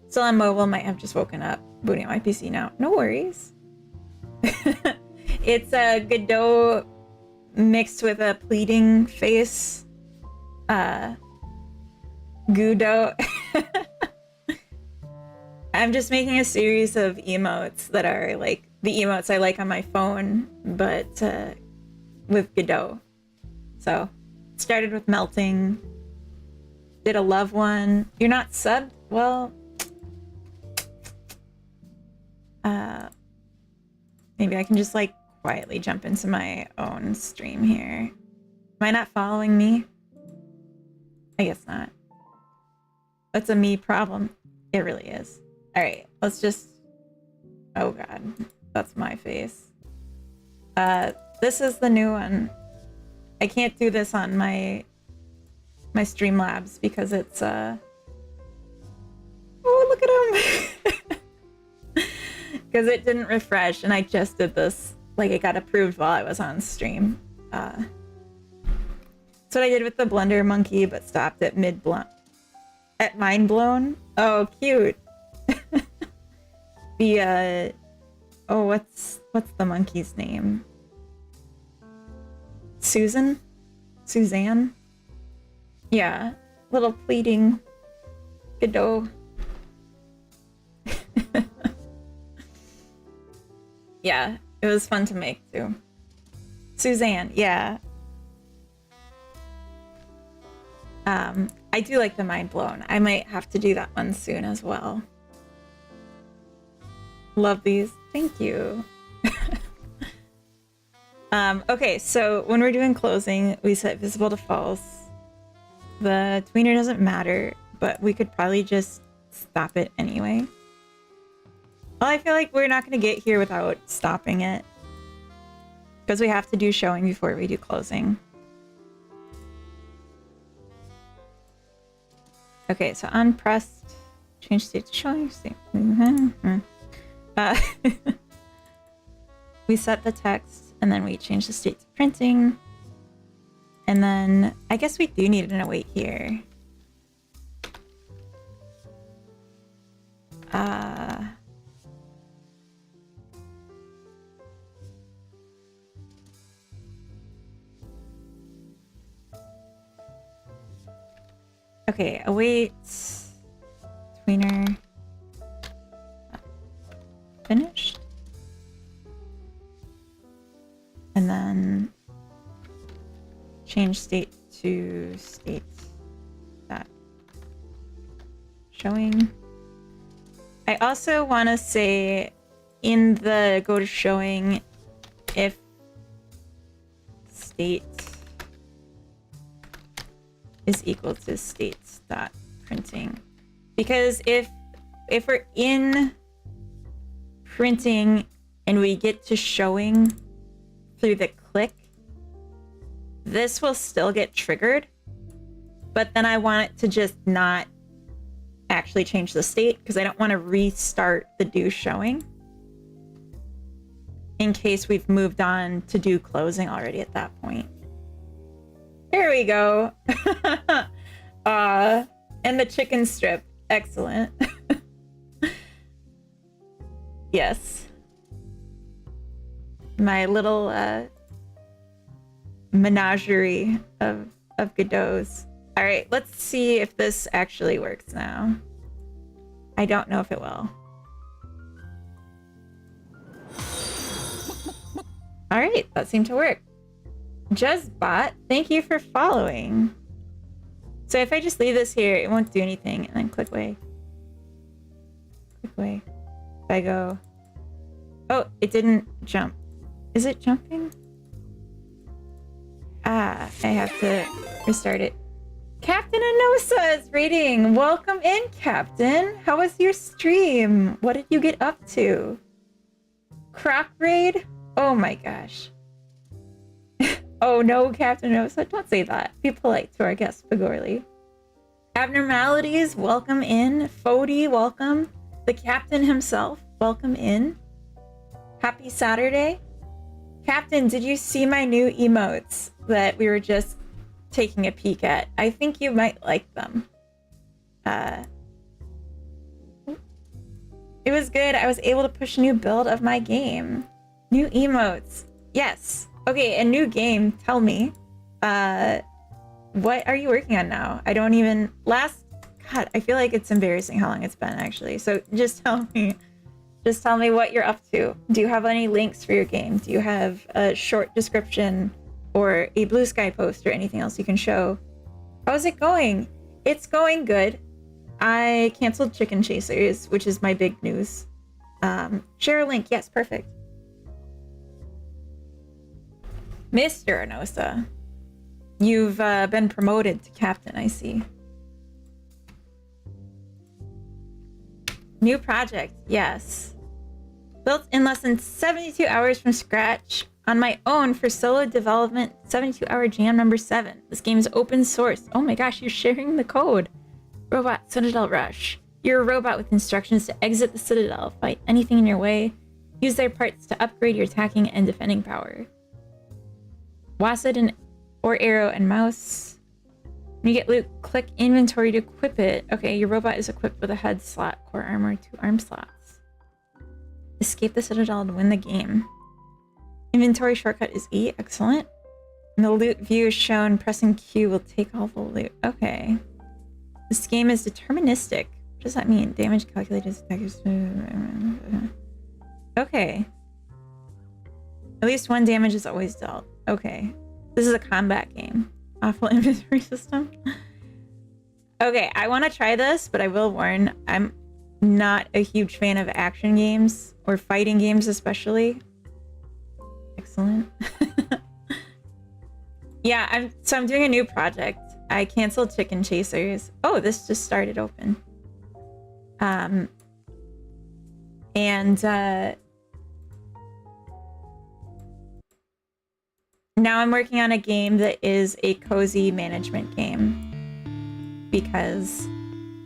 Still on mobile, might have just woken up. Booting on my PC now. No worries. It's a Godot mixed with a pleading face. Godot. I'm just making a series of emotes that are like the emotes I like on my phone, but with Godot. So started with melting, did a love one. You're not subbed? Well, maybe I can just like quietly jump into my own stream here. Am I not following me? I guess not. That's a me problem. It really is. All right, let's just, oh God, that's my face. This is the new one. I can't do this on my Streamlabs because it's, oh, look at him. Because it didn't refresh and I just did this, like it got approved while I was on stream. That's what I did with the Blender Monkey, but stopped at at Mind Blown. Oh, cute. The oh, what's the monkey's name? Suzanne? Yeah, little pleading Godot. Yeah, it was fun to make too. Suzanne, yeah. I do like the Mind Blown. I might have to do that one soon as well. Love these. Thank you. Okay, so when we're doing closing, we set visible to false. The tweener doesn't matter, but we could probably just stop it anyway. Well, I feel like we're not going to get here without stopping it. Because we have to do showing before we do closing. Okay, so unpressed. Change state to showing state. We set the text and then we change the state to printing. And then I guess we do need an await here. Okay, await tweener finished. And then change state to state that showing. I also want to say in the go to showing if state is equal to states dot printing. Because if we're in printing and we get to showing through the click, this will still get triggered, but then I want it to just not actually change the state because I don't want to restart the do showing in case we've moved on to do closing already at that point. Here we go. And the chicken strip. Excellent. Yes. My little menagerie of Godots. All right, let's see if this actually works now. I don't know if it will. All right, that seemed to work. JuzzBot, thank you for following. So if I just leave this here, it won't do anything, and then click away. Click away. If I go... Oh, it didn't jump. Is it jumping? Ah, I have to restart it. Captain Anosa is reading. Welcome in, Captain. How was your stream? What did you get up to? Croc raid? Oh my gosh. Oh no, Captain Anosa, don't say that. Be polite to our guest, Pagorli. Abnormalities, welcome in. Fody, welcome. The captain himself, welcome in. Happy Saturday. Captain, did you see my new emotes that we were just taking a peek at? I think you might like them. It was good. I was able to push a new build of my game. New emotes. Yes. Okay, a new game. Tell me. What are you working on now? I don't even... God, I feel like it's embarrassing how long it's been, actually. So just tell me. Just tell me what you're up to. Do you have any links for your game? Do you have a short description or a Blue Sky post or anything else you can show? How's it going? It's going good. I canceled Chicken Chasers, which is my big news. Share a link. Yes, perfect. Mr. Anosa, you've been promoted to captain, I see. New project, yes. Built in less than 72 hours from scratch on my own for solo development, 72-hour jam number 7. This game is open source. Oh my gosh, you're sharing the code. Robot Citadel Rush. You're a robot with instructions to exit the Citadel, fight anything in your way, use their parts to upgrade your attacking and defending power. Wasset or arrow and mouse. When you get loot, click inventory to equip it. Okay, your robot is equipped with a head slot, core armor, 2 arm slots. Escape the Citadel to win the game. Inventory shortcut is E. Excellent. And the loot view is shown. Pressing Q will take all the loot. Okay. This game is deterministic. What does that mean? Damage calculated. Okay. At least 1 damage is always dealt. Okay. This is a combat game. Awful inventory system. Okay, I want to try this, but I will warn, I'm not a huge fan of action games or fighting games especially. Excellent. Yeah, I'm doing a new project. I canceled Chicken Chasers. Oh, this just started open. Now I'm working on a game that is a cozy management game because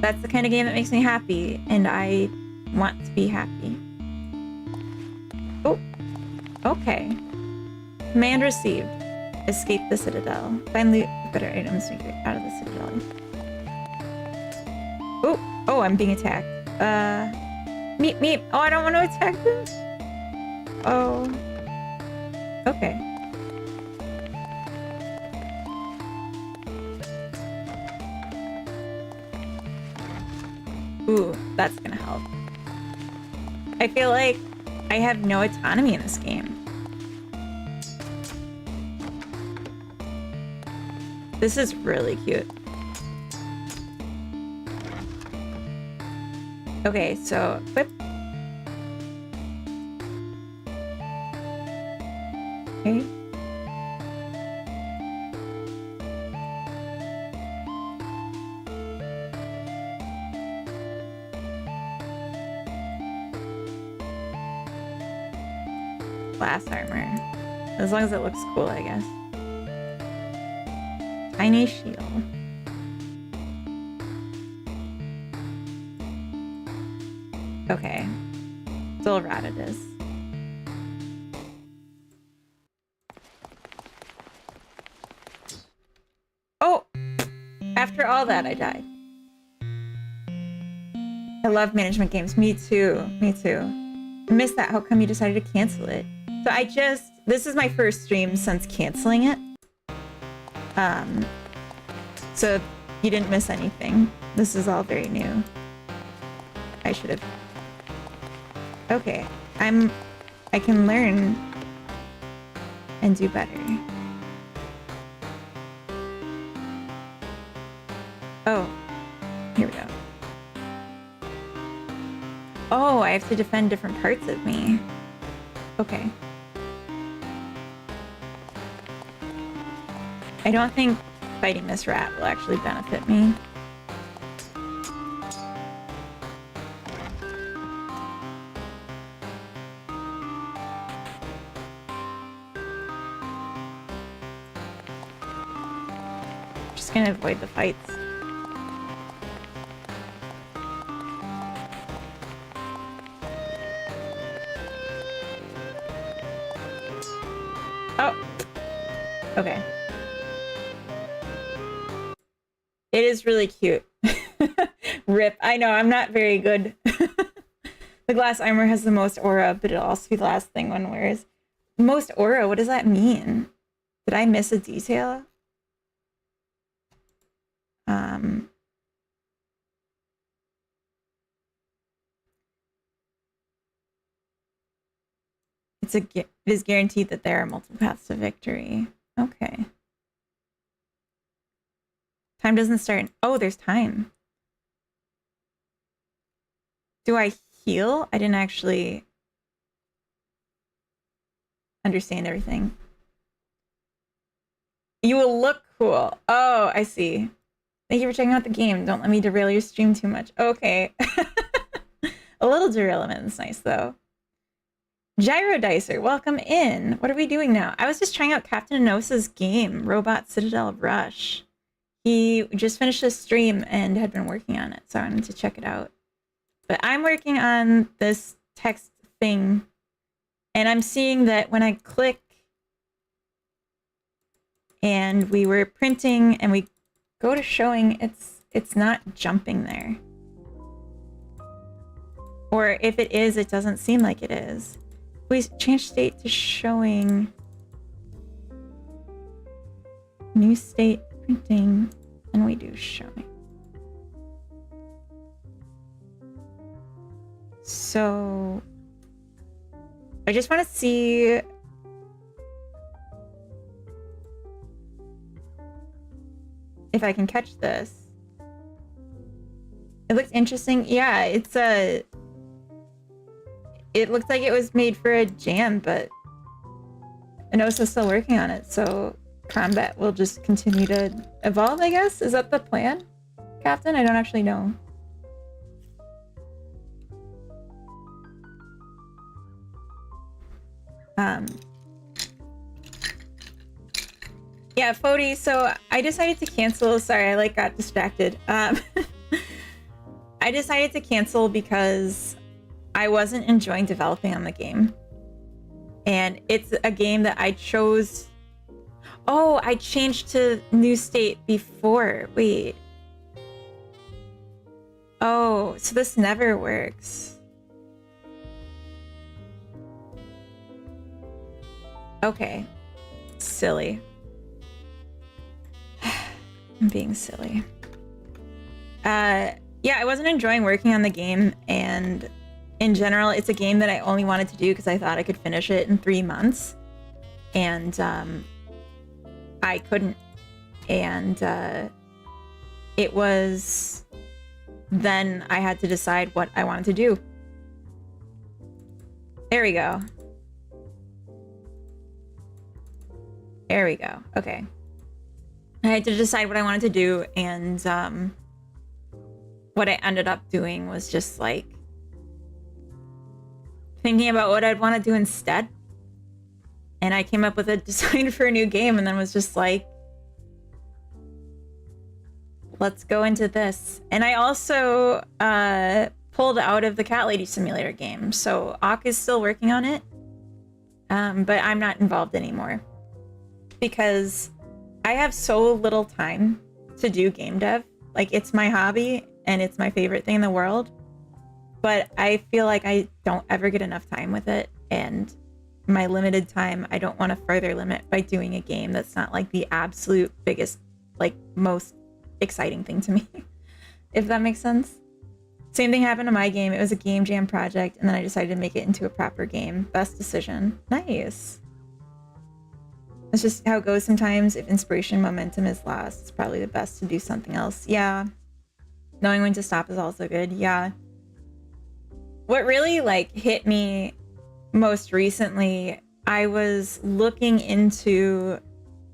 that's the kind of game that makes me happy and I want to be happy. Oh, okay. Command received. Escape the Citadel. Find loot, better items to get out of the Citadel. Oh, I'm being attacked. Meep. Oh, I don't want to attack this. Oh. Okay. Ooh, that's gonna help. I feel like I have no autonomy in this game. This is really cute. Okay, so equip. Okay. class armor. As long as it looks cool, I guess. Tiny shield. Okay. Still a rat it is. Oh! After all that, I died. I love management games. Me too. Me too. I missed that. How come you decided to cancel it? So this is my first stream since canceling it. So you didn't miss anything. This is all very new. I should have. Okay. I can learn and do better. Oh, here we go. Oh, I have to defend different parts of me. Okay. I don't think fighting this rat will actually benefit me. Just gonna avoid the fights. Oh. Okay. It is really cute. Rip. I know, I'm not very good. The glass armor has the most aura, but it'll also be the last thing one wears. Most aura? What does that mean? Did I miss a detail? It is guaranteed that there are multiple paths to victory. Okay. Time doesn't start. Oh, there's time. Do I heal? I didn't actually understand everything. You will look cool. Oh, I see. Thank you for checking out the game. Don't let me derail your stream too much. Okay. A little derailment is nice, though. Gyro Dicer, welcome in. What are we doing now? I was just trying out Captain Anosa's game, Robot Citadel Rush. He just finished his stream and had been working on it, so I wanted to check it out. But I'm working on this text thing, and I'm seeing that when I click and we were printing and we go to showing, it's not jumping there. Or if it is, it doesn't seem like it is. We change state to showing. New state printing, and we do showing. So I just want to see if I can catch this. It looks interesting. Yeah, it's a. It looks like it was made for a jam, but Anosa's still working on it, so combat will just continue to evolve, I guess? Is that the plan, Captain? I don't actually know. Yeah, Fody, so I decided to cancel. Sorry, I got distracted. I decided to cancel because I wasn't enjoying developing on the game. And it's a game that I chose. Oh, I changed to new state before. Wait. Oh, so this never works. Okay. Silly. I'm being silly. Yeah, I wasn't enjoying working on the game, and in general, it's a game that I only wanted to do because I thought I could finish it in 3 months. And I couldn't. And it was... Then I had to decide what I wanted to do. There we go. There we go. Okay. I had to decide what I wanted to do, and what I ended up doing was just like thinking about what I'd want to do instead. And I came up with a design for a new game and then was just like, let's go into this. And I also pulled out of the Cat Lady Simulator game. So Ak is still working on it, but I'm not involved anymore because I have so little time to do game dev. Like, it's my hobby and it's my favorite thing in the world, but I feel like I don't ever get enough time with it. And my limited time, I don't want to further limit by doing a game that's not like the absolute biggest, like most exciting thing to me, if that makes sense. Same thing happened to my game. It was a game jam project, and then I decided to make it into a proper game. Best decision. Nice. That's just how it goes sometimes. If inspiration momentum is lost, it's probably the best to do something else. Yeah. Knowing when to stop is also good. Yeah. What really like hit me most recently, I was looking into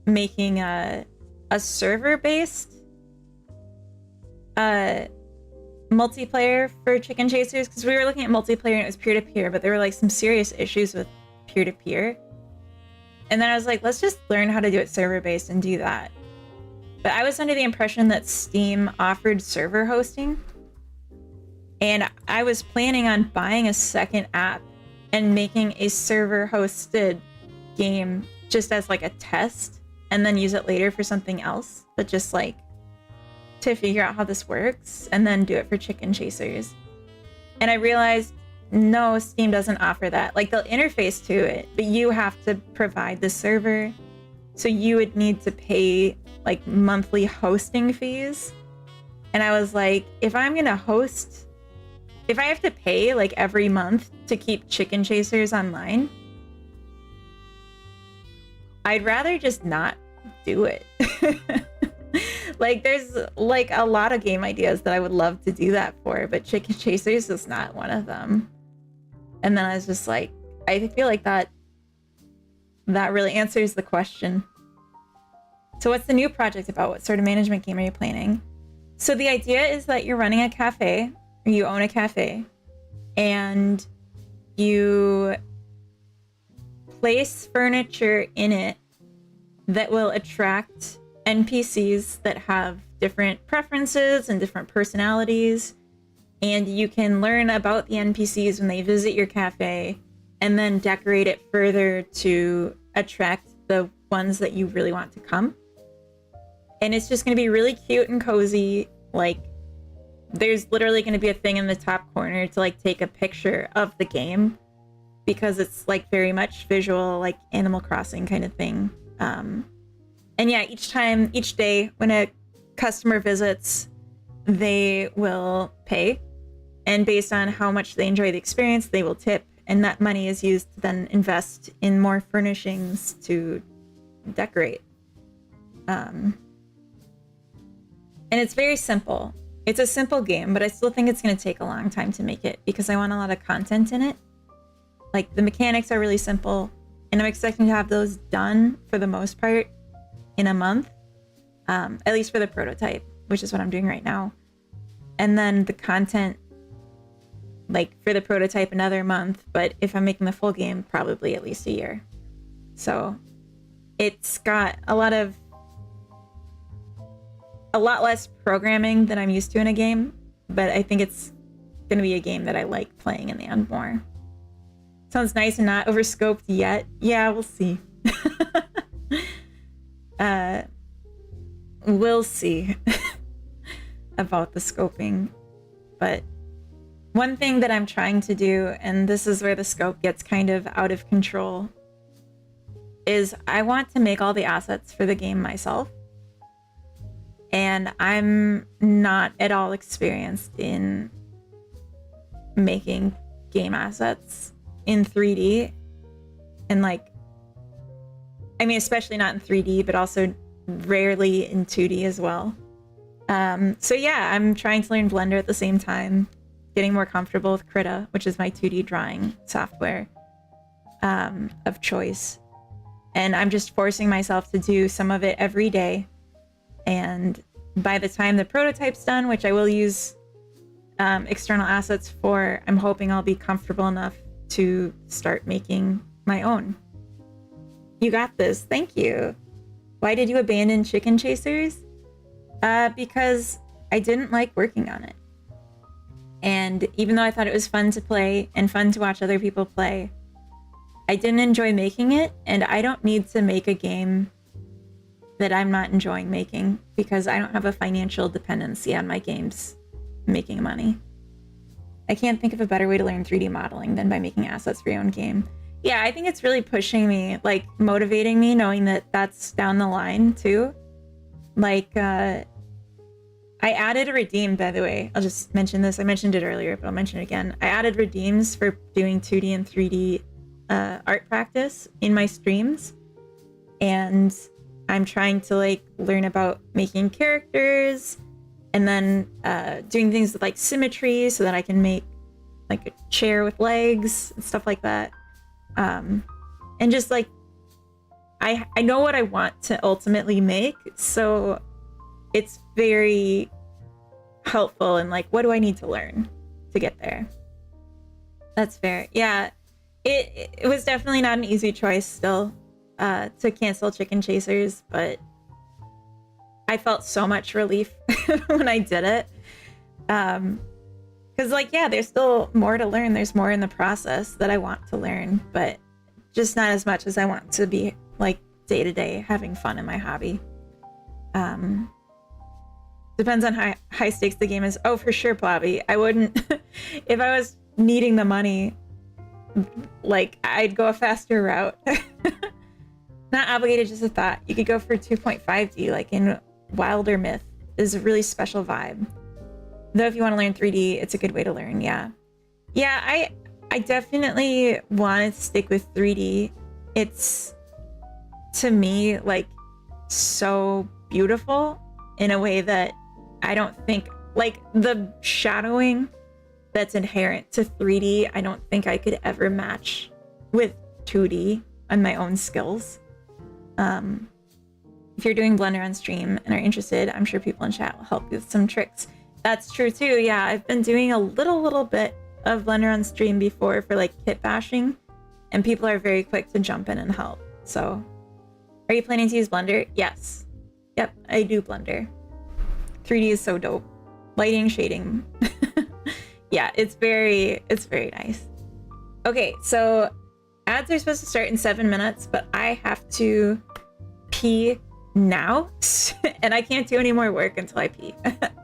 making a server-based multiplayer for Chicken Chasers, because we were looking at multiplayer and it was peer-to-peer, but there were like some serious issues with peer-to-peer. And then I was like, let's just learn how to do it server-based and do that. But I was under the impression that Steam offered server hosting, and I was planning on buying a second app and making a server-hosted game just as like a test, and then use it later for something else, but just like to figure out how this works and then do it for Chicken Chasers. And I realized, no, Steam doesn't offer that. Like, they'll interface to it, but you have to provide the server. So you would need to pay like monthly hosting fees. And I was like, if I'm gonna host, if I have to pay like every month to keep Chicken Chasers online, I'd rather just not do it. Like, there's like a lot of game ideas that I would love to do that for, but Chicken Chasers is not one of them. And then I was just like, I feel like that really answers the question. So what's the new project about? What sort of management game are you planning? So the idea is that you're running a cafe, or you own a cafe, and you place furniture in it that will attract NPCs that have different preferences and different personalities. And you can learn about the NPCs when they visit your cafe, and then decorate it further to attract the ones that you really want to come. And it's just going to be really cute and cozy. Like, there's literally going to be a thing in the top corner to like take a picture of the game, because it's like very much visual, like Animal Crossing kind of thing. And yeah, each day when a customer visits, they will pay, and based on how much they enjoy the experience, they will tip, and that money is used to then invest in more furnishings to decorate. And it's very simple. It's a simple game, but I still think it's going to take a long time to make it, because I want a lot of content in it. Like, the mechanics are really simple, and I'm expecting to have those done for the most part in a month, at least for the prototype, which is what I'm doing right now. And then the content, like for the prototype, another month, but if I'm making the full game, probably at least a year. So it's got a lot less programming than I'm used to in a game, but I think it's going to be a game that I like playing in the end more. Sounds nice and not overscoped yet. Yeah, we'll see. We'll see about the scoping. But one thing that I'm trying to do, and this is where the scope gets kind of out of control, is I want to make all the assets for the game myself. And I'm not at all experienced in making game assets in 3D. And like, I mean, especially not in 3D, but also rarely in 2D as well. So yeah, I'm trying to learn Blender at the same time, getting more comfortable with Krita, which is my 2D drawing software of choice. And I'm just forcing myself to do some of it every day. And by the time the prototype's done, which I will use external assets for, I'm hoping I'll be comfortable enough to start making my own. You got this. Thank you. Why did you abandon Chicken Chasers? Because I didn't like working on it. And even though I thought it was fun to play and fun to watch other people play, I didn't enjoy making it, and I don't need to make a game that I'm not enjoying making because I don't have a financial dependency on my games making money. I can't think of a better way to learn 3D modeling than by making assets for your own game. Yeah, I think it's really pushing me, like motivating me, knowing that that's down the line too. Like, I added a redeem, by the way. I'll just mention this. I mentioned it earlier, but I'll mention it again. I added redeems for doing 2D and 3D art practice in my streams. And I'm trying to like learn about making characters and then doing things with like symmetry so that I can make like a chair with legs and stuff like that. And just like, I know what I want to ultimately make. So it's very helpful and like, what do I need to learn to get there? That's fair. Yeah, it was definitely not an easy choice still to cancel Chicken Chasers, but I felt so much relief when I did it. Because like, yeah, there's still more to learn. There's more in the process that I want to learn, but just not as much as I want to be like day to day having fun in my hobby. Depends on how high stakes the game is. Oh, for sure, Blobby. I wouldn't, if I was needing the money, like I'd go a faster route. Not obligated, just a thought. You could go for 2.5D, like in Wilder Myth is a really special vibe. Though if you want to learn 3D, it's a good way to learn, yeah. Yeah, I definitely wanted to stick with 3D. It's, to me, like, so beautiful in a way that I don't think, like, the shadowing that's inherent to 3D, I don't think I could ever match with 2D on my own skills. If you're doing Blender on stream and are interested, I'm sure people in chat will help you with some tricks. That's true too. Yeah, I've been doing a little bit of Blender on stream before for like kit bashing, and people are very quick to jump in and help. So, are you planning to use Blender? Yes. Yep, I do Blender. 3D is so dope. Lighting, shading. Yeah, it's very nice. Okay, so ads are supposed to start in 7 minutes, but I have to pee now, and I can't do any more work until I pee.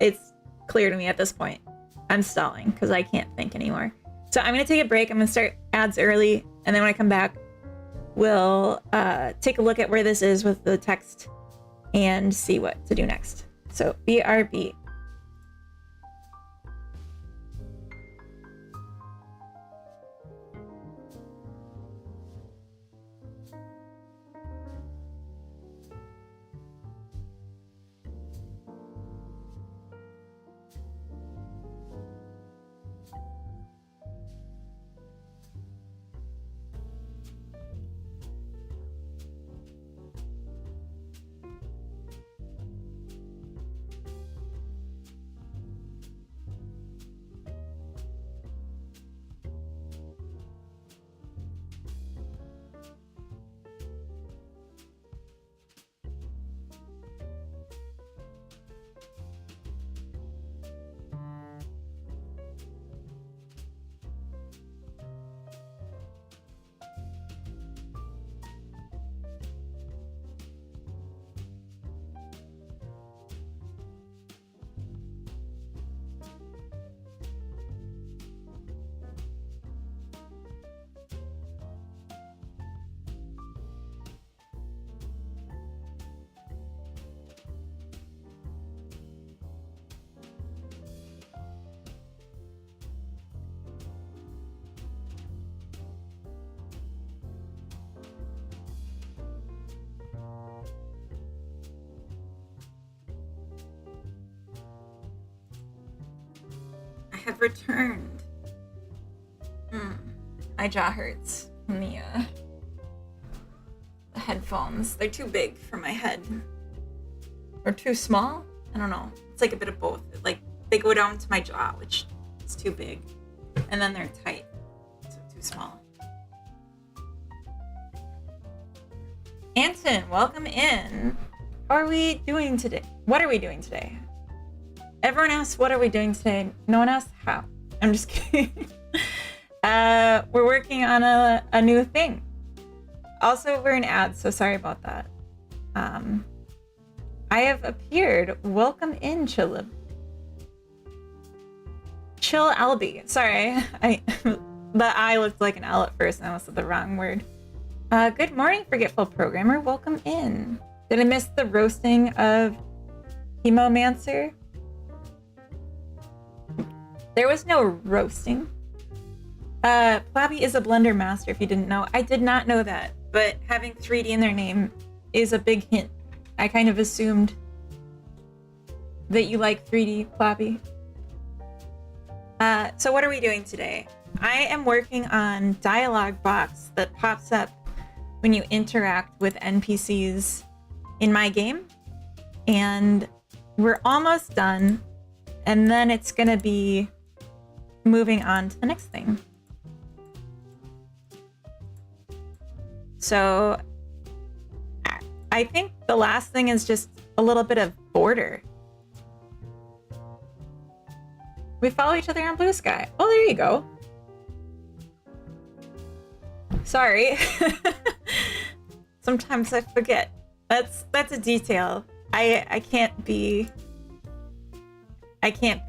It's clear to me at this point. I'm stalling because I can't think anymore. So I'm gonna take a break. I'm gonna start ads early, and then when I come back, we'll take a look at where this is with the text and see what to do next. So BRB. Have returned. My jaw hurts from the headphones. They're too big for my head. Or too small? I don't know. It's like a bit of both. Like they go down to my jaw, which is too big. And then they're tight, so too small. Anton, welcome in. How are we doing today? What are we doing today? Everyone asks, what are we doing today? No one asks how. I'm just kidding. We're working on a new thing. Also, we're in ads, so sorry about that. I have appeared. Welcome in, Chill Albi. Sorry, the I looked like an L at first, and I said the wrong word. Good morning, Forgetful Programmer. Welcome in. Did I miss the roasting of Hemomancer? There was no roasting. Plabby is a blender master, if you didn't know. I did not know that, but having 3D in their name is a big hint. I kind of assumed that you like 3D, Plabby. So what are we doing today? I am working on dialogue box that pops up when you interact with NPCs in my game. And we're almost done. And then it's gonna be moving on to the next thing. So I think the last thing is just a little bit of border. We follow each other on Blue Sky. Oh, there you go. Sorry. Sometimes I forget. That's a detail. I can't be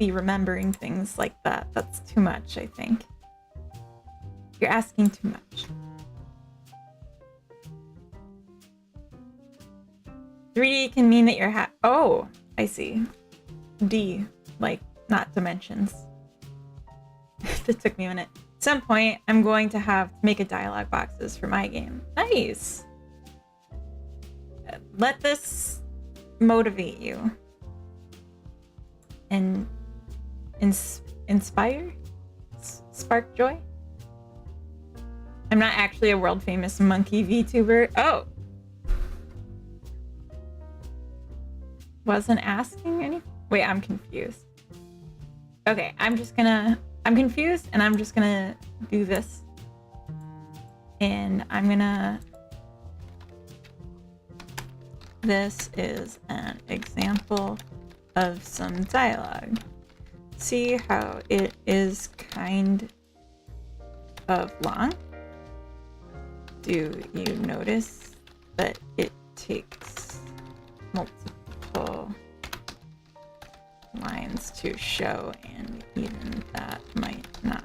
remembering things like that. That's too much, I think. You're asking too much. 3D can mean that you're oh, I see. D, like not dimensions. That took me a minute. At some point, I'm going to have to make a dialogue boxes for my game. Nice. Let this motivate you and inspire, spark joy. I'm not actually a world famous monkey VTuber. Oh, wasn't asking any. Wait, I'm confused. Okay, I'm confused, and I'm just gonna do this, and I'm gonna. This is an example of some dialogue. See how it is kind of long? Do you notice that it takes multiple lines to show, and even that might not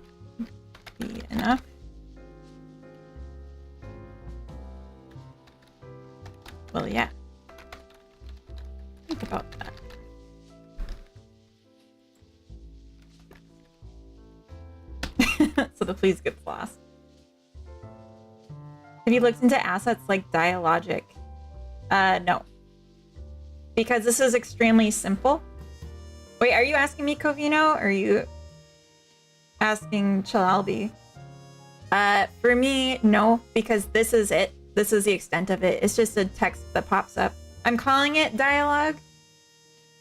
be enough? Well, yeah. Think about that. So the please gets lost. Have you looked into assets like Dialogic? No. Because this is extremely simple. Wait, are you asking me, Covino, or are you asking Chalalbi? For me, no, because this is it. This is the extent of it. It's just a text that pops up. I'm calling it dialogue,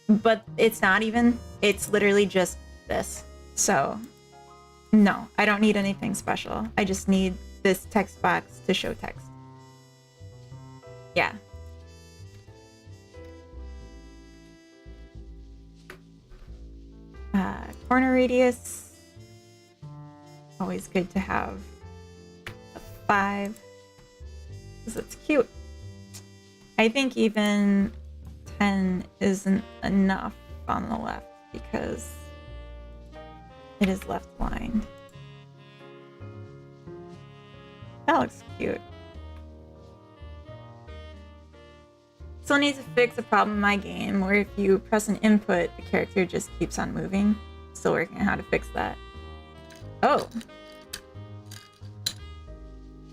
but it's not even. It's literally just this. So, no, I don't need anything special. I just need this text box to show text. Yeah. Corner radius. Always good to have a 5. Because it's cute. I think even 10 isn't enough on the left because it is left blind. That looks cute. Still need to fix a problem in my game where if you press an input, the character just keeps on moving. Still working on how to fix that. Oh.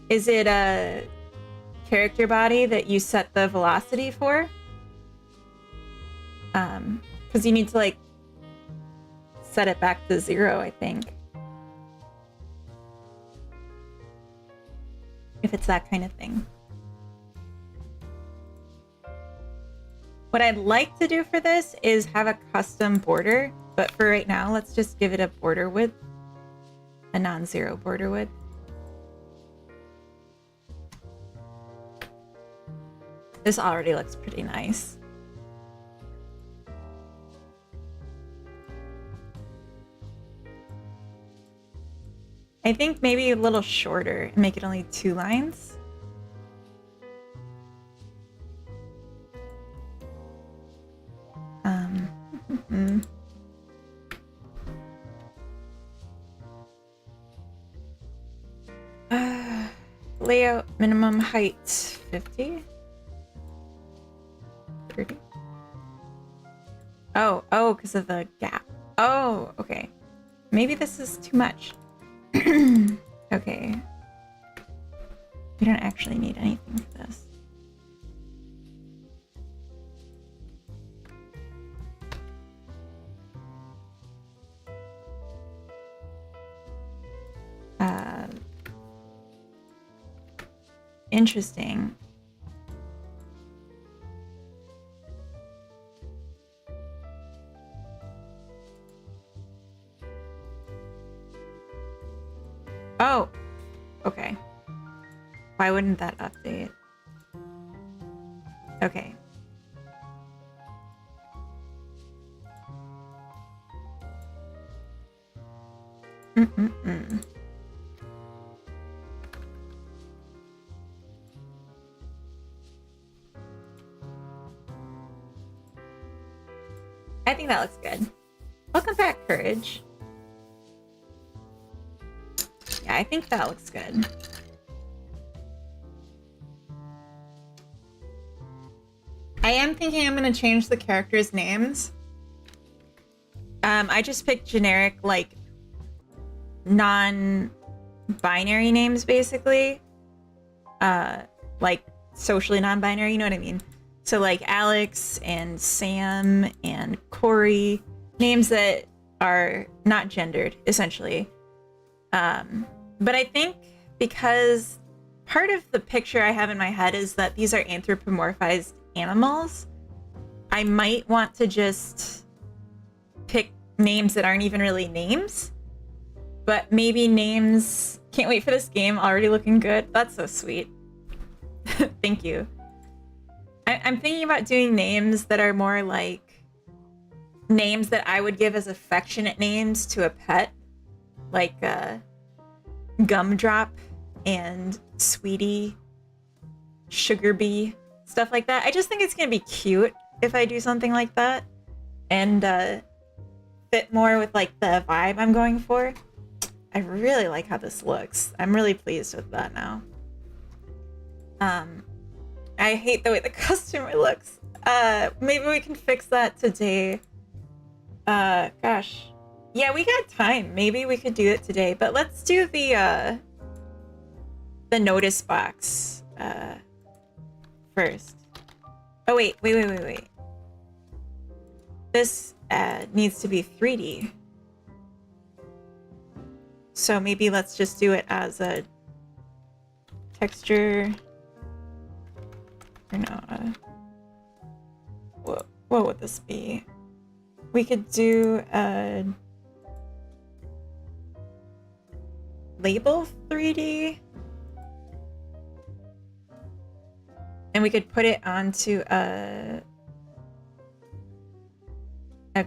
Is it a character body that you set the velocity for? Because you need to like set it back to 0, I think. If it's that kind of thing. What I'd like to do for this is have a custom border, but for right now, let's just give it a border width, a non-zero border width. This already looks pretty nice. I think maybe a little shorter and make it only 2 lines. Layout minimum height 50. 30. Oh, because of the gap. Oh, okay. Maybe this is too much. Okay. We don't actually need anything for this. Interesting. Oh, okay. Why wouldn't that update? Okay. I think that looks good. Welcome back, Courage. Yeah, I think that looks good. I am thinking I'm gonna change the characters' names. I just picked generic, like, non-binary names, basically. Like, socially non-binary, you know what I mean? So, like, Alex and Sam and Corey. Names that are not gendered, essentially. But I think because part of the picture I have in my head is that these are anthropomorphized animals, I might want to just pick names that aren't even really names, but maybe names. Can't wait for this game, already looking good. That's so sweet. Thank you. I'm thinking about doing names that are more like names that I would give as affectionate names to a pet, like Gumdrop and Sweetie, Sugar Bee, stuff like that. I just think it's gonna be cute if I do something like that and fit more with like the vibe I'm going for. I really like how this looks. I'm really pleased with that now. I hate the way the customer looks. Maybe we can fix that today. Gosh. Yeah, we got time. Maybe we could do it today, but let's do the notice box first. Oh, wait. This needs to be 3D. So maybe let's just do it as a texture. Or no, what would this be? We could do a label 3D. And we could put it onto a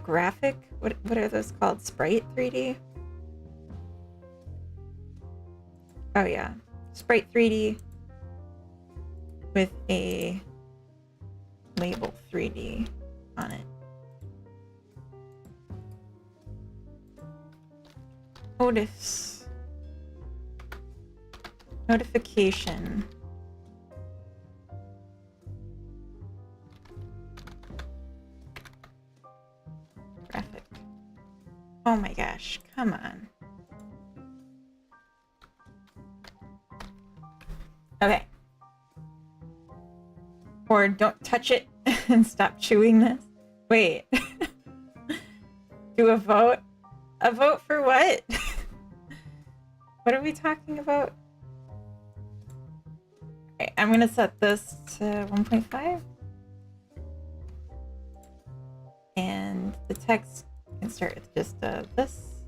graphic. What are those called? Sprite 3D? Oh yeah. Sprite 3D with a label 3D on it. Notification. Graphic. Oh my gosh, come on. Okay. Or don't touch it and stop chewing this. Wait. Do a vote? A vote for what? What are we talking about? Okay, I'm gonna set this to 1.5. And the text can start with just this.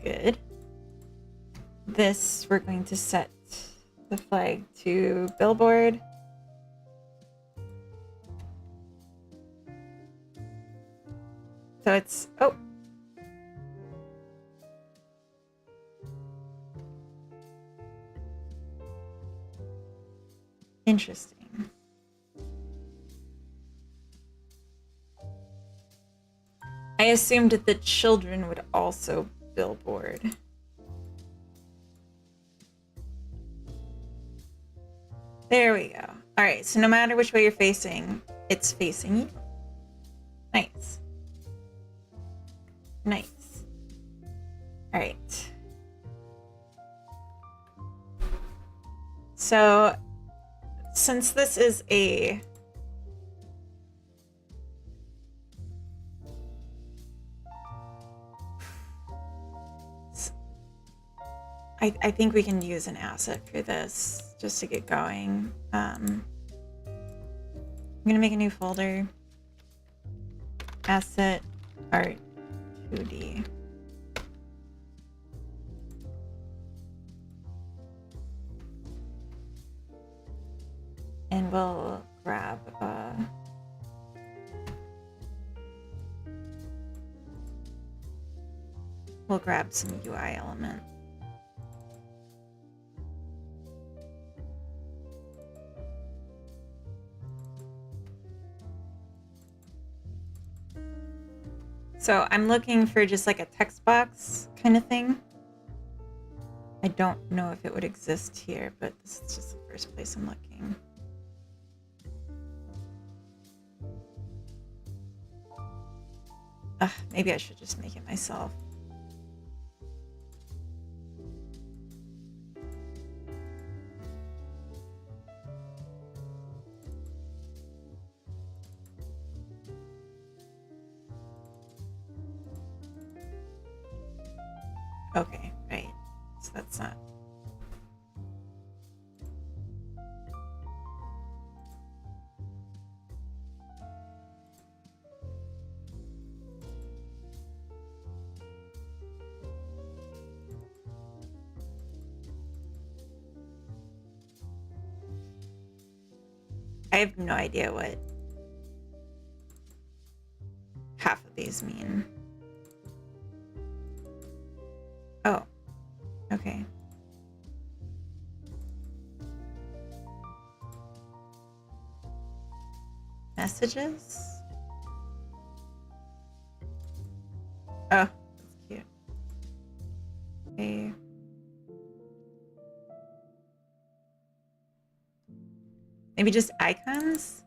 Good. This, we're going to set the flag to billboard. So it's, oh. Interesting. I assumed that the children would also billboard. There we go. All right, so no matter which way you're facing, it's facing you. Nice. Nice. All right. So, since this is a I think we can use an asset for this just to get going. I'm gonna make a new folder. Asset art 2D. And we'll grab some UI element. So I'm looking for just like a text box kind of thing. I don't know if it would exist here, but this is just the first place I'm looking. Maybe I should just make it myself. Okay, right. So that's not. I have no idea what half of these mean. Oh, okay. Messages? Oh, that's cute. Okay. Maybe just icons?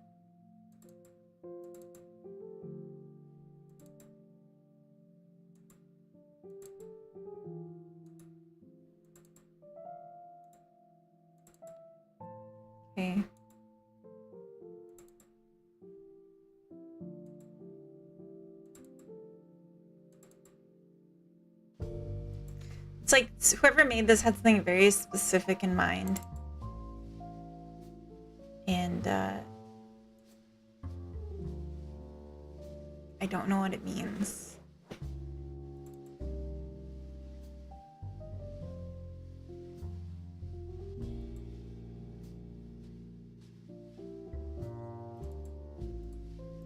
Okay. It's like whoever made this had something very specific in mind. And I don't know what it means.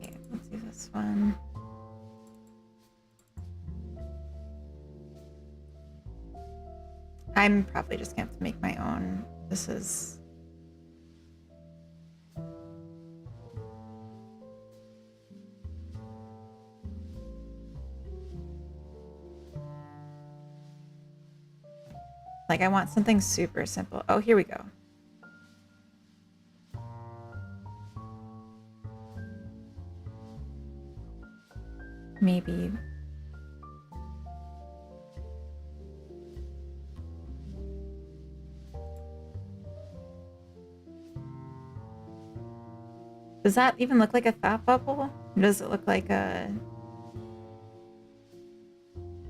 Okay, let's do this one. I'm probably just gonna have to make my own. This is like, I want something super simple. Oh, here we go. Maybe. Does that even look like a thought bubble? Or does it look like a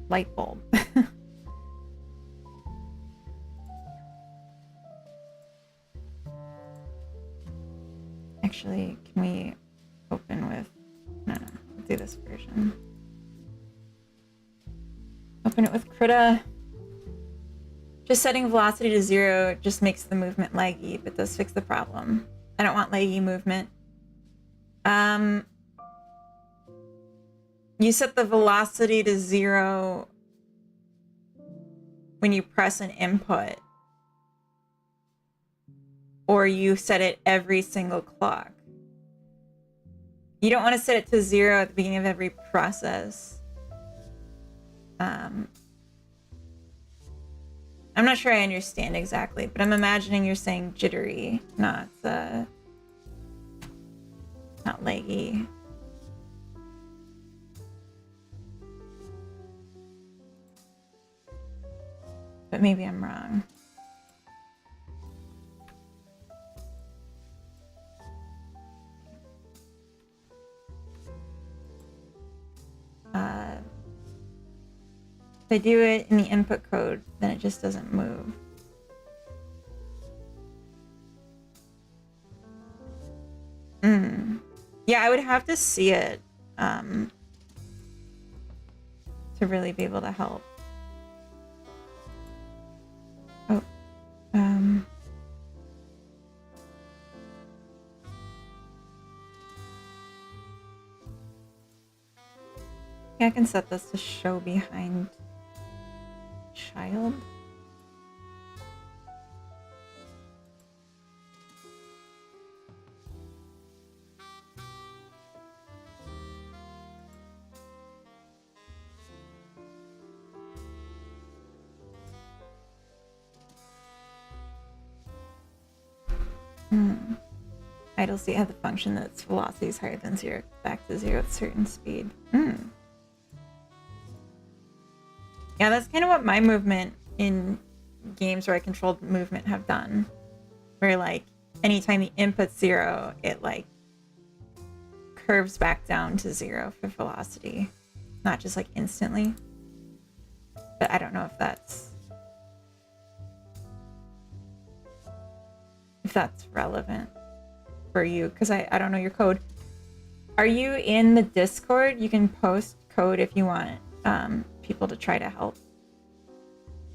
light bulb? Actually, can we open with... No, let's do this version. Open it with Krita. Just setting velocity to 0 just makes the movement laggy, but does fix the problem. I don't want laggy movement. You set the velocity to 0 when you press an input, or you set it every single clock. You don't want to set it to 0 at the beginning of every process. I'm not sure I understand exactly, but I'm imagining you're saying jittery, not laggy. But maybe I'm wrong. If I do it in the input code, then it just doesn't move. Yeah, I would have to see it to really be able to help. Oh, yeah, I can set this to show behind child. Idle state had the function that its velocity is higher than 0, back to 0 at a certain speed. Yeah, that's kind of what my movement in games where I controlled movement have done. Where, like, anytime the input's 0, it, like, curves back down to 0 for velocity. Not just, like, instantly. But I don't know if that's relevant for you, because I don't know your code. Are you in the Discord? You can post code if you want people to try to help.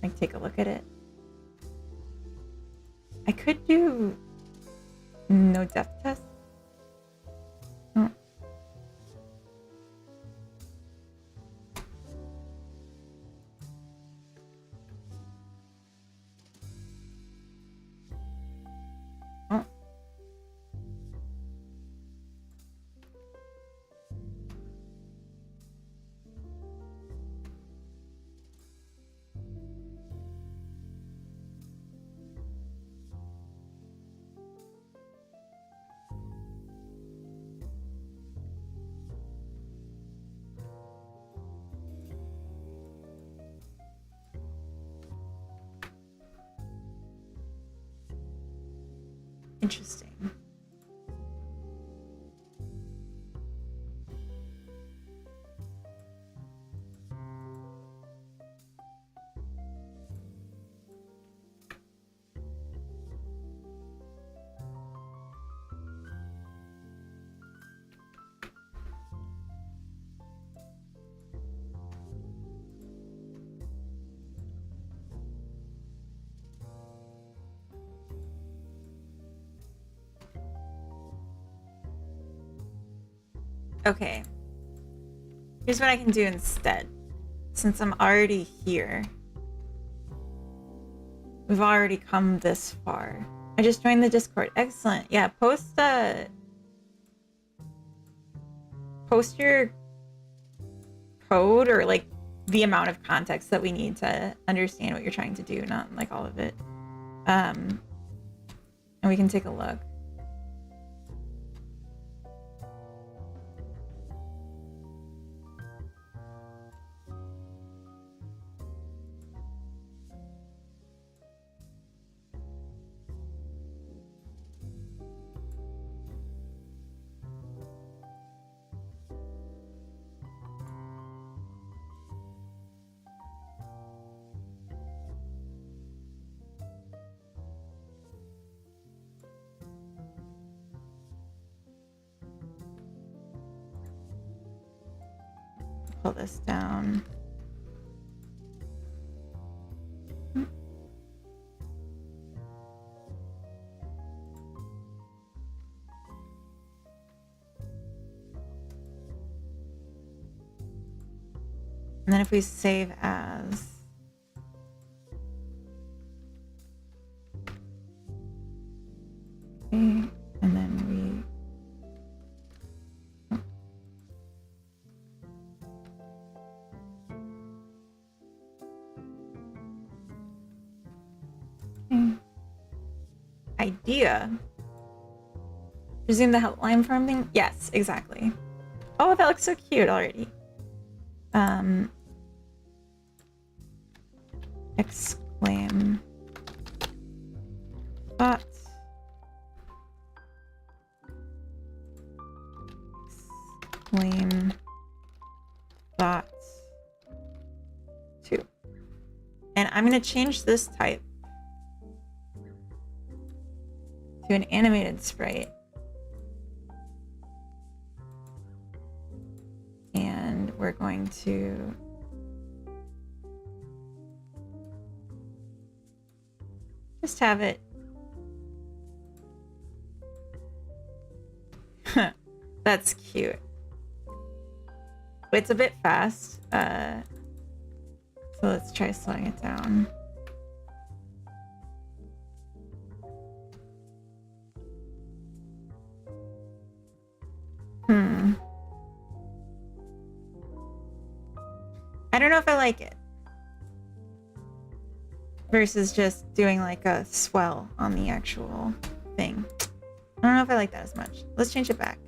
Like, take a look at it. I could do no depth test. Oh. Oh. Interesting. Okay. Here's what I can do instead. Since I'm already here. We've already come this far. I just joined the Discord. Excellent. Yeah, post your code, or like the amount of context that we need to understand what you're trying to do, not like all of it. And we can take a look. Pull this down. And then if we save as, okay, and then idea. Resume the helpline from thing? Yes, exactly. Oh, that looks so cute already. Exclaim thought. Exclaim thought 2. And I'm gonna change this type to an animated sprite. And we're going to just have it. That's cute. It's a bit fast. So let's try slowing it down. I don't know if I like it. Versus just doing like a swell on the actual thing. I don't know if I like that as much. Let's change it back.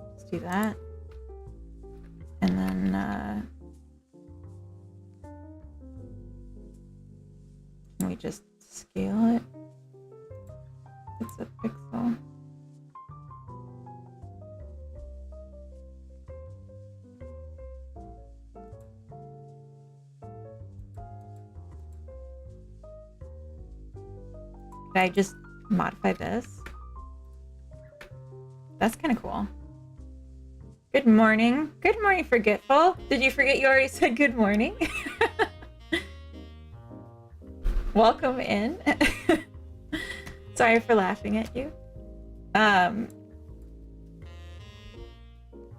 Let's do that. And then can we just scale it? It's a pixel. Could I just modify this? That's kind of cool. Good morning. Good morning, Forgetful. Did you forget you already said good morning? Welcome in. Sorry for laughing at you. All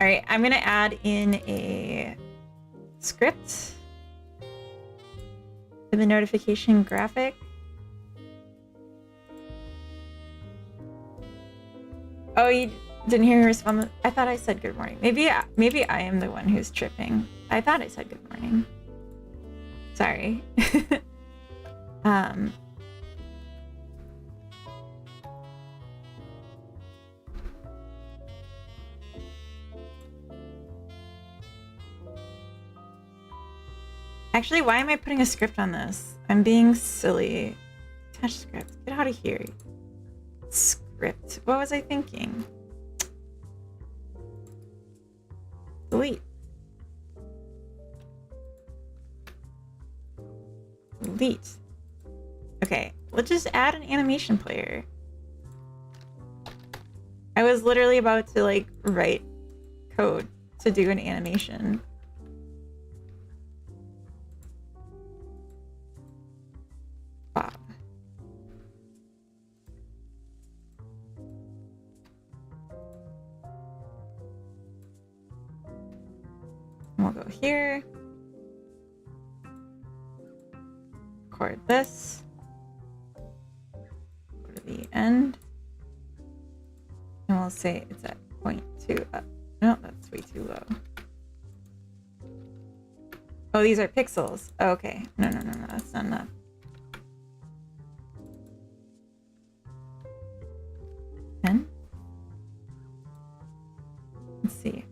right, I'm gonna add in a script for the notification graphic. Oh, you didn't hear her respond? I thought I said good morning. Maybe I am the one who's tripping. I thought I said good morning. Sorry. Actually, why am I putting a script on this? I'm being silly. Attach script. Get out of here. Script. What was I thinking? Delete. Delete. Okay, let's just add an animation player. I was literally about to like write code to do an animation. Bob. We'll go here. Record this. Go to the end. And we'll say it's at 0.2 up. No, that's way too low. Oh, these are pixels. Oh, okay. No, that's not enough. And let's see.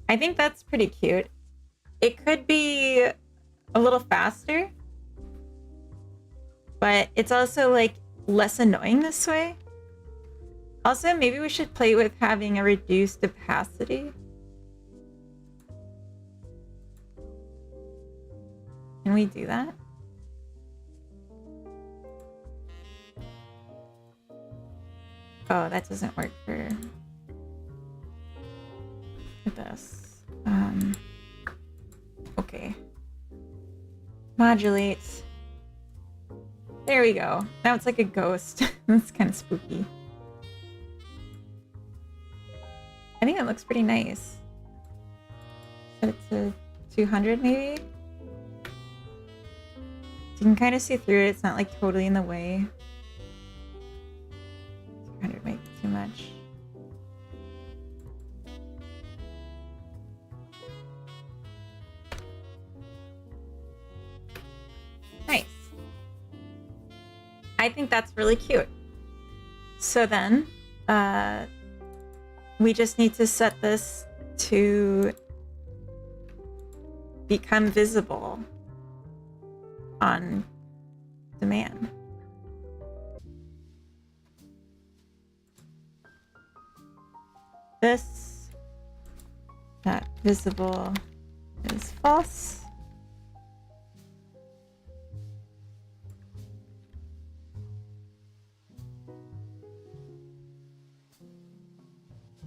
I think that's pretty cute. It could be a little faster, but it's also like less annoying this way. Also, maybe we should play with having a reduced opacity. Can we do that? Oh, that doesn't work for this. Okay. Modulate. There we go. Now it's like a ghost. That's kind of spooky. I think it looks pretty nice. Set it to 200 maybe? So you can kind of see through it. It's not like totally in the way. 200 might be too much. Nice. I think that's really cute. So then, we just need to set this to become visible on demand. This, that visible is false.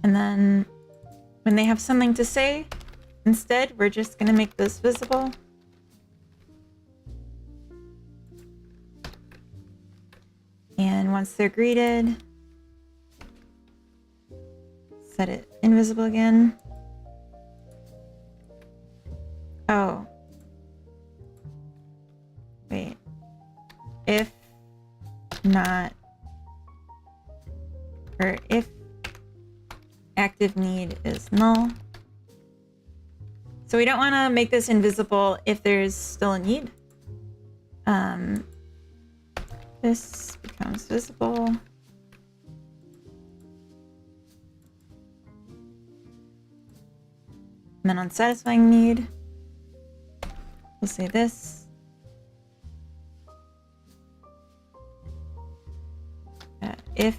And then when they have something to say, instead, we're just going to make this visible. And once they're greeted, set it invisible again. Oh. Wait. If not, or if active need is null. So we don't want to make this invisible if there's still a need. This becomes visible. And then on satisfying need, we'll say this. If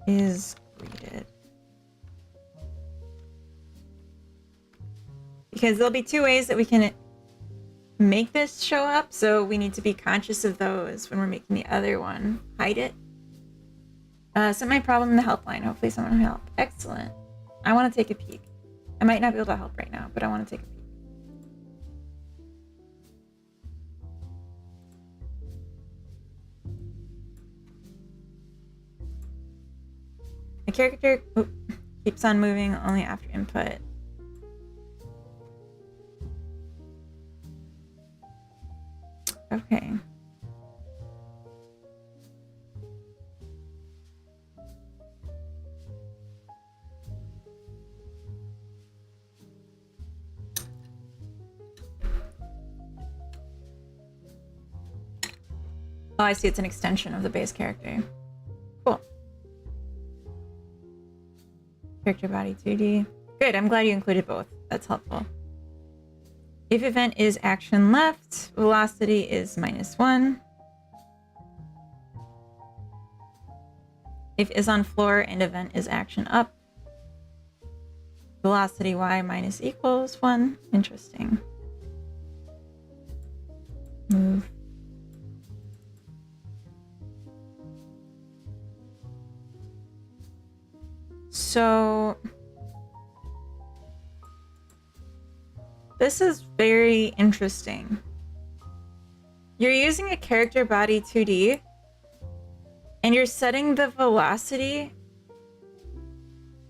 is greeted. Because there'll be two ways that we can make this show up, so we need to be conscious of those when we're making the other one. Hide it. Sent my problem in the helpline. Hopefully someone will help. Excellent. I want to take a peek. I might not be able to help right now, but I want to take a peek. The character keeps on moving only after input. Okay. Oh, I see. It's an extension of the base character. Cool. Character body 2D. Good. I'm glad you included both. That's helpful. If event is action left, velocity is -1. If is on floor and event is action up, velocity y minus equals 1. Interesting. Move. So this is very interesting. You're using a character body 2D and you're setting the velocity,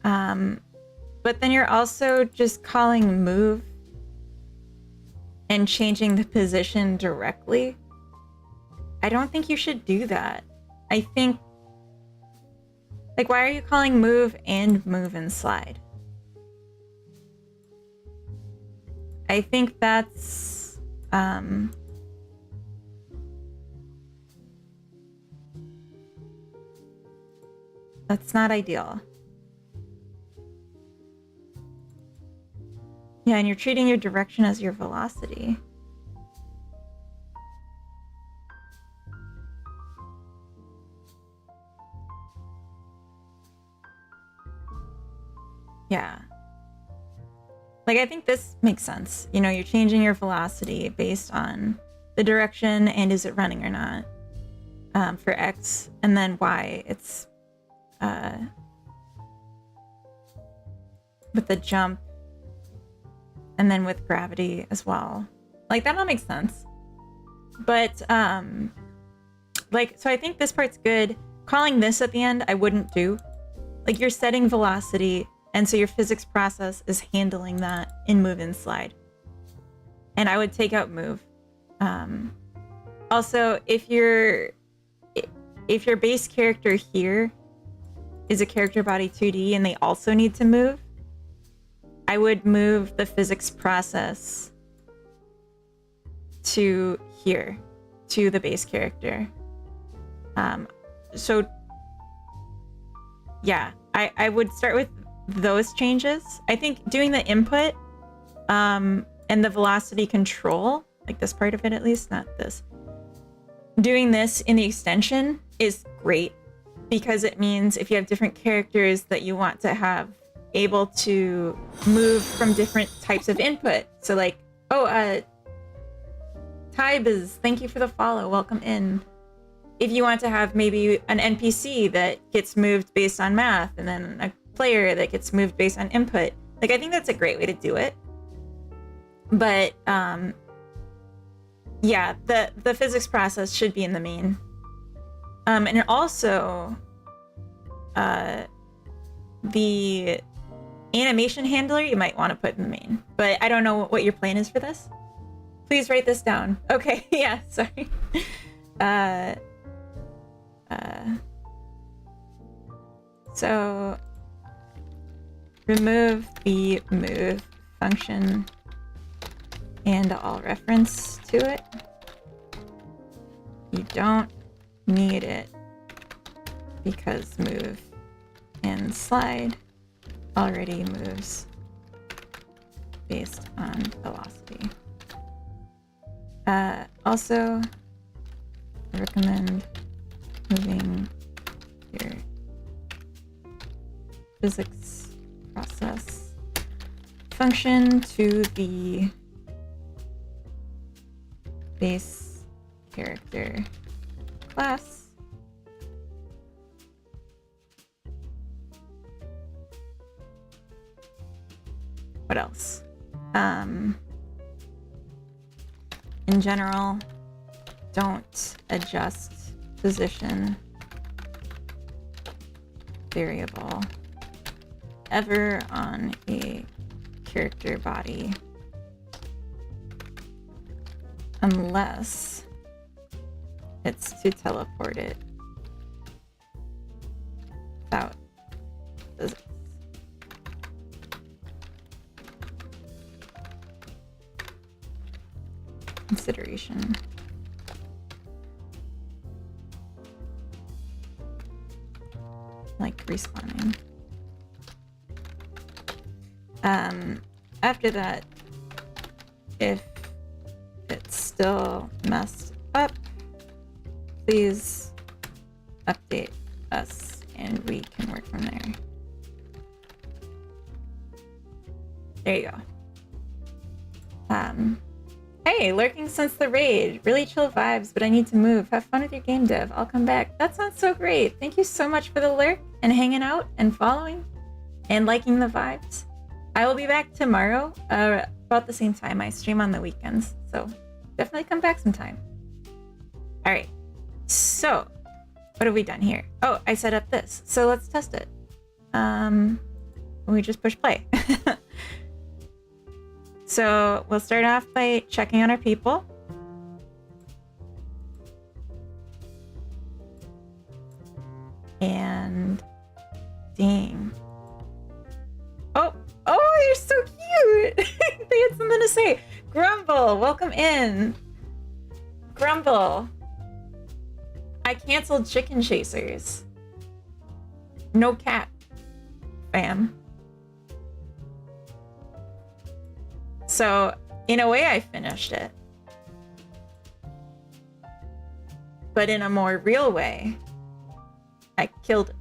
but then you're also just calling move and changing the position directly. I don't think you should do that. I think, like, why are you calling move and slide? I think that's not ideal. Yeah, and you're treating your direction as your velocity. Yeah. Like, I think this makes sense. You know, you're changing your velocity based on the direction and is it running or not. For X, and then Y, it's with the jump, and then with gravity as well. Like, that all makes sense. But, like, so I think this part's good. Calling this at the end, I wouldn't do. Like, you're setting velocity, and so your physics process is handling that in move and slide. And I would take out move. Also, if your base character here is a character body 2D and they also need to move, I would move the physics process to here, to the base character. So yeah, I would start with those changes. I think doing the input and the velocity control, like this part of it at least, not this. Doing this in the extension is great because it means if you have different characters that you want to have able to move from different types of input. So like, Tybes, thank you for the follow, welcome in. If you want to have maybe an NPC that gets moved based on math and then a player that gets moved based on input, like I think that's a great way to do it. But yeah, the physics process should be in the main. And also the animation handler you might want to put in the main, but I don't know what your plan is for this. Please write this down. Okay, yeah, sorry. So remove the move function and all reference to it. You don't need it because move and slide already moves based on velocity. Also, I recommend moving your physics process function to the base character class. What else? In general, don't adjust position variable ever on a character body unless it's to teleport it without physics. Consideration. Like respawning. After that, if it's still messed up, please update us and we can work from there. There you go. Hey, lurking since the raid. Really chill vibes, but I need to move. Have fun with your game dev. I'll come back. That sounds so great. Thank you so much for the lurk and hanging out and following and liking the vibes. I will be back tomorrow about the same time. I stream on the weekends, so definitely come back sometime. All right. So, what have we done here? Oh, I set up this. So let's test it. We just push play. So we'll start off by checking on our people. And dang. Oh, you're so cute. They had something to say. Grumble, welcome in. Grumble. I canceled Chicken Chasers. No cat, fam. So, in a way, I finished it. But in a more real way, I killed it.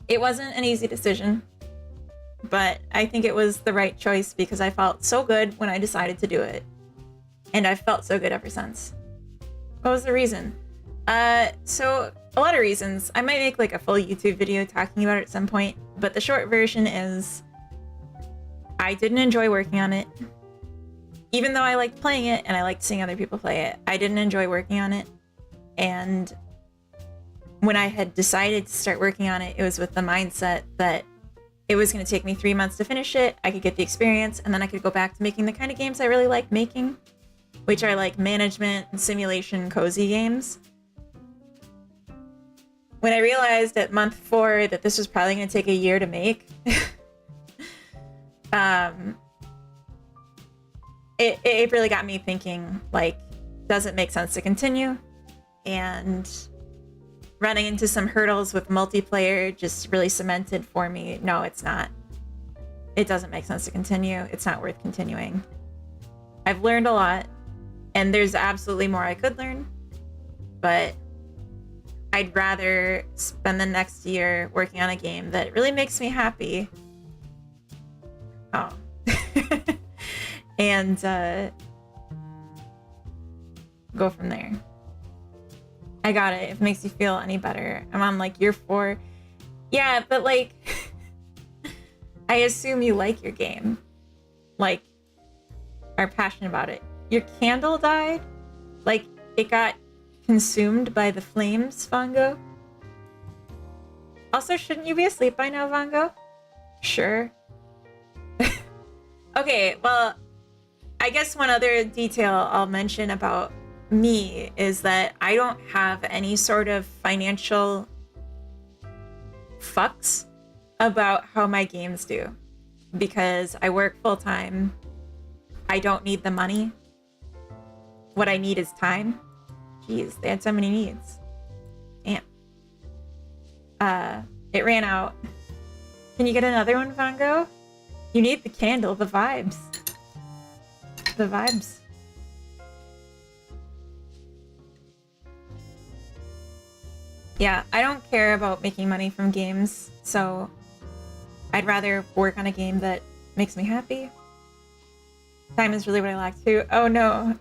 It wasn't an easy decision, but I think it was the right choice because I felt so good when I decided to do it. And I've felt so good ever since. What was the reason? So a lot of reasons. I might make like a full YouTube video talking about it at some point, but the short version is I didn't enjoy working on it. Even though I liked playing it and I liked seeing other people play it, I didn't enjoy working on it. And when I had decided to start working on it, it was with the mindset that it was going to take me 3 months to finish it. I could get the experience, and then I could go back to making the kind of games I really like making, which are like management and simulation cozy games. When I realized at month 4 that this was probably going to take a year to make, it really got me thinking, like, does it make sense to continue? And running into some hurdles with multiplayer just really cemented for me, no, it's not. It doesn't make sense to continue. It's not worth continuing. I've learned a lot, and there's absolutely more I could learn, but I'd rather spend the next year working on a game that really makes me happy. Oh. And go from there. I got it. If it makes you feel any better. I'm on like year 4. Yeah, but like, I assume you like your game. Like, are passionate about it. Your candle died? Like, it got consumed by the flames, Vongo? Also, shouldn't you be asleep by now, Vongo? Sure. Okay, well, I guess one other detail I'll mention about me is that I don't have any sort of financial fucks about how my games do, because I work full time. I don't need the money. What I need is time. Jeez, they had so many needs. Damn. It ran out. Can you get another one, Vongo? You need the candle, the vibes. The vibes. Yeah, I don't care about making money from games, so I'd rather work on a game that makes me happy. Time is really what I lack too. Oh no.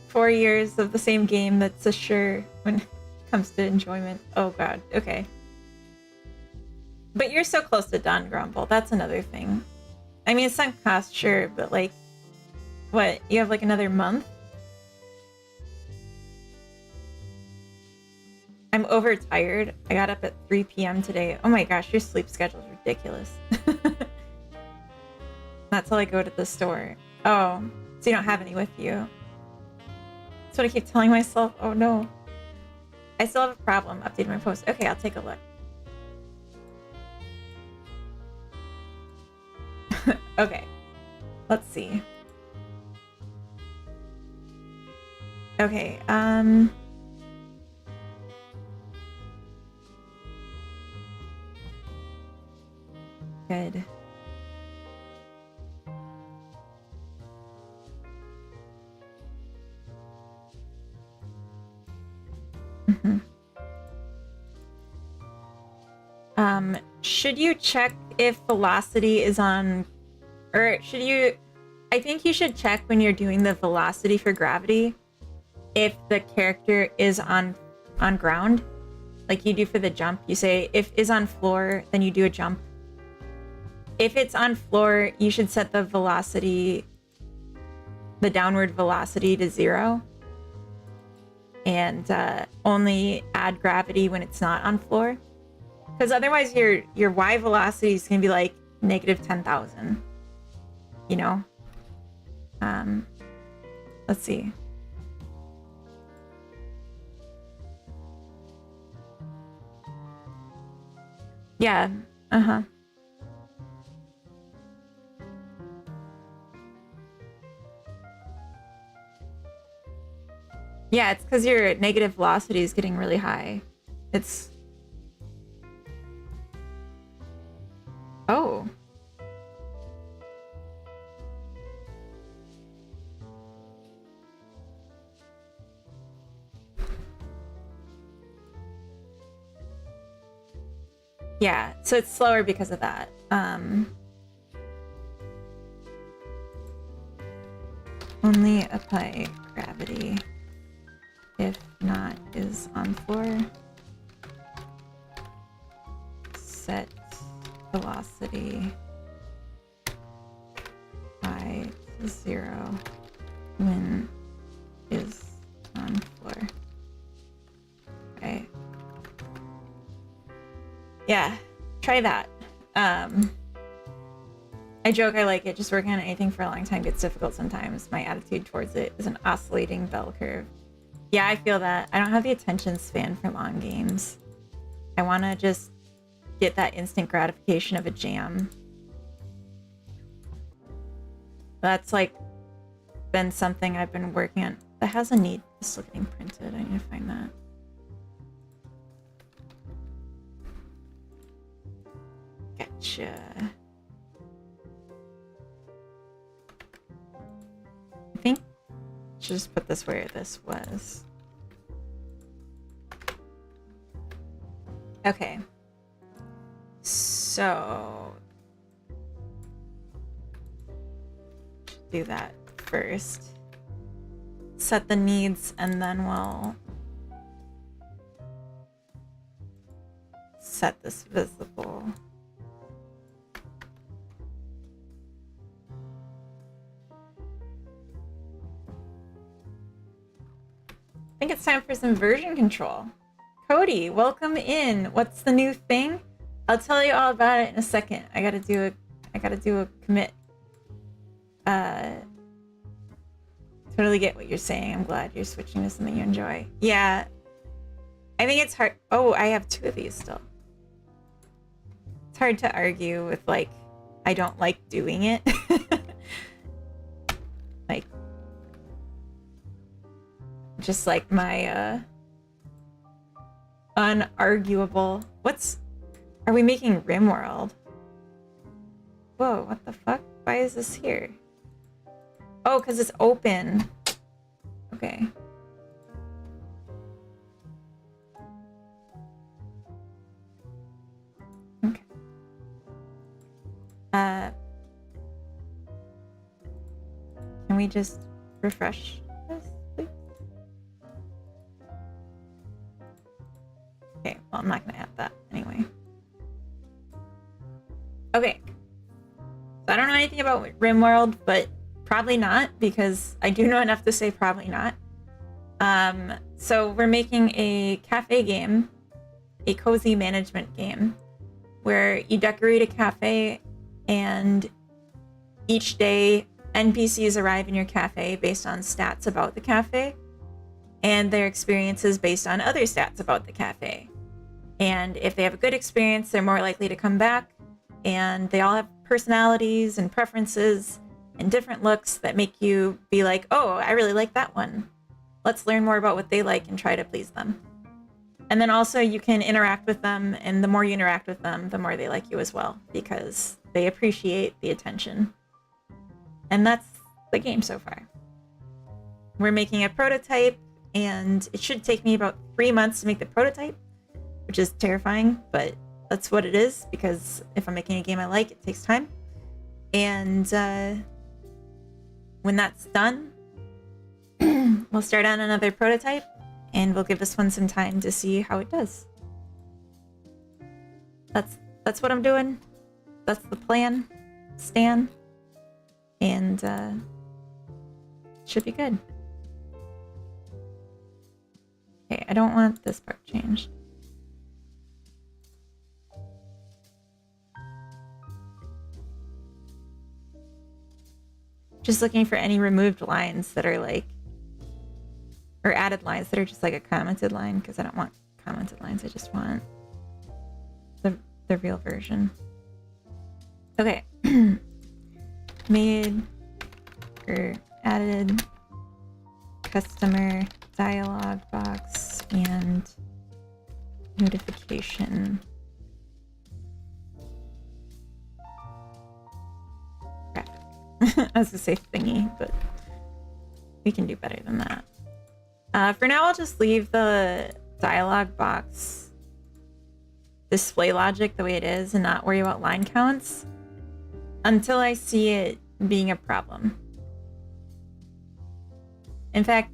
4 years of the same game, that's a sure when it comes to enjoyment. Oh god, okay. But you're so close to done, Grumble. That's another thing. I mean, it's sunk cost, sure, but like, what? You have like another month? I'm overtired. I got up at 3 p.m. today. Oh my gosh, your sleep schedule is ridiculous. Not till I go to the store. Oh, so you don't have any with you. That's what I keep telling myself. Oh no. I still have a problem updating my post. Okay, I'll take a look. Okay, let's see. Okay, good. Should you check if velocity is on, or should you, I think you should check when you're doing the velocity for gravity if the character is on ground, like you do for the jump. You say if is on floor, then you do a jump. If it's on floor, you should set the velocity, the downward velocity, to 0, and only add gravity when it's not on floor, because otherwise your Y velocity is gonna be like negative 10,000. You know. Let's see. Yeah. Uh-huh. Yeah, it's because your negative velocity is getting really high. It's... Oh. Yeah, so it's slower because of that. Only apply gravity if not is on floor. Set velocity 0 when is on floor. Okay. Yeah, try that. I joke I like it. Just working on anything for a long time gets difficult sometimes. My attitude towards it is an oscillating bell curve. Yeah, I feel that. I don't have the attention span for long games. I want to just get that instant gratification of a jam. That's like been something I've been working on. That has a need. It's still getting printed. I need to find that. Gotcha. I think I should just put this where this was. Okay. So do that first. Set the needs and then we'll set this visible. I think it's time for some version control. Cody, welcome in. What's the new thing? I'll tell you all about it in a second. I gotta do a commit. Totally get what you're saying. I'm glad you're switching to something you enjoy. Yeah. I think it's hard. Oh, I have 2 of these still. It's hard to argue with, like, I don't like doing it. Like, just like my unarguable. Are we making RimWorld? Whoa, what the fuck? Why is this here? Oh, because it's open. Okay. Okay. Can we just refresh this, please? Okay, well, I'm not gonna add that anyway. Okay. So I don't know anything about RimWorld, but probably not, because I do know enough to say probably not. So we're making a cafe game, a cozy management game, where you decorate a cafe and each day NPCs arrive in your cafe based on stats about the cafe and their experiences based on other stats about the cafe. And if they have a good experience, they're more likely to come back, and they all have personalities and preferences and different looks that make you be like, oh, I really like that one. Let's learn more about what they like and try to please them. And then also you can interact with them, and the more you interact with them, the more they like you as well, because they appreciate the attention. And that's the game so far. We're making a prototype, and it should take me about 3 months to make the prototype, which is terrifying, but that's what it is, because if I'm making a game I like, it takes time. And when that's done, we'll start on another prototype, and we'll give this one some time to see how it does. That's what I'm doing. That's the plan, Stan. And should be good. Okay, I don't want this part changed. Just looking for any removed lines that are like, or added lines that are just like a commented line, because I don't want commented lines. I just want the real version. Okay. Made or added customer dialog box and notification. I was gonna say thingy, but we can do better than that. For now, I'll just leave the dialog box display logic the way it is and not worry about line counts until I see it being a problem. In fact,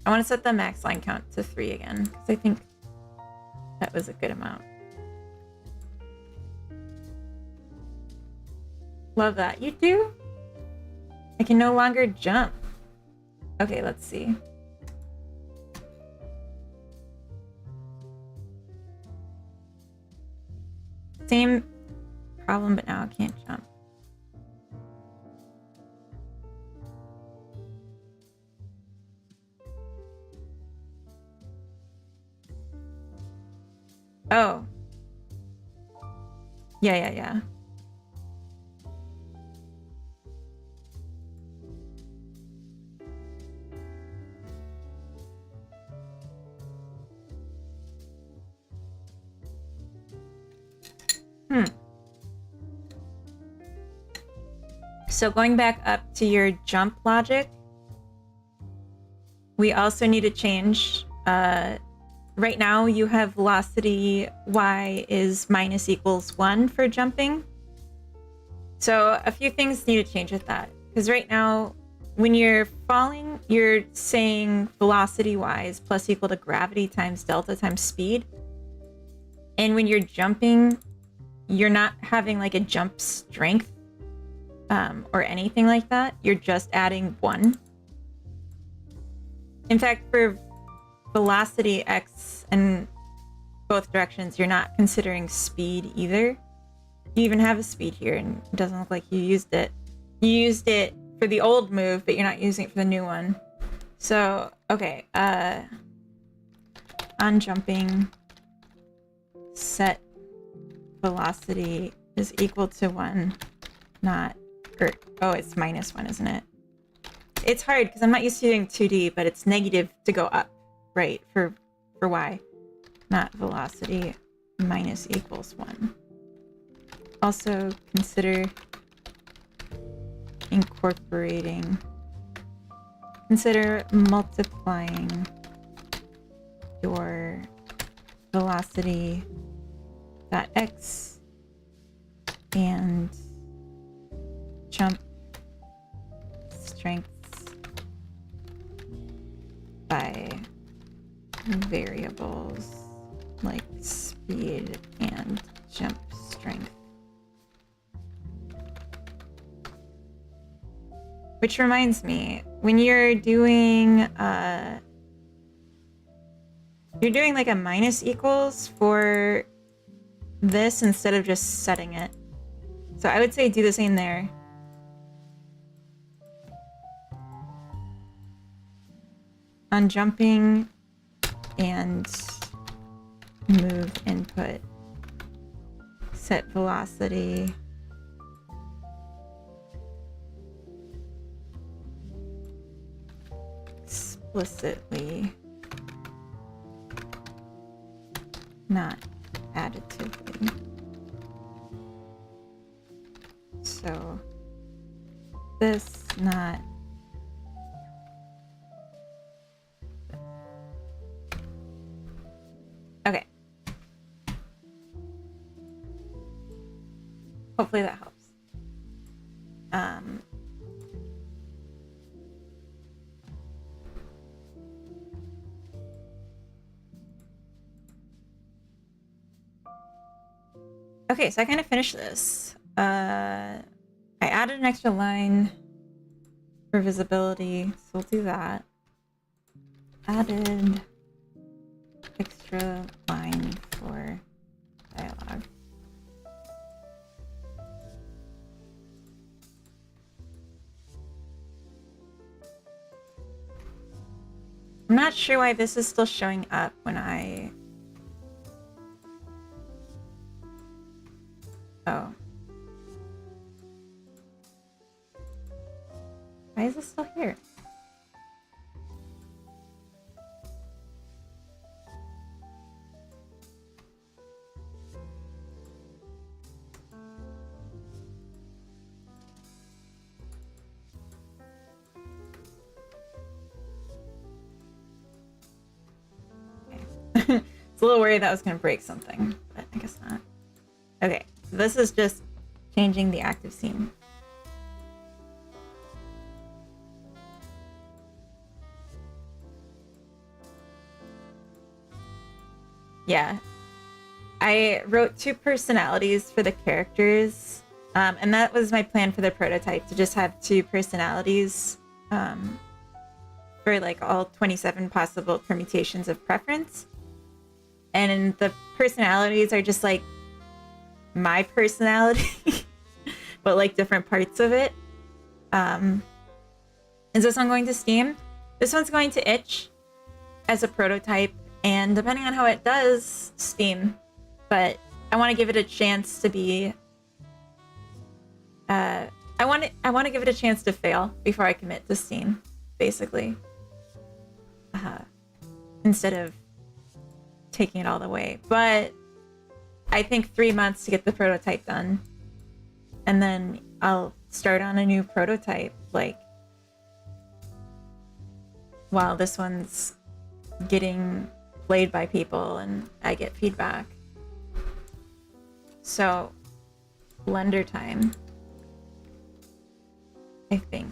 I want to set the max line count to 3 again, because I think that was a good amount. Love that. You do? I can no longer jump. Okay, let's see. Same problem, but now I can't jump. Oh. Yeah. So going back up to your jump logic, we also need to change. Right now you have velocity y is minus equals 1 for jumping. So a few things need to change with that. Because right now, when you're falling, you're saying velocity y is plus equal to gravity times delta times speed. And when you're jumping, you're not having like a jump strength or anything like that. You're just adding 1. In fact, for velocity x in both directions, you're not considering speed either. You even have a speed here, and it doesn't look like you used it. You used it for the old move, but you're not using it for the new one. So, okay, on jumping, set velocity is equal to 1, not, or, oh, it's minus 1, isn't it? It's hard because I'm not used to doing 2D, but it's negative to go up, right, for y, not velocity minus equals 1. Also consider multiplying your velocity dot x and jump strengths by variables like speed and jump strength. Which reminds me, when you're doing like a minus equals for this instead of just setting it. So I would say do the same there. On jumping and move input, set velocity explicitly, not additively. So this, not okay. Hopefully that helps. Okay, so I kind of finished this. I added an extra line for visibility, so we'll do that. Added extra line for dialogue. I'm not sure why this is still showing up when I... Oh. Why is this still here? It's a little worried that was going to break something, but I guess not. Okay, so this is just changing the active scene. Yeah. I wrote 2 personalities for the characters And that was my plan for the prototype, to just have 2 personalities for like all 27 possible permutations of preference. And the personalities are just like my personality, but like different parts of it. Is this one going to Steam? This one's going to itch as a prototype, and depending on how it does, Steam. But I want to give it a chance to be. I want to give it a chance to fail before I commit to Steam, basically. Instead of taking it all the way. But I think 3 months to get the prototype done, and then I'll start on a new prototype, like, while this one's getting played by people and I get feedback. So, Blender time, I think.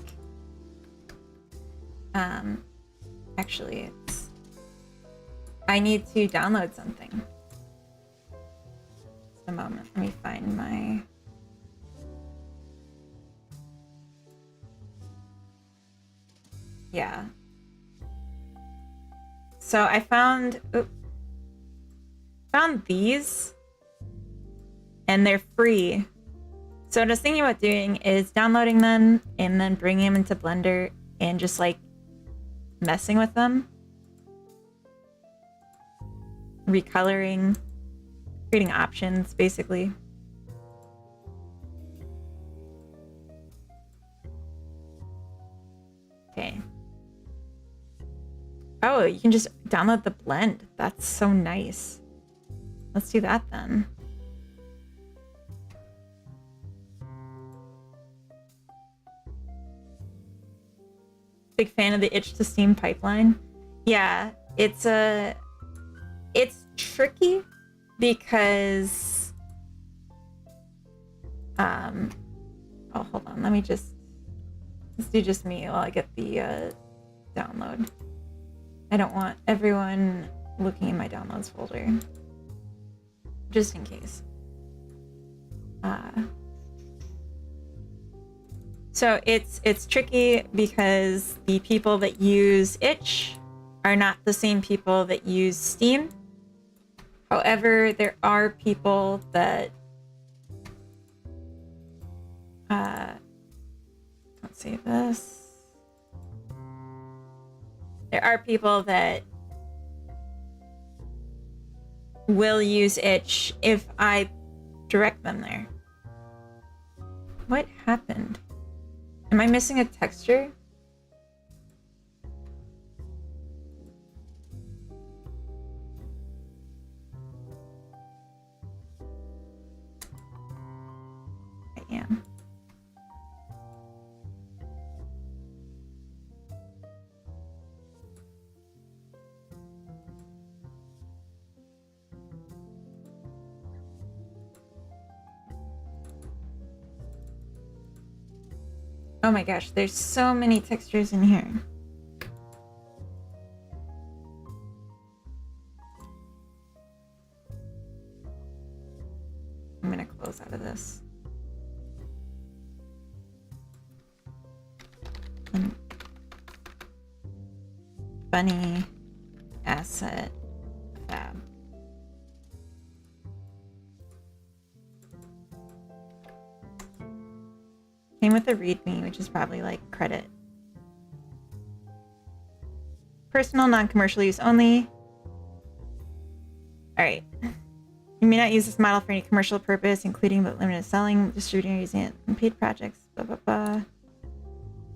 Actually, I need to download something. Just a moment, let me find my... Yeah. So I found these, and they're free. So what I was thinking about doing is downloading them and then bringing them into Blender and just like messing with them, recoloring, creating options, basically. Okay. Oh, you can just download the blend. That's so nice. Let's do that then. Big fan of the itch to Steam pipeline. Yeah, it's tricky because oh, hold on, let's do just me while I get the download. I don't want everyone looking in my downloads folder, just in case. So it's tricky because the people that use itch are not the same people that use Steam. However, there are people that let's save this. There are people that will use itch if I direct them there. What happened? Am I missing a texture? I am. Oh my gosh, there's so many textures in here. I'm gonna close out of this. And bunny asset fab. Came with a readme, which is probably like credit. Personal, non-commercial use only. All right. You may not use this model for any commercial purpose, including but limited selling, distributing, or using it in paid projects. Blah blah blah.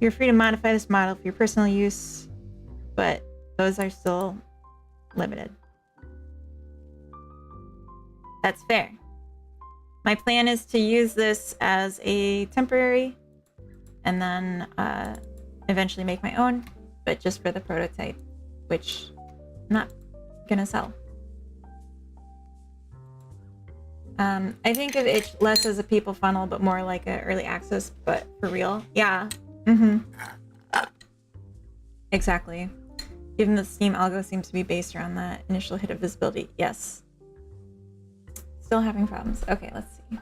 You're free to modify this model for your personal use, but those are still limited. That's fair. My plan is to use this as a temporary and then eventually make my own, but just for the prototype, which I'm not gonna sell. I think of it less as a people funnel, but more like an early access, but for real. Yeah. Exactly. Given the Steam algo seems to be based around that initial hit of visibility. Yes. Still having problems. Okay, let's see.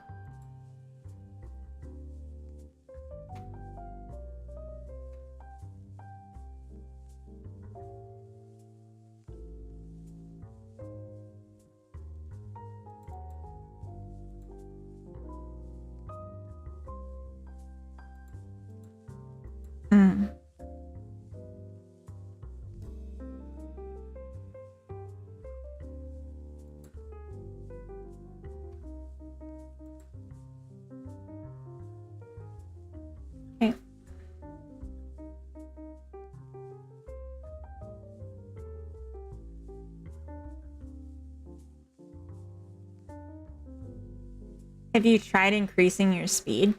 Have you tried increasing your speed?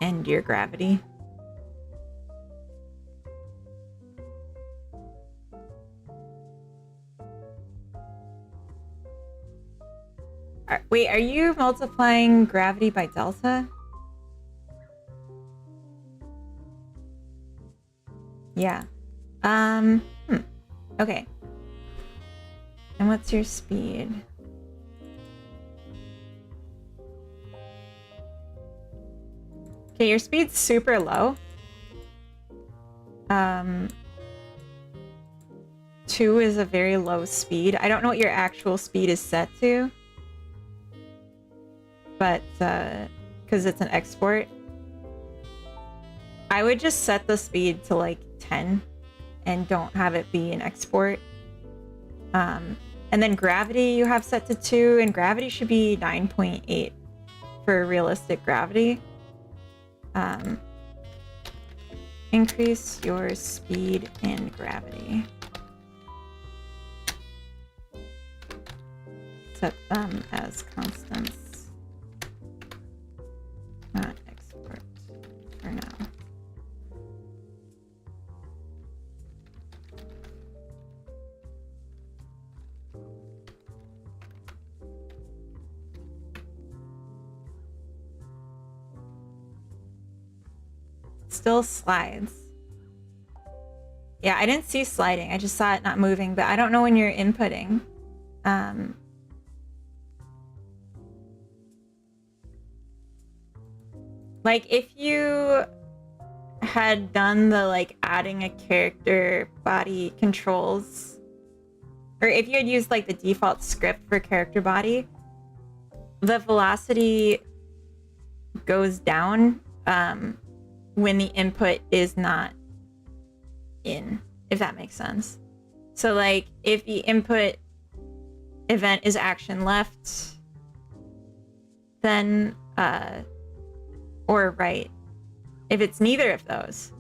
And your gravity? Wait, are you multiplying gravity by delta? Yeah. Okay. And what's your speed? Okay, your speed's super low. 2 is a very low speed. I don't know what your actual speed is set to. But, because it's an export. I would just set the speed to like 10 and don't have it be an export. And then gravity you have set to 2, and gravity should be 9.8 for realistic gravity. Increase your speed and gravity. Set them as constants. Not export for now. Still slides. Yeah, I didn't see sliding. I just saw it not moving, but I don't know when you're inputting. Like if you had done the like adding a character body controls, or if you had used like the default script for character body, the velocity goes down when the input is not in, if that makes sense. So like if the input event is action left, then or right, if it's neither of those,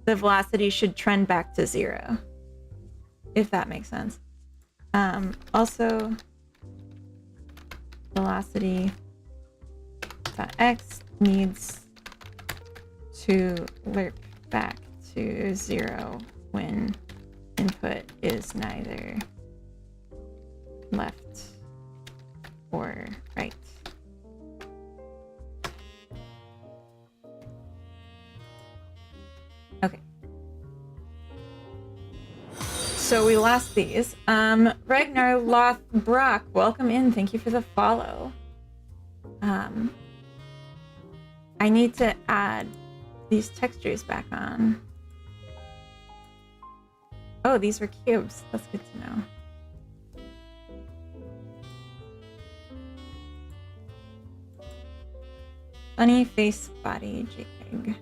the velocity should trend back to 0, if that makes sense. Also velocity x needs to lerp back to 0 when input is neither left or right. Okay. So we lost these. Ragnar Lothbrock, welcome in. Thank you for the follow. I need to add these textures back on. Oh, these were cubes. That's good to know. Funny face body JPEG.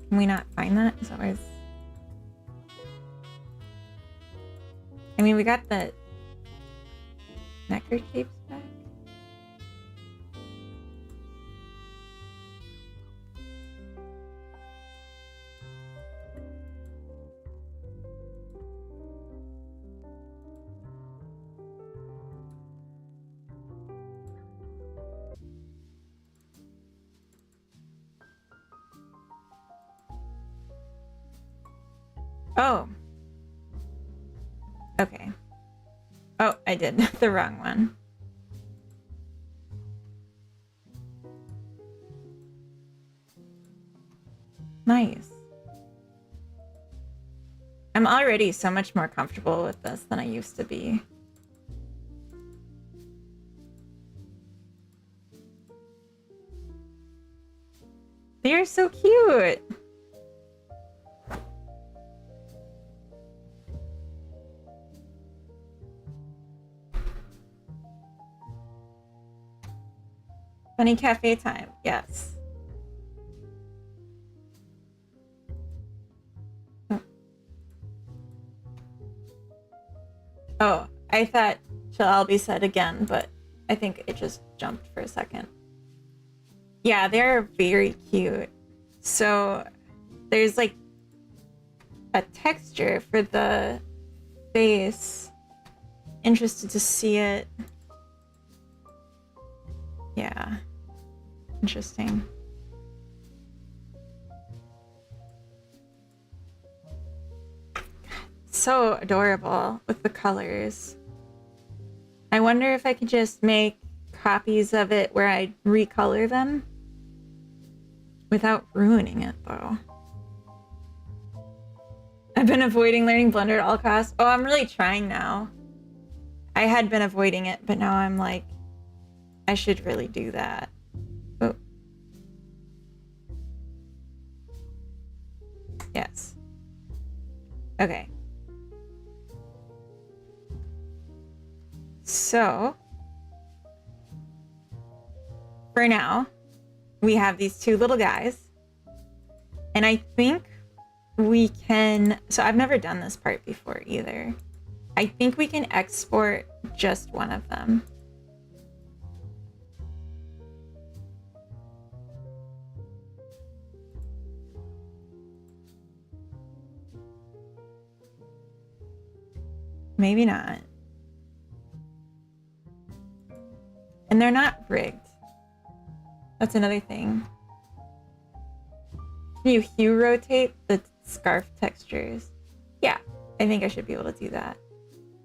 Can we not find that? Is that always... I mean, we got the necker shapes back. Oh. Okay. Oh, I did the wrong one. Nice. I'm already so much more comfortable with this than I used to be. They're so cute. Funny cafe time, yes. Oh, I thought shall all be said again, but I think it just jumped for a second. Yeah, they're very cute. So there's like a texture for the face interested to see it. Yeah. Interesting. So adorable with the colors. I wonder if I could just make copies of it where I recolor them without ruining it, though. I've been avoiding learning Blender at all costs. Oh, I'm really trying now. I had been avoiding it, but now I'm like, I should really do that. Oh. Yes. Okay. So, for now, we have these two little guys. And I think we can... So I've never done this part before either. I think we can export just one of them. Maybe not. And they're not rigged. That's another thing. Can you hue rotate the scarf textures? Yeah, I think I should be able to do that.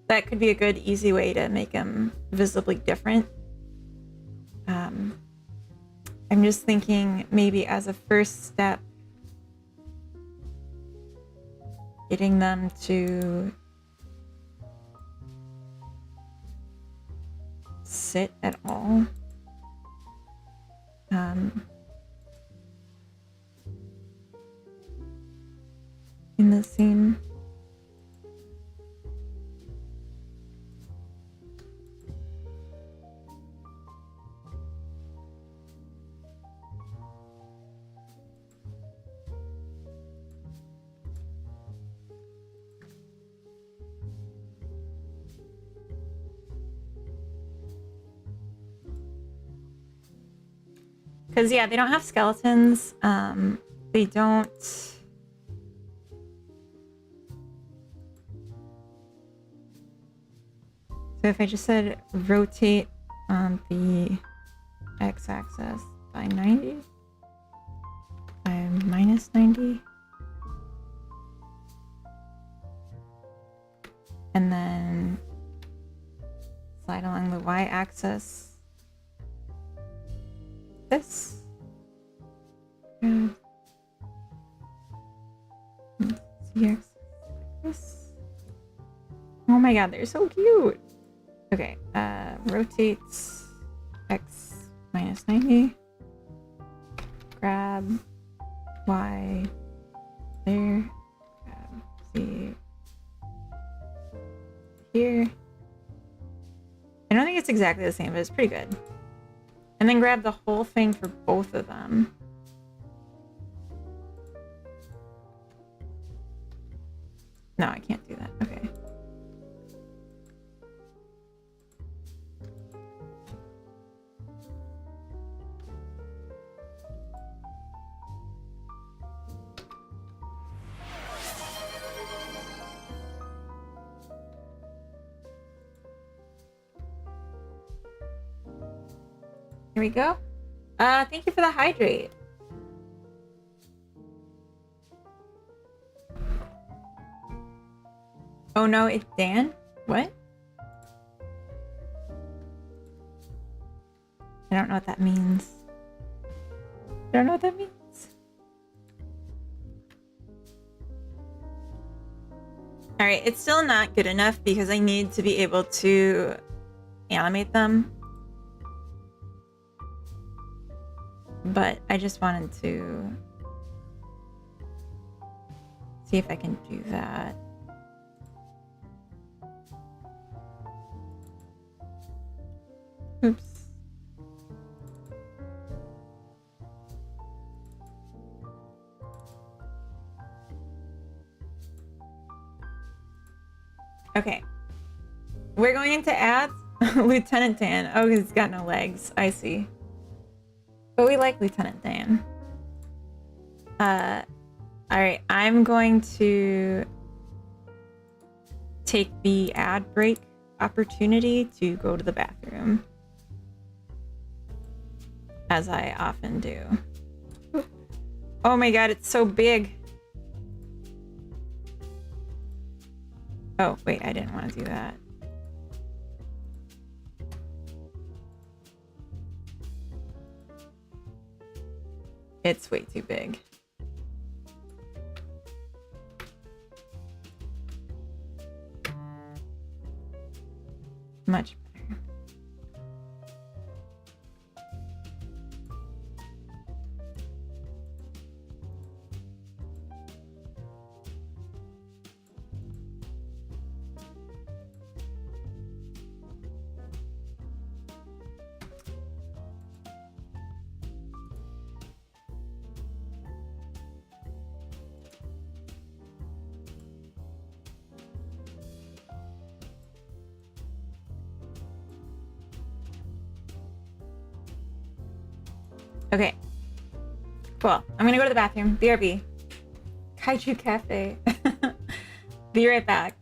That could be a good, easy way to make them visibly different. I'm just thinking maybe as a first step, getting them to sit at all. In the scene. Because, yeah, they don't have skeletons. They don't... So if I just said rotate on the x-axis by 90, by minus 90, and then slide along the y-axis this. Z-axis this. Oh my god, they're so cute. Okay, rotates x minus 90. Grab y there. Grab z here. I don't think it's exactly the same, but it's pretty good. And then grab the whole thing for both of them. No, I can't do that. Okay. Here we go. Thank you for the hydrate. Oh no, it's Dan? What? I don't know what that means. I don't know what that means. Alright, it's still not good enough because I need to be able to animate them. But I just wanted to see if I can do that. Oops. Okay. We're going into ads. Lieutenant Dan. Oh, he's got no legs. I see. But we like Lieutenant Dan. Alright, I'm going to take the ad break opportunity to go to the bathroom, as I often do. Oh my god, it's so big. Oh, wait, I didn't want to do that. It's way too big. Much better. Okay. Cool. I'm gonna go to the bathroom. BRB. Kaiju Cafe. Be right back.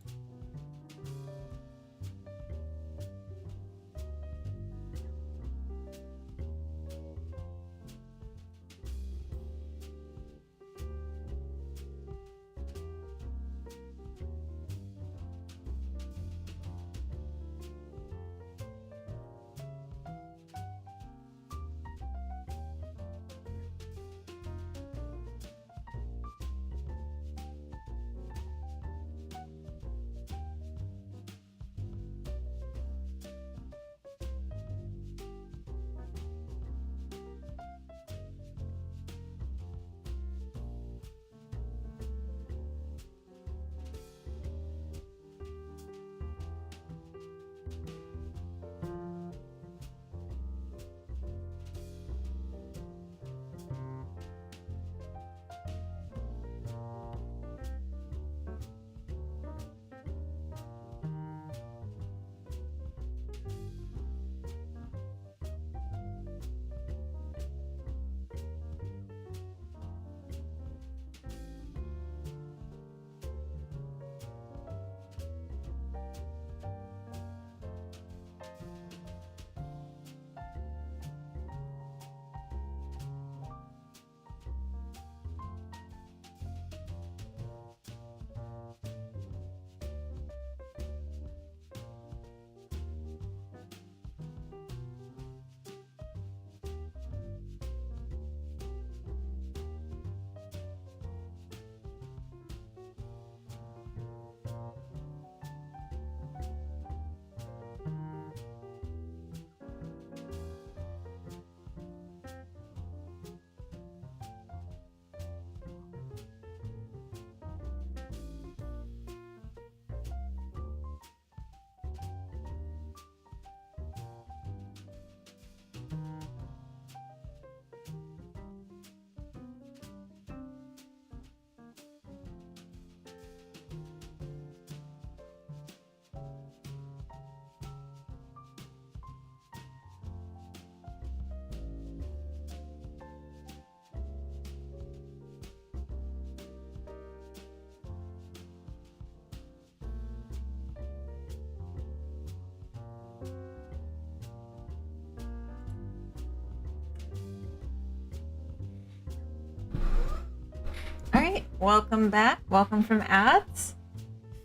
Welcome back. Welcome from ads.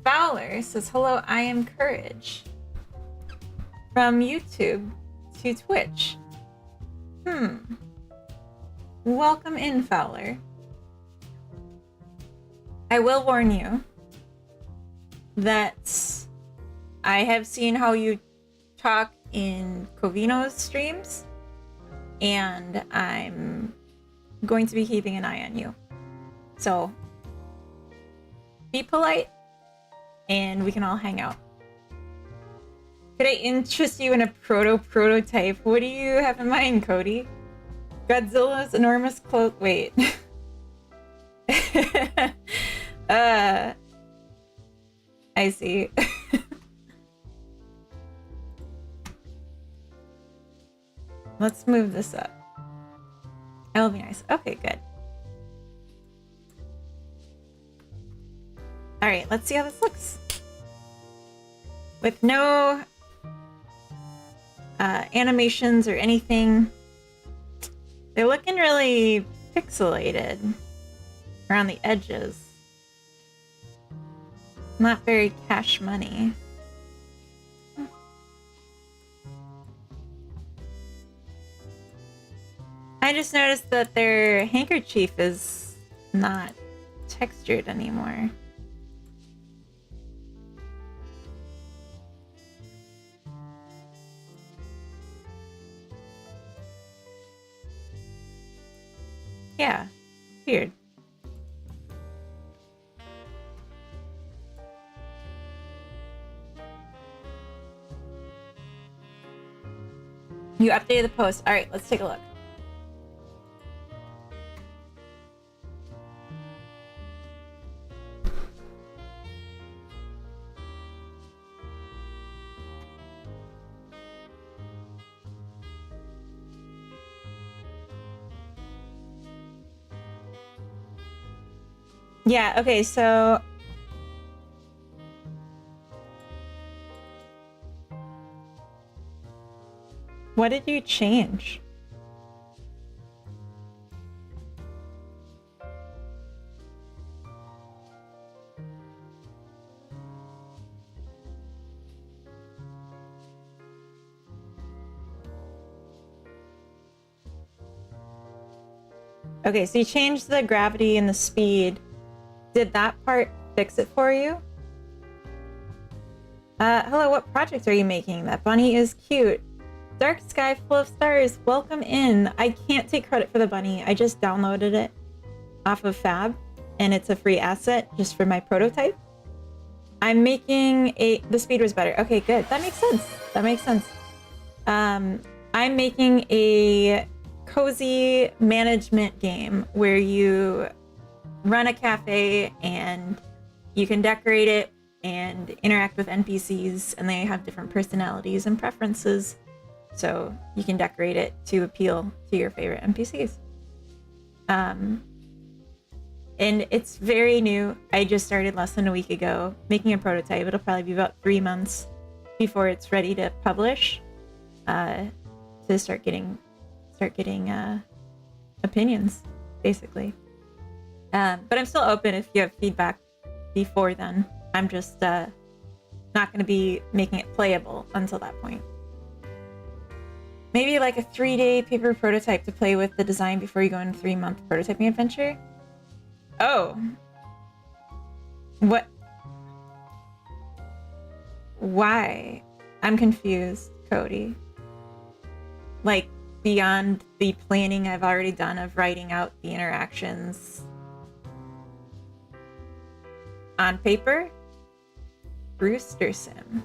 Fowler says, hello, I am Courage. From YouTube to Twitch. Welcome in, Fowler. I will warn you that I have seen how you talk in Covino's streams, and I'm going to be keeping an eye on you. So be polite and we can all hang out. Could I interest you in a prototype? What do you have in mind, Cody? Godzilla's enormous cloak. Wait. I see. Let's move this up. That'll be nice. Okay, good. All right, let's see how this looks. with no animations or anything. They're looking really pixelated around the edges. Not very cash money. I just noticed that their handkerchief is not textured anymore. Yeah, weird. You updated the post. All right, let's take a look. Yeah, okay, so what did you change? Okay, so you changed the gravity and the speed. Did that part fix it for you? Hello, what project are you making? That bunny is cute. Dark sky full of stars. Welcome in. I can't take credit for the bunny. I just downloaded it off of Fab, and it's a free asset just for my prototype. I'm making the speed was better. Okay, good. That makes sense. That makes sense. I'm making a cozy management game where you run a cafe and you can decorate it and interact with NPCs, and they have different personalities and preferences. So you can decorate it to appeal to your favorite NPCs. And it's very new. I just started less than a week ago making a prototype. It'll probably be about 3 months before it's ready to publish, to start getting opinions, basically. But I'm still open if you have feedback before then. I'm just not going to be making it playable until that point. Maybe like a 3-day paper prototype to play with the design before you go into 3-month prototyping adventure. Oh. What? Why? I'm confused, Cody. Like, beyond the planning I've already done of writing out the interactions on paper? Brewster Sim.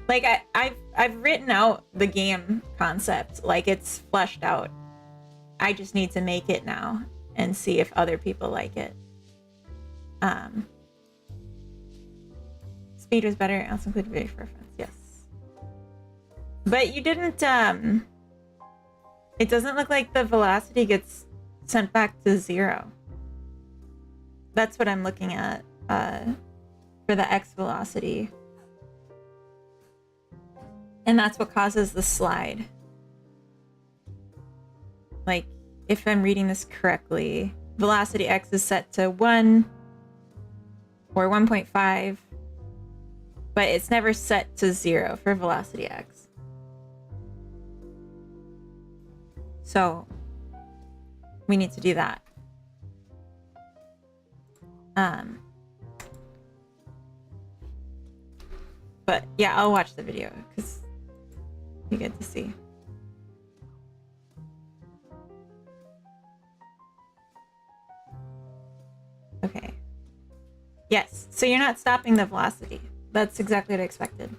Like, I've written out the game concept, like it's fleshed out. I just need to make it now and see if other people like it. Speed was better. Also included video for reference. Yes. But you didn't, it doesn't look like the velocity gets sent back to 0. That's what I'm looking at, for the X velocity. And that's what causes the slide. Like, if I'm reading this correctly, velocity X is set to 1 or 1.5, but it's never set to 0 for velocity X. So we need to do that. But yeah, I'll watch the video because you get to see. Okay. Yes, so you're not stopping the velocity. That's exactly what I expected.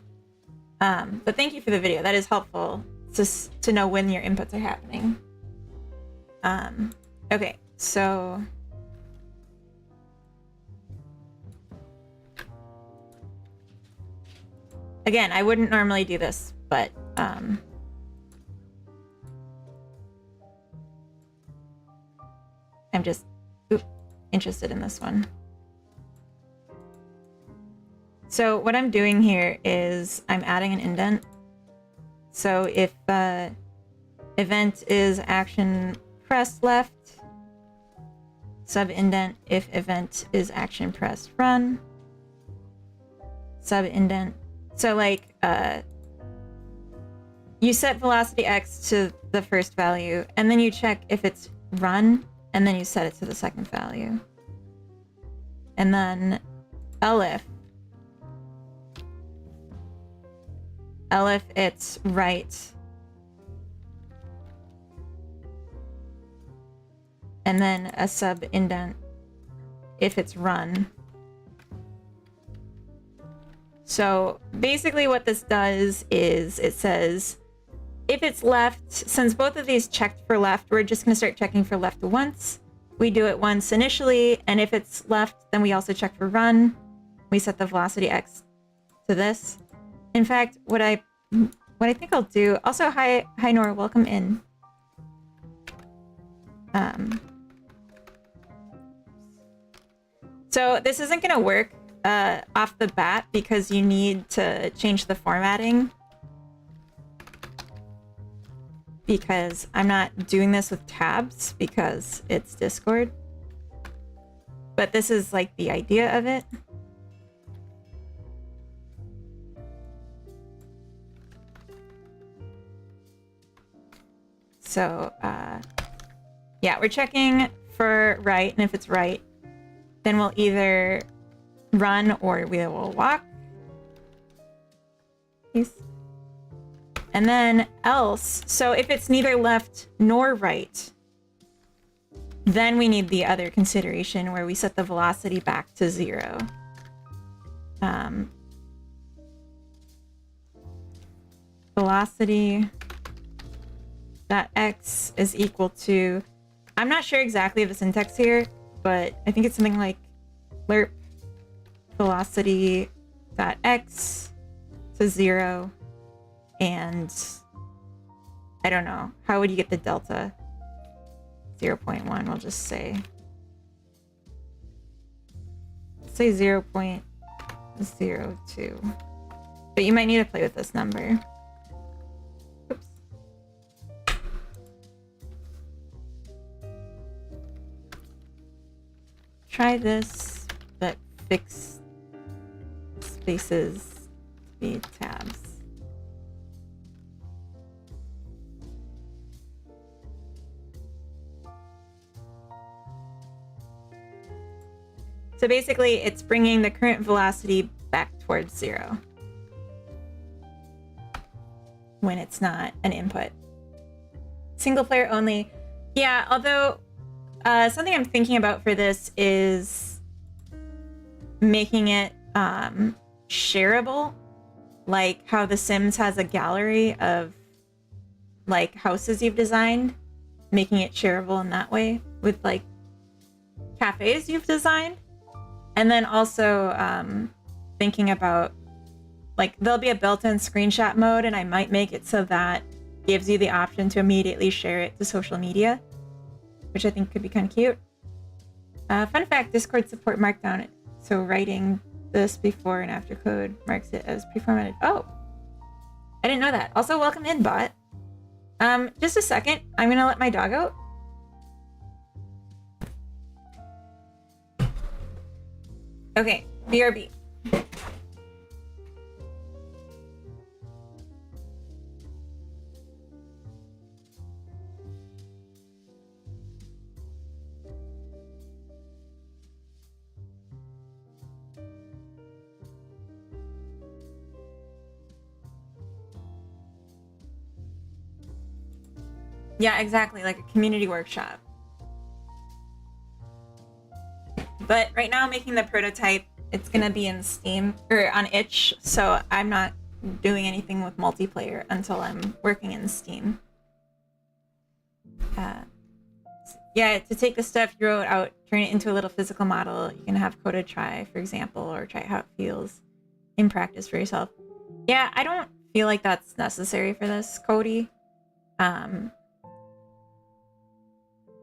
But thank you for the video. That is helpful to know when your inputs are happening. Okay, so again, I wouldn't normally do this, but I'm just interested in this one. So what I'm doing here is I'm adding an indent. So if event is action press left, sub indent if event is action press run, sub indent. So like you set velocity X to the first value, and then you check if it's run, and then you set it to the second value. And then elif it's right. And then a sub indent if it's run. So basically what this does is it says, if it's left, since both of these checked for left, we're just going to start checking for left once. We do it once initially, and if it's left, then we also check for run. We set the velocity X to this. In fact, what I think I'll do, also hi Nora, welcome in. So this isn't going to work off the bat because you need to change the formatting, because I'm not doing this with tabs because it's Discord. But this is like the idea of it. So yeah, we're checking for right, and if it's right, then we'll either run or we will walk. Peace. And then else, so if it's neither left nor right, then we need the other consideration where we set the velocity back to 0. Velocity dot x is equal to, I'm not sure exactly the syntax here, but I think it's something like lerp velocity dot x to 0. And I don't know, how would you get the delta? 0.1, we'll just say 0.02. But you might need to play with this number. Oops. Try this, but fix spaces to be tabs. So basically, it's bringing the current velocity back towards 0 when it's not an input. Single player only. Yeah, although something I'm thinking about for this is making it shareable, like how The Sims has a gallery of like houses you've designed, making it shareable in that way with like cafes you've designed. And then also thinking about, like, there'll be a built-in screenshot mode, and I might make it so that gives you the option to immediately share it to social media, which I think could be kind of cute. Fun fact, Discord support Markdown, so writing this before and after code marks it as pre-formatted. Oh, I didn't know that. Also, welcome in, bot. Just a second. I'm going to let my dog out. Okay, BRB. Yeah, exactly, like a community workshop. But right now I'm making the prototype. It's gonna be in Steam, or on itch, so I'm not doing anything with multiplayer until I'm working in Steam. Yeah, to take the stuff you wrote out, turn it into a little physical model. You can have Coda try, for example, or try how it feels in practice for yourself. Yeah, I don't feel like that's necessary for this, Cody. And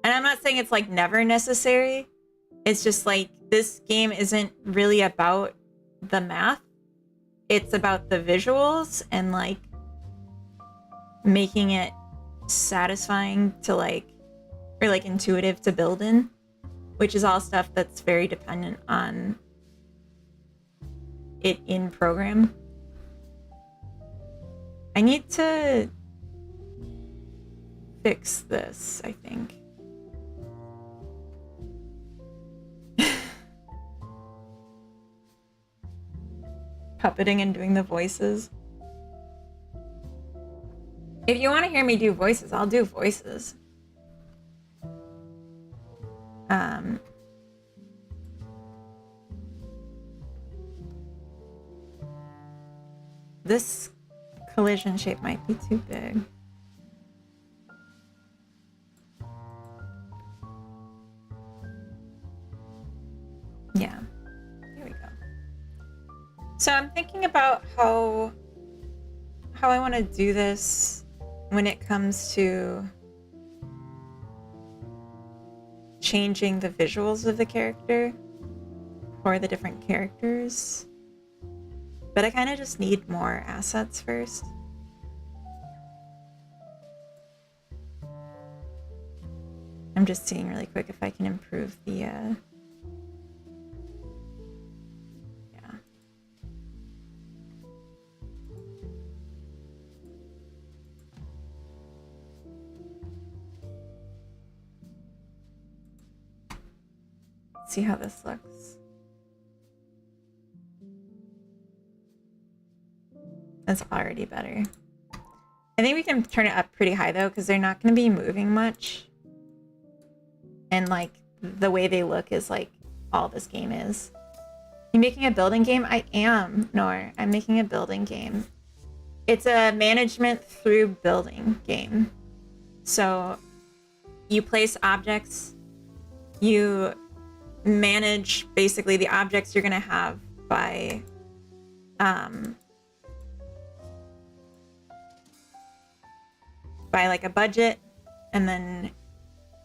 I'm not saying it's like never necessary. It's just like this game isn't really about the math. it's about the visuals and like making it satisfying to like, or like intuitive to build in, which is all stuff that's very dependent on it in program. I need to fix this, I think. Puppeting and doing the voices. If you want to hear me do voices, I'll do voices. This collision shape might be too big. Yeah, here we go. So I'm thinking about how I want to do this when it comes to changing the visuals of the character for the different characters. But I kind of just need more assets first. I'm just seeing really quick if I can improve the yeah. See how this looks. That's already better. I think we can turn it up pretty high though, because they're not going to be moving much. And like the way they look is like all this game is. You making a building game? I am, Nor. I'm making a building game. It's a management through building game. So you place objects, you manage basically the objects you're going to have by like a budget, and then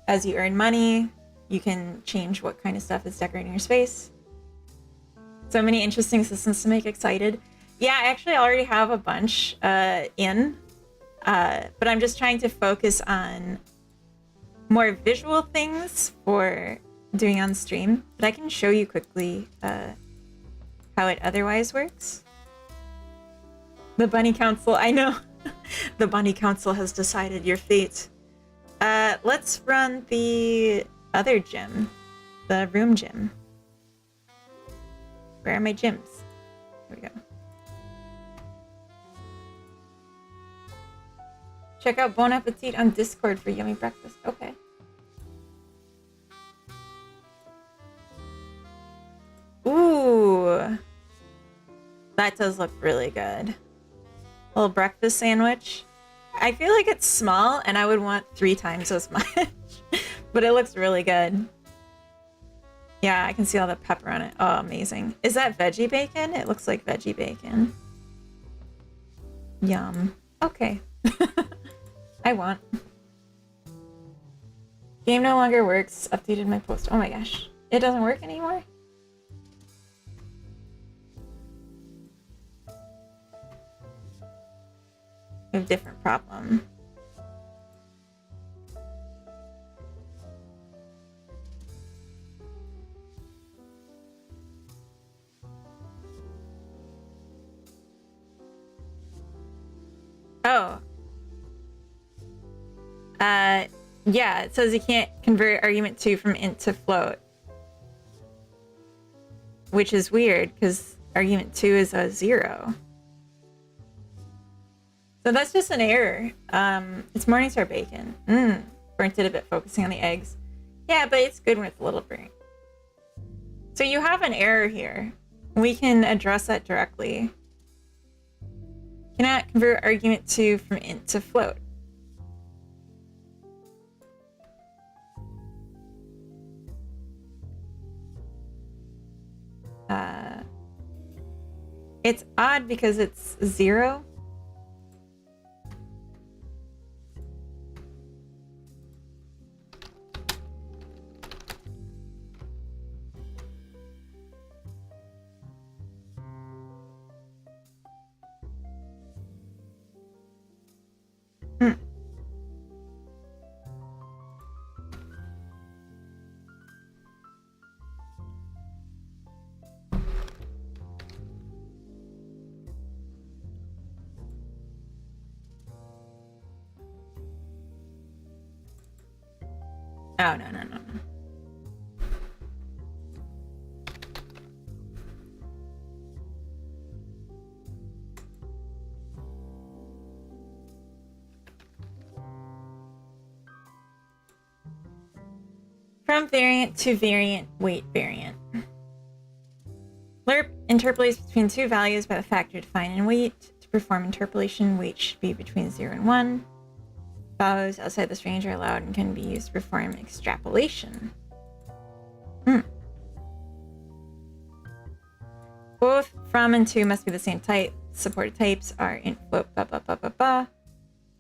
as you earn money you can change what kind of stuff is decorating your space. So many interesting systems to make excited. Yeah, I actually already have a bunch but I'm just trying to focus on more visual things for doing on stream, but I can show you quickly how it otherwise works. The Bunny Council, I know. The Bunny Council has decided your fate. Let's run the other gym, the room gym. Where are my gyms? Here we go. Check out Bon Appetit on Discord for yummy breakfast. Okay. Ooh. That does look really good. Little breakfast sandwich. I feel like it's small and I would want 3 times as much. But it looks really good. Yeah, I can see all the pepper on it. Oh, amazing. Is that veggie bacon? It looks like veggie bacon. Yum. Okay. I want. Game no longer works. Updated my post. Oh my gosh. It doesn't work anymore? We have a different problem. Oh. Yeah, it says you can't convert argument 2 from int to float. Which is weird, because argument 2 is a 0. So that's just an error. It's Morningstar bacon. Burnt it a bit, focusing on the eggs. Yeah, but it's good when it's a little burnt. So you have an error here. We can address that directly. Cannot convert argument 2 from int to float. It's odd because it's 0. Oh, no, no, no, no. From variant to variant, weight variant. Lerp interpolates between two values by the factor defined in weight. To perform interpolation, weight should be between 0 and 1. Values outside this range are allowed and can be used to perform extrapolation. Both from and to must be the same type. Supported types are int, float, blah, blah, blah, blah, blah.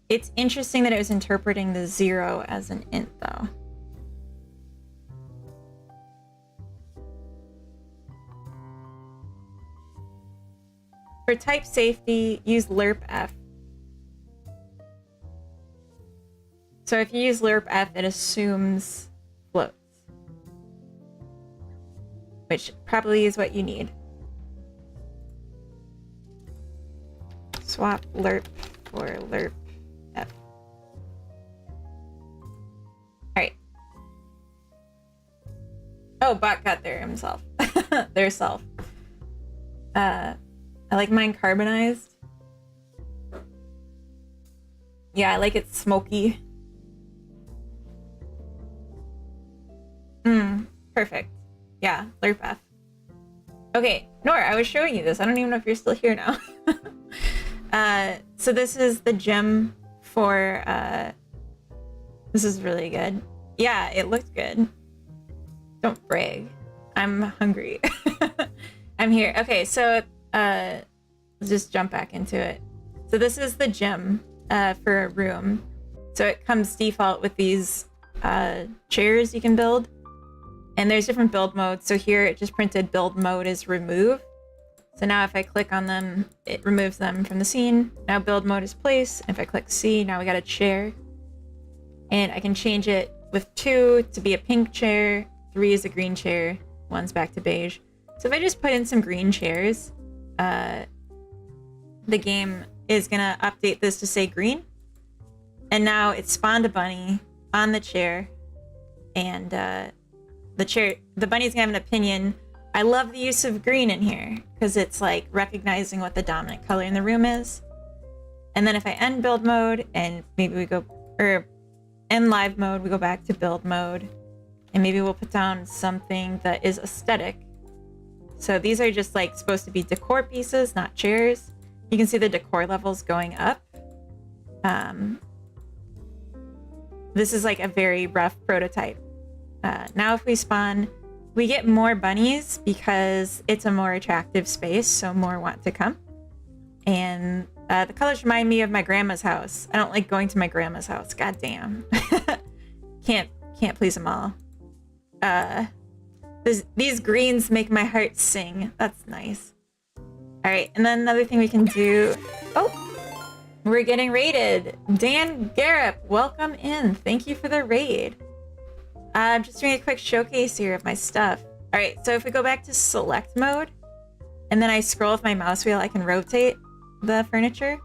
It's interesting that it was interpreting the 0 as an int, though. For type safety, use lerp_f. So if you use lerp_f, it assumes floats, which probably is what you need. Swap lerp for lerp_f. Alright. Oh, bot got there himself. Their self. I like mine carbonized. Yeah, I like it smoky. Perfect. Yeah, lerp_f. Okay, Nora, I was showing you this. I don't even know if you're still here now. So this is the gem for, this is really good. Yeah, it looked good. Don't brag. I'm hungry. I'm here. Okay, so, let's just jump back into it. So this is the gem, for a room. So it comes default with these, chairs you can build. And there's different build modes. So here it just printed build mode is remove. So now if I click on them, it removes them from the scene. Now build mode is place. If I click C, now we got a chair. And I can change it with 2 to be a pink chair, 3 is a green chair, 1's back to beige. So if I just put in some green chairs, the game is gonna update this to say green. And now it spawned a bunny on the chair. And the bunny's gonna have an opinion. I love the use of green in here because it's like recognizing what the dominant color in the room is. And then if I end build mode and maybe we go, or end live mode, we go back to build mode and maybe we'll put down something that is aesthetic. So these are just like supposed to be decor pieces, not chairs. You can see the decor levels going up. This is like a very rough prototype. Now if we spawn, we get more bunnies because it's a more attractive space, so more want to come. And the colors remind me of my grandma's house. I don't like going to my grandma's house. God damn. Can't please them all. These greens make my heart sing. That's nice. All right, and then another thing we can do. Oh, we're getting raided. Dan Garrett, welcome in. Thank you for the raid. I'm just doing a quick showcase here of my stuff. All right, so if we go back to select mode, and then I scroll with my mouse wheel, I can rotate the furniture.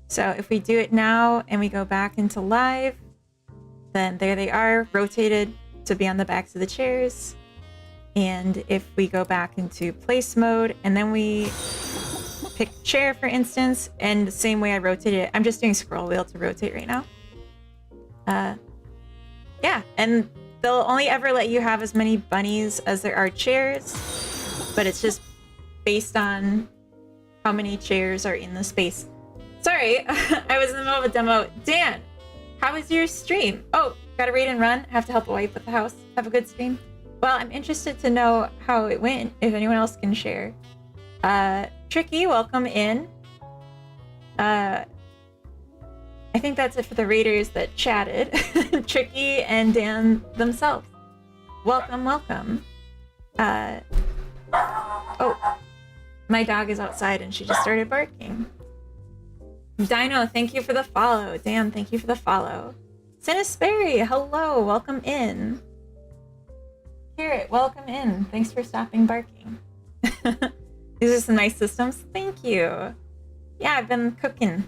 So if we do it now and we go back into live, then there they are, rotated to be on the backs of the chairs. And if we go back into place mode, and then we pick chair, for instance, and the same way I rotated it, I'm just doing scroll wheel to rotate right now. Yeah, and they'll only ever let you have as many bunnies as there are chairs, but it's just based on how many chairs are in the space. Sorry, I was in the middle of a demo. Dan, how was your stream? Oh, got a raid and run. Have to help a wife with the house. Have a good stream. Well, I'm interested to know how it went, if anyone else can share. Tricky, welcome in. I think that's it for the raiders that chatted. Tricky and Dan themselves. Welcome, welcome. Oh, my dog is outside and she just started barking. Dino, thank you for the follow. Dan, thank you for the follow. Sinisperry, hello, welcome in. Carrot, welcome in. Thanks for stopping barking. These are some nice systems. Thank you. Yeah, I've been cooking.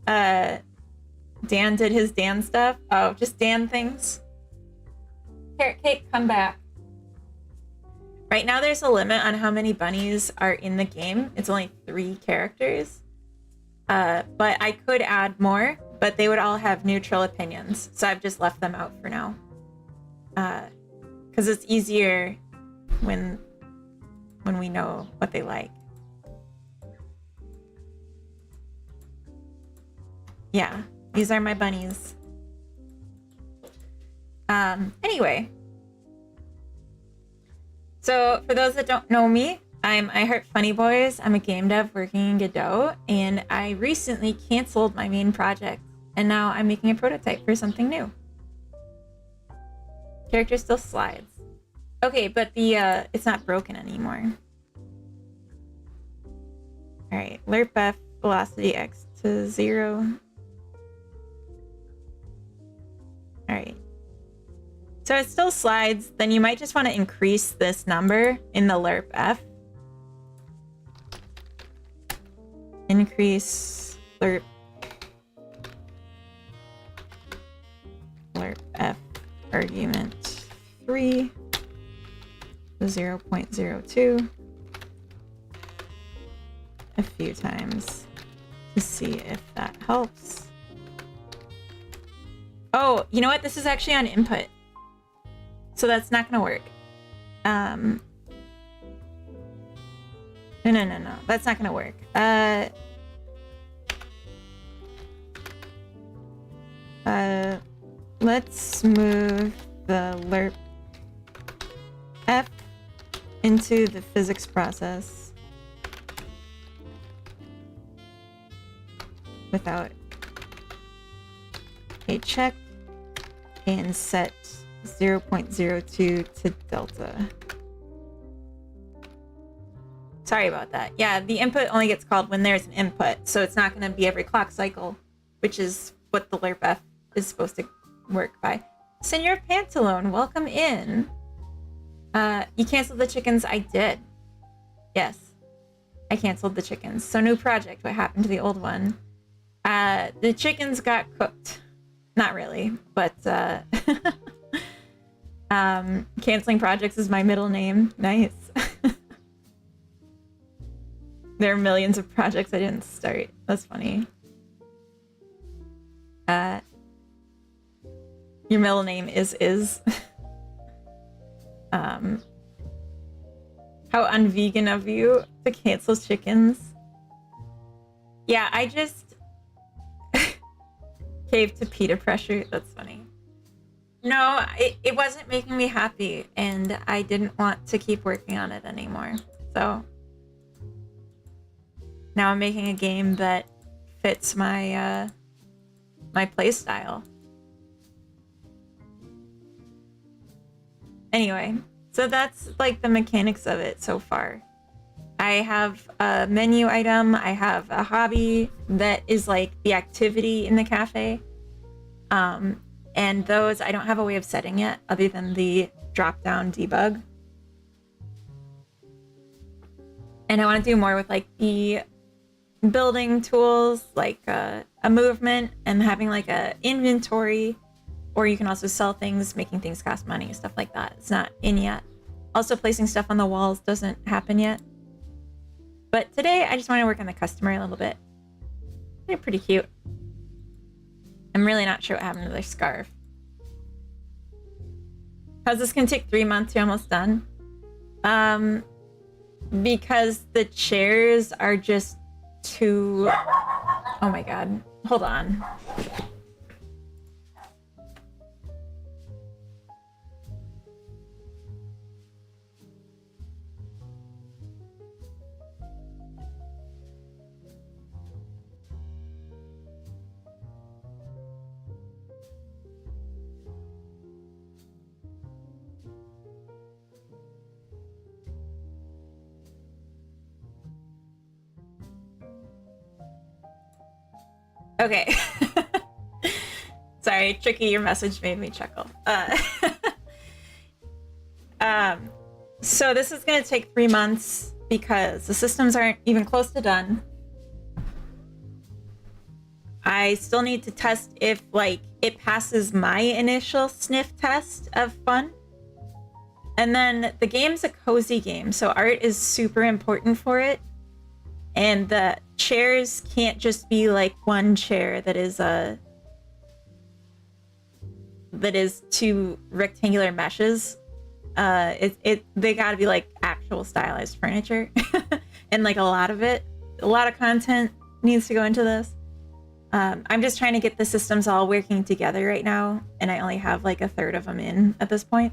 Dan did his Dan stuff. Oh, just Dan things. Carrot Cake, come back. Right now there's a limit on how many bunnies are in the game. It's only 3 characters. But I could add more, but they would all have neutral opinions. So I've just left them out for now. Because it's easier when we know what they like. Yeah, these are my bunnies. Anyway. So for those that don't know me, I Heart Funny Boys. I'm a game dev working in Godot, and I recently canceled my main project, and now I'm making a prototype for something new. Character still slides. Okay, but the it's not broken anymore. All right, lerp F, velocity X to 0. All right. So it still slides. Then you might just want to increase this number in the lerp F. Increase lerp F argument 3 to 0.02 a few times to see if that helps. Oh, you know what? This is actually on input. So that's not gonna work. No. That's not gonna work. Let's move the lerp F into the physics process without a check and set 0.02 to delta. Sorry about that. Yeah, the input only gets called when there's an input, so it's not going to be every clock cycle, which is what the lerp F is supposed to work by. Senor Pantalone, welcome in. You canceled the chickens? I did. Yes, I canceled the chickens. So new project. What happened to the old one? The chickens got cooked. Not really, but canceling projects is my middle name. Nice. There are millions of projects I didn't start. That's funny. Your middle name is. How unvegan of you to cancel chickens. Yeah, I just caved to PETA pressure. That's funny. No, it wasn't making me happy, and I didn't want to keep working on it anymore. So now I'm making a game that fits my my play style. Anyway, so that's like the mechanics of it so far. I have a menu item. I have a hobby that is like the activity in the cafe. And those I don't have a way of setting yet other than the drop-down debug. And I want to do more with like the building tools, like a movement and having like a inventory, or you can also sell things, making things cost money, stuff like that. It's not in yet. Also placing stuff on the walls doesn't happen yet. But today I just want to work on the customer a little bit. They're pretty cute. I'm really not sure what happened to their scarf. How's this gonna take 3 months? You're almost done. Because the chairs are just too... Oh my god. Hold on. Okay. Sorry, Tricky, your message made me chuckle. So this is going to take 3 months because the systems aren't even close to done. I still need to test if like it passes my initial sniff test of fun, And then the game's a cozy game, so art is super important for it. And the chairs can't just be like one chair that is two rectangular meshes. They gotta be like actual stylized furniture. And like a lot of content needs to go into this. I'm just trying to get the systems all working together right now, and I only have like a third of them in at this point.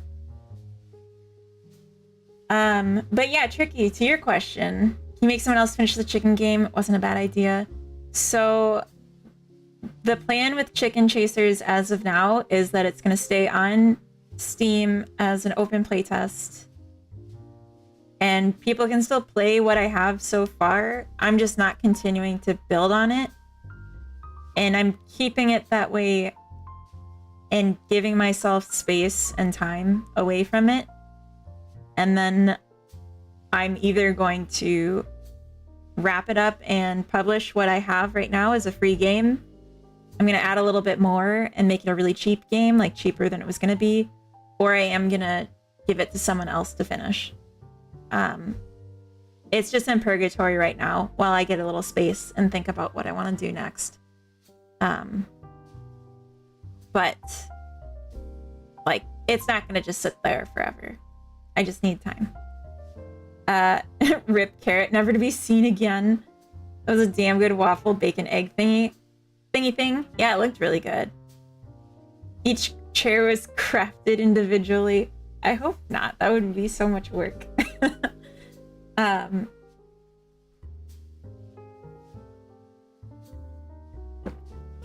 But yeah, Tricky, to your question, can you make someone else finish the chicken game? It wasn't a bad idea. So the plan with Chicken Chasers as of now is that it's going to stay on Steam as an open playtest. And people can still play what I have so far. I'm just not continuing to build on it. And I'm keeping it that way and giving myself space and time away from it. And then I'm either going to wrap it up and publish what I have right now as a free game. I'm going to add a little bit more and make it a really cheap game, like cheaper than it was going to be. Or I am going to give it to someone else to finish. It's just in purgatory right now while I get a little space and think about what I want to do next. But like, it's not going to just sit there forever. I just need time. Rip Carrot, never to be seen again. That was a damn good waffle bacon egg thingy thing. Yeah, it looked really good. Each chair was crafted individually. I hope not. That would be so much work.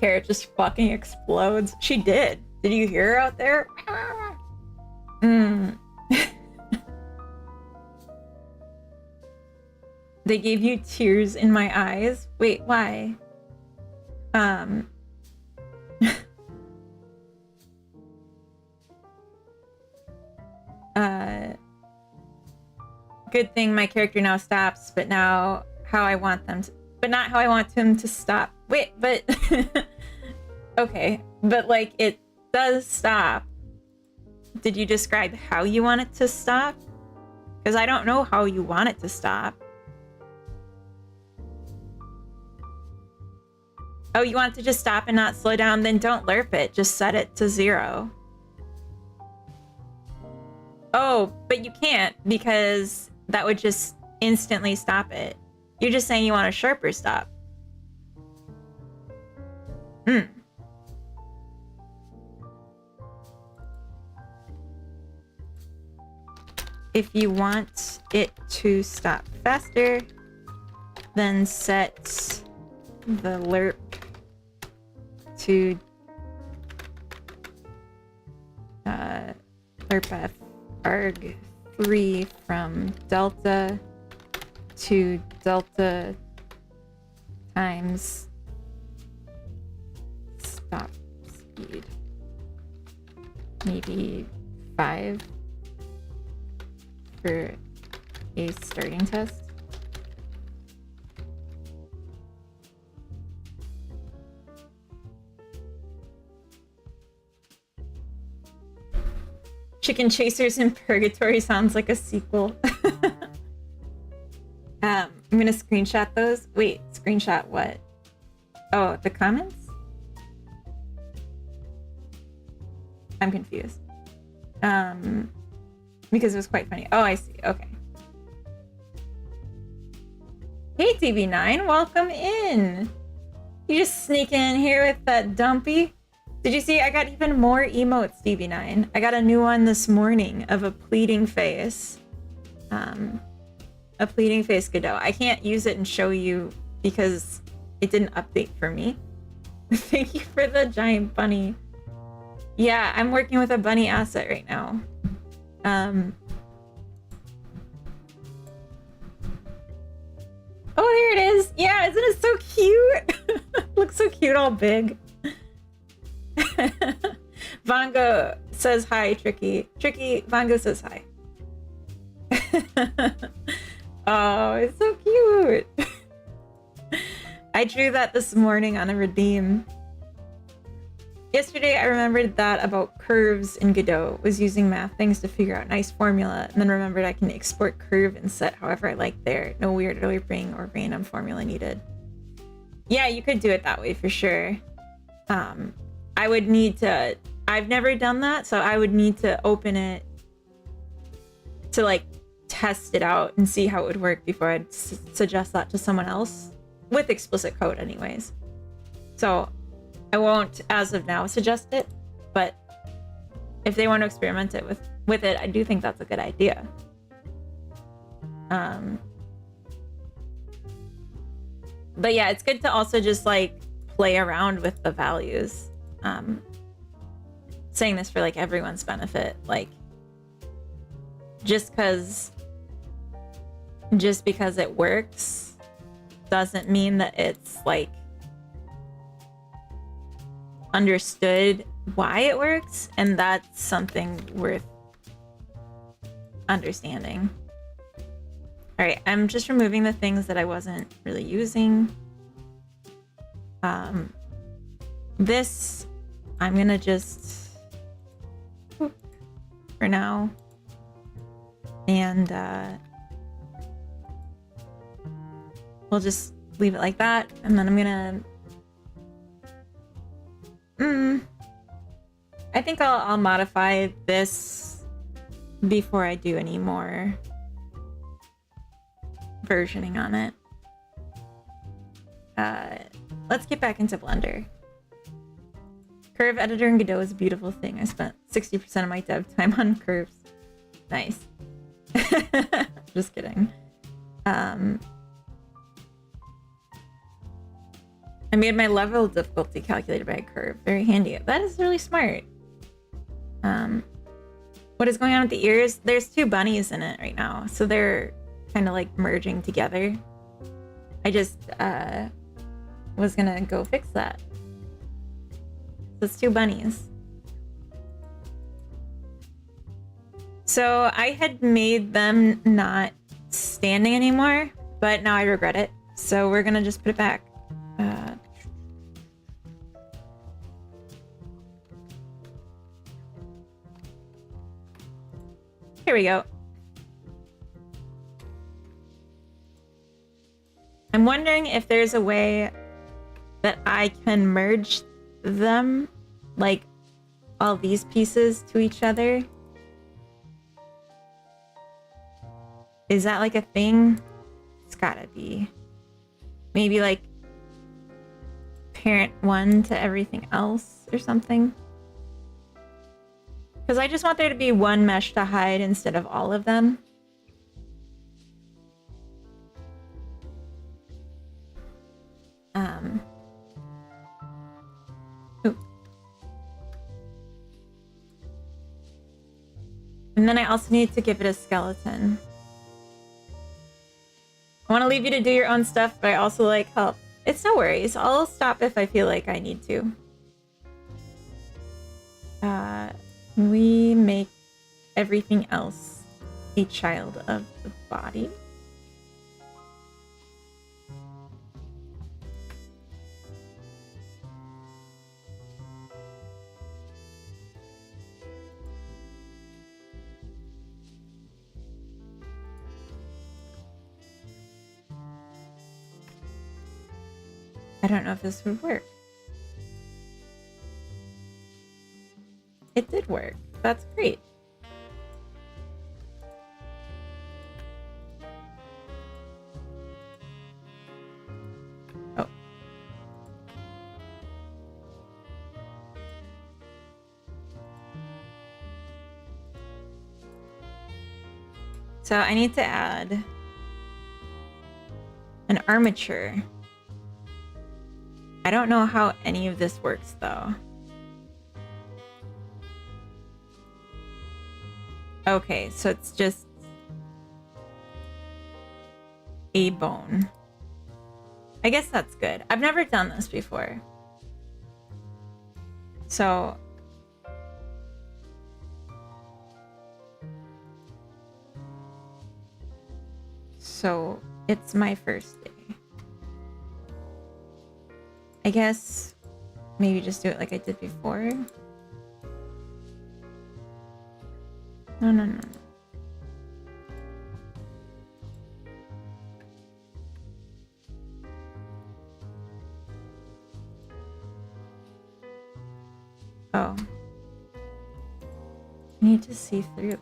Carrot just fucking explodes. She did. Did you hear her out there? They gave you tears in my eyes. Wait, why? Good thing my character now stops, but now how I want them to, but not how I want him to stop. Wait, but okay, but like it does stop. Did you describe how you want it to stop? Because I don't know how you want it to stop. Oh, you want it to just stop and not slow down? Then don't lerp it. Just set it to 0. Oh, but you can't because that would just instantly stop it. You're just saying you want a sharper stop. If you want it to stop faster, then set the lerp to lerp arg 3 from delta to delta times stop speed. Maybe 5 for a starting test. Chicken Chasers in Purgatory sounds like a sequel. I'm gonna screenshot those. Wait, screenshot what? Oh, the comments? I'm confused. Because it was quite funny. Oh, I see. Okay. Hey, TV9, welcome in. You just sneaking in here with that dumpy. Did you see? I got even more emotes, TV9. I got a new one this morning of a pleading face. A pleading face Godot. I can't use it and show you because it didn't update for me. Thank you for the giant bunny. Yeah, I'm working with a bunny asset right now. Oh, there it is. Yeah, isn't it so cute? Looks so cute, all big. Vango says hi, Tricky. Vango says hi. Oh, it's so cute. I drew that this morning on a redeem. Yesterday, I remembered that about curves in Godot, was using math things to figure out a nice formula, and then remembered I can export curve and set however I like there. No weird looping or random formula needed. Yeah, you could do it that way for sure. I would need to... I've never done that, so I would need to open it to like test it out and see how it would work before I'd suggest that to someone else with explicit code anyways. So I won't, as of now, suggest it, but if they want to experiment it with it, I do think that's a good idea. But yeah, it's good to also just like play around with the values. Saying this for like everyone's benefit, like just because it works doesn't mean that it's like understood why it works, and that's something worth understanding. All right, I'm just removing the things that I wasn't really using. This I'm gonna just for now, and we'll just leave it like that, and then I'm gonna I think I'll modify this before I do any more versioning on it. Let's get back into Blender. Curve editor in Godot is a beautiful thing. I spent 60% of my dev time on curves. Nice. Just kidding. I made my level of difficulty calculated by a curve. Very handy. That is really smart. What is going on with the ears? There's two bunnies in it right now, so they're kind of like merging together. I just was gonna go fix that. So it's two bunnies. So I had made them not standing anymore, but now I regret it. So we're gonna just put it back. Here we go. I'm wondering if there's a way that I can merge them, like all these pieces to each other. Is that like a thing? It's gotta be. Maybe like parent one to everything else or something. Because I just want there to be one mesh to hide instead of all of them. Ooh. And then I also need to give it a skeleton. I want to leave you to do your own stuff, but I also like help. It's no worries. I'll stop if I feel like I need to. We make everything else a child of the body. I don't know if this would work. It did work. That's great. Oh. So I need to add an armature. I don't know how any of this works though. Okay, so it's just a bone. I guess that's good. I've never done this before. So it's my first day. I guess maybe just do it like I did before. No. Oh. I need to see through this.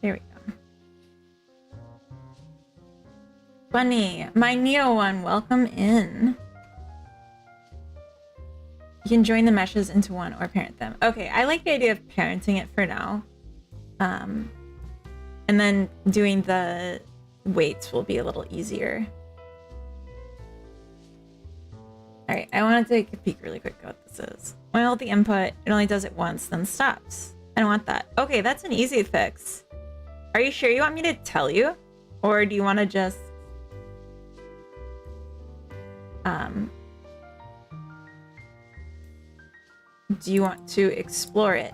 There we go. Bunny, my Neo one, welcome in. You can join the meshes into one or parent them. Okay, I like the idea of parenting it for now. And then doing the weights will be a little easier. All right, I want to take a peek really quick at what this is. Well, the input, it only does it once, then stops. I don't want that. Okay, that's an easy fix. Are you sure you want me to tell you? Or do you want to just... do you want to explore it?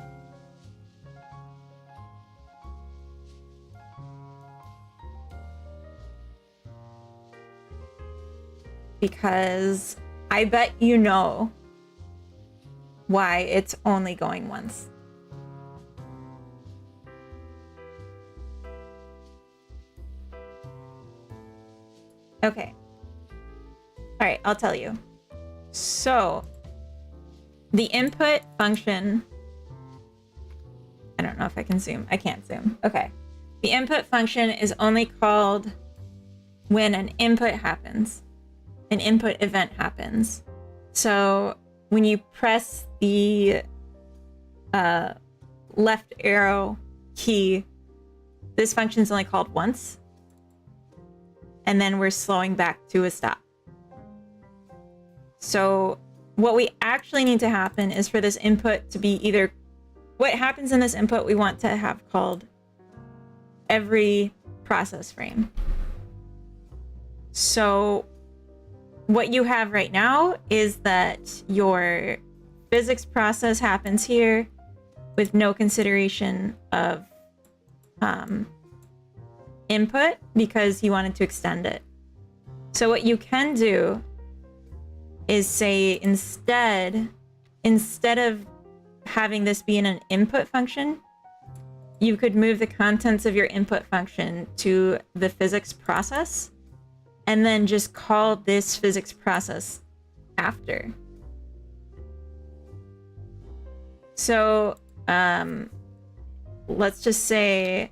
Because I bet you know why it's only going once. Okay. All right, I'll tell you. So, the input function... I don't know if I can zoom. I can't zoom. Okay. The input function is only called when an input happens. An input event happens. So, when you press the left arrow key, this function is only called once. And then we're slowing back to a stop. So what we actually need to happen is for this input to be either... what happens in this input we want to have called every process frame. So what you have right now is that your physics process happens here with no consideration of input because you wanted to extend it. So what you can do is say instead of having this be in an input function, you could move the contents of your input function to the physics process and then just call this physics process after. So let's just say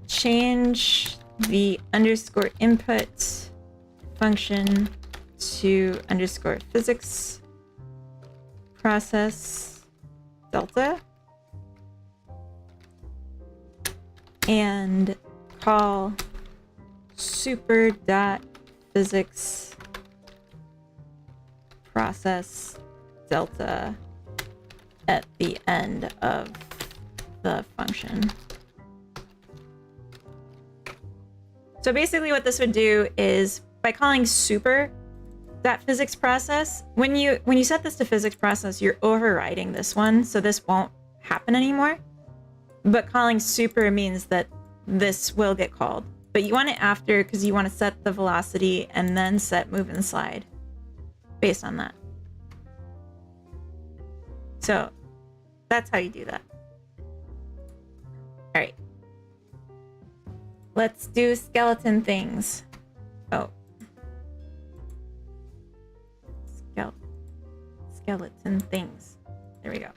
change the underscore input function to underscore physics process delta and call super dot physics process delta at the end of the function. So basically what this would do is by calling super that physics process, when you set this to physics process, you're overriding this one, so this won't happen anymore. But calling super means that this will get called. But you want it after because you want to set the velocity and then set move and slide based on that. So that's how you do that. All right. Let's do skeleton things. Oh. Skeleton things. There we go.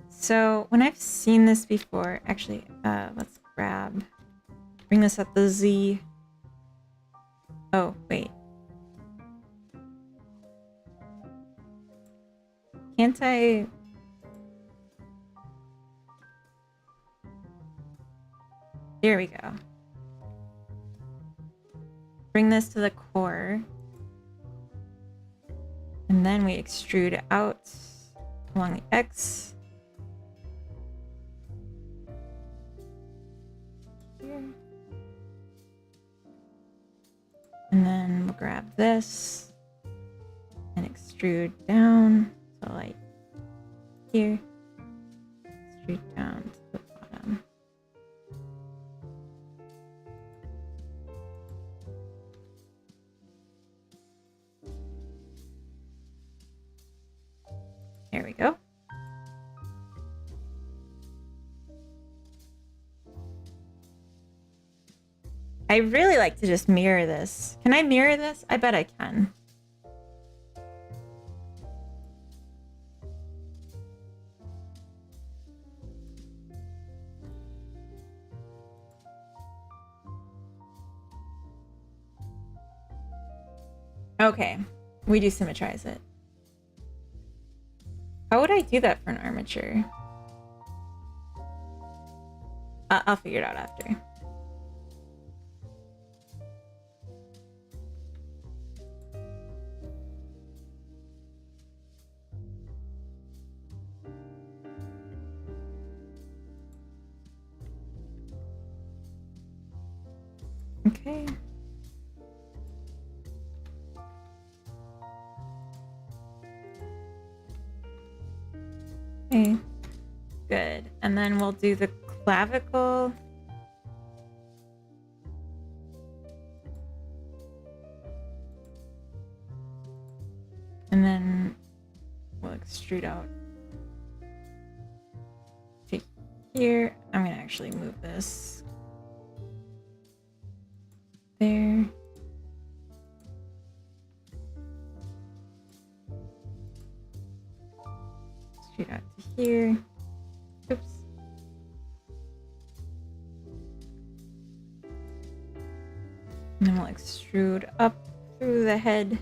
So when I've seen this before, actually, let's bring this at the Z. Oh, wait. Can't I? There we go. Bring this to the core. And then we extrude it out along the X. Here. And then we'll grab this and extrude down. So like here, extrude down to the bottom. There we go. I really like to just mirror this. Can I mirror this? I bet I can. Okay, we do symmetrize it. How would I do that for an armature? I'll figure it out after. Okay. Okay. Good. And then we'll do the clavicle. And then we'll extrude out to here. I'm gonna actually move this there. Extrude out to here. Oops. And then we'll extrude up through the head.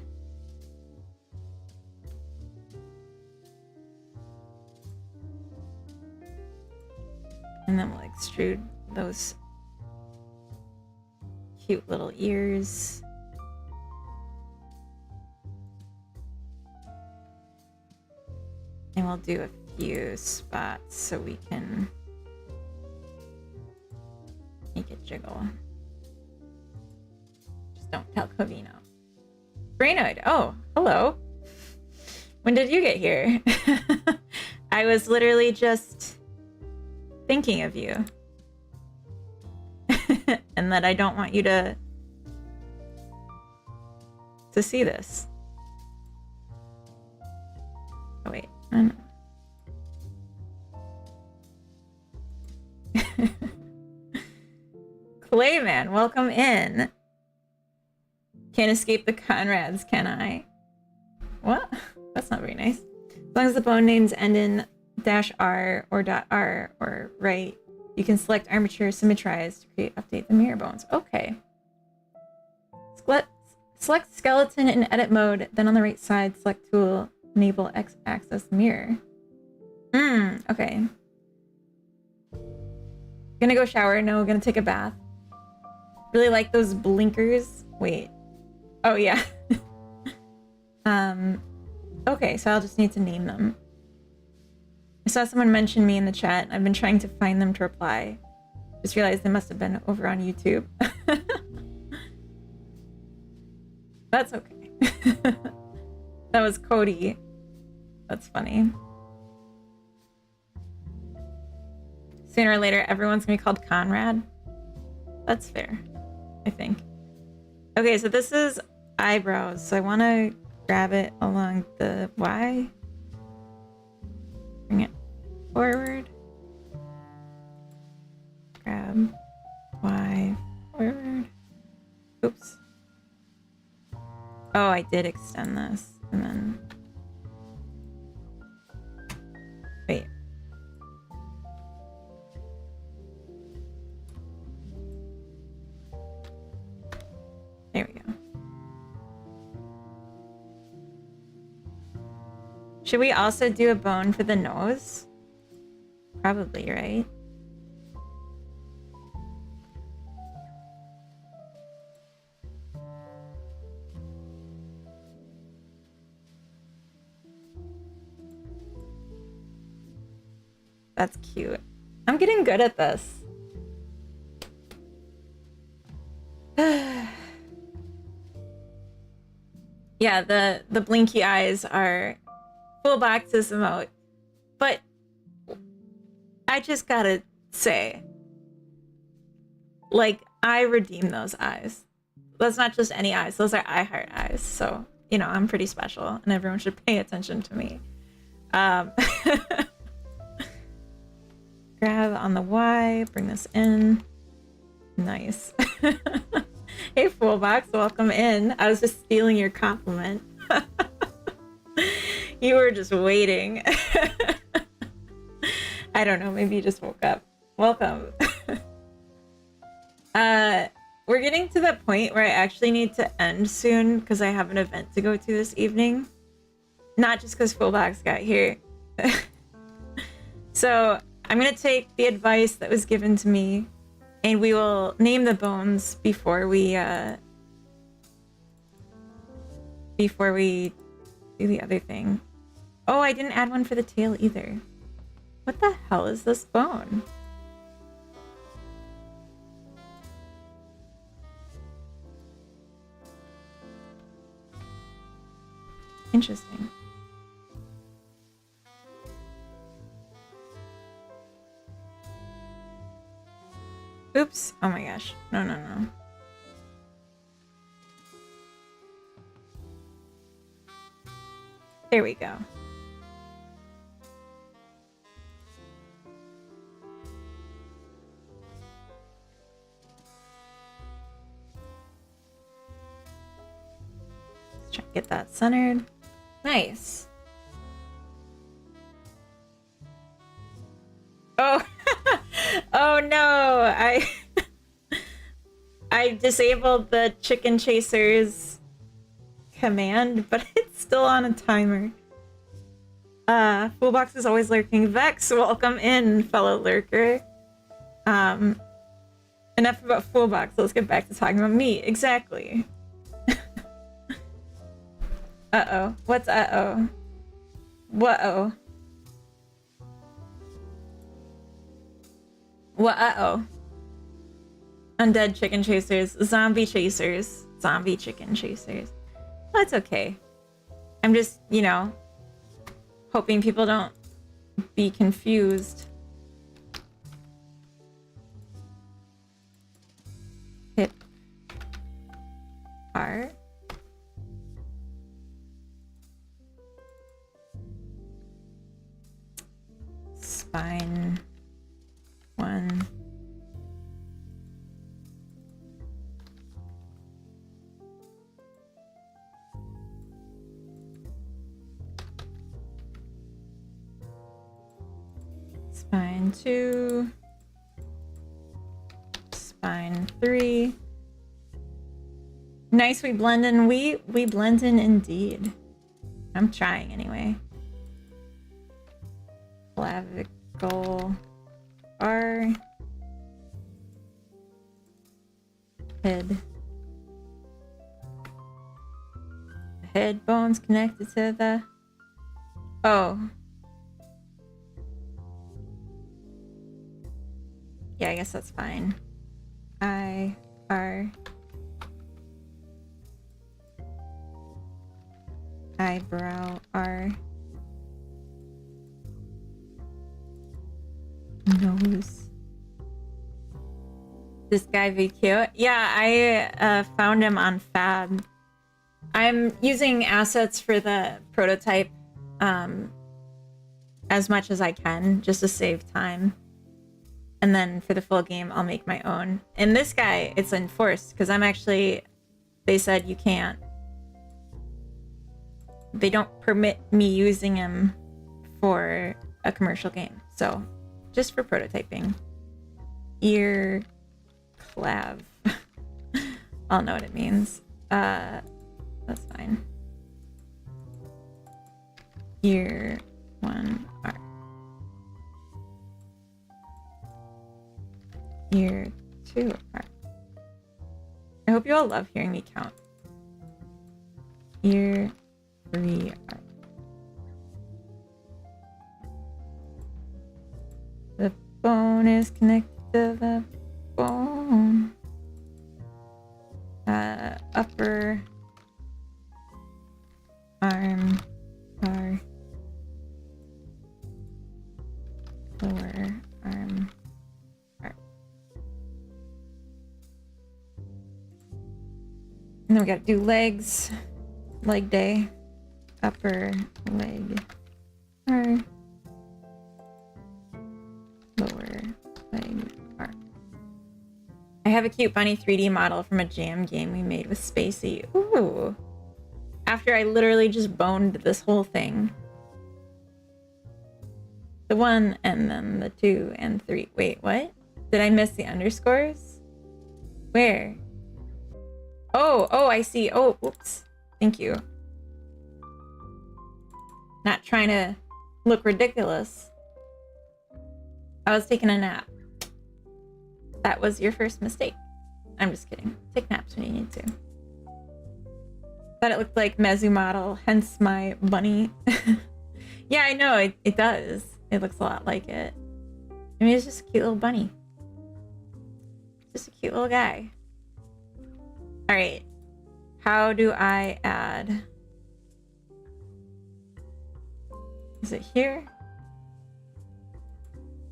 And then we'll extrude those cute little ears. And we'll do a few spots so we can make it jiggle. Just don't tell Covino. Brainoid, oh, hello. When did you get here? I was literally just thinking of you. And that I don't want you to see this. Oh wait. I Clayman, welcome in. Can't escape the Conrads, can I? What? That's not very nice. As long as the bone names end in -r or .r or right, you can select armature symmetrize to create update the mirror bones. Okay. Select skeleton in edit mode, then on the right side, select tool, enable x-axis mirror. Okay. Gonna go shower. No, gonna take a bath. Really like those blinkers. Wait. Oh, yeah. Okay, so I'll just need to name them. I saw someone mention me in the chat. I've been trying to find them to reply. Just realized they must have been over on YouTube. That's okay. That was Cody. That's funny. Sooner or later, everyone's gonna be called Conrad. That's fair, I think. Okay, so this is eyebrows. So I want to grab it along the Y. Bring it forward. Grab Y forward. Oops. Oh, I did extend this. And then... Wait. There we go. Should we also do a bone for the nose? Probably, right? That's cute. I'm getting good at this. Yeah, the blinky eyes are full boxes emote. But I just gotta say, like, I redeem those eyes. That's not just any eyes, those are I Heart eyes. So, you know, I'm pretty special and everyone should pay attention to me. Grab on the Y, bring this in. Nice. Hey, Fullbox, welcome in. I was just stealing your compliment. You were just waiting. I don't know, maybe you just woke up. Welcome. We're getting to that point where I actually need to end soon because I have an event to go to this evening. Not just because Fullbox got here. So I'm gonna take the advice that was given to me and we will name the bones before we do the other thing. Oh, I didn't add one for the tail either. What the hell is this bone? Interesting. Oops. Oh my gosh. No, no, no. There we go. Let's try to get that centered. Nice. Oh, oh no! I disabled the chicken chasers command, but it's still on a timer. Fullbox is always lurking. Vex, welcome in, fellow lurker. Enough about Fullbox. Let's get back to talking about me. Exactly. Uh-oh. What's uh-oh? What-oh? What uh-oh? Undead chicken chasers. Zombie chasers. Zombie chicken chasers. Well, that's okay. I'm just, you know, hoping people don't be confused. Hip. R. Spine. 1. Spine 2. Spine 3. Nice, we blend in. We blend in indeed. I'm trying anyway. Clavicle R. Head. The head bone's connected to the... Oh. Yeah, I guess that's fine. I, R. Eyebrow, R. Nose. This guy be cute. Yeah, I found him on Fab. I'm using assets for the prototype as much as I can just to save time. And then for the full game, I'll make my own. And this guy, it's enforced because I'm actually, they said you can't. They don't permit me using him for a commercial game. So just for prototyping. Ear clav. I'll know what it means. That's fine. Ear 1 R. Ear 2 R. I hope you all love hearing me count. Ear 3 R. The bone is connected to the bone. Upper lower arm arc. And then we gotta do legs, leg day, upper leg arc, lower leg arc. I have a cute bunny 3D model from a jam game we made with Spacey. Ooh. After I literally just boned this whole thing. The 1 and then the 2 and 3. Wait, what? Did I miss the underscores? Where? Oh, I see. Oh, oops. Thank you. Not trying to look ridiculous. I was taking a nap. That was your first mistake. I'm just kidding. Take naps when you need to. Thought it looked like Mezu model, hence my bunny. Yeah, I know, it does. It looks a lot like it. I mean, it's just a cute little bunny. Just a cute little guy. All right. How do I add? Is it here?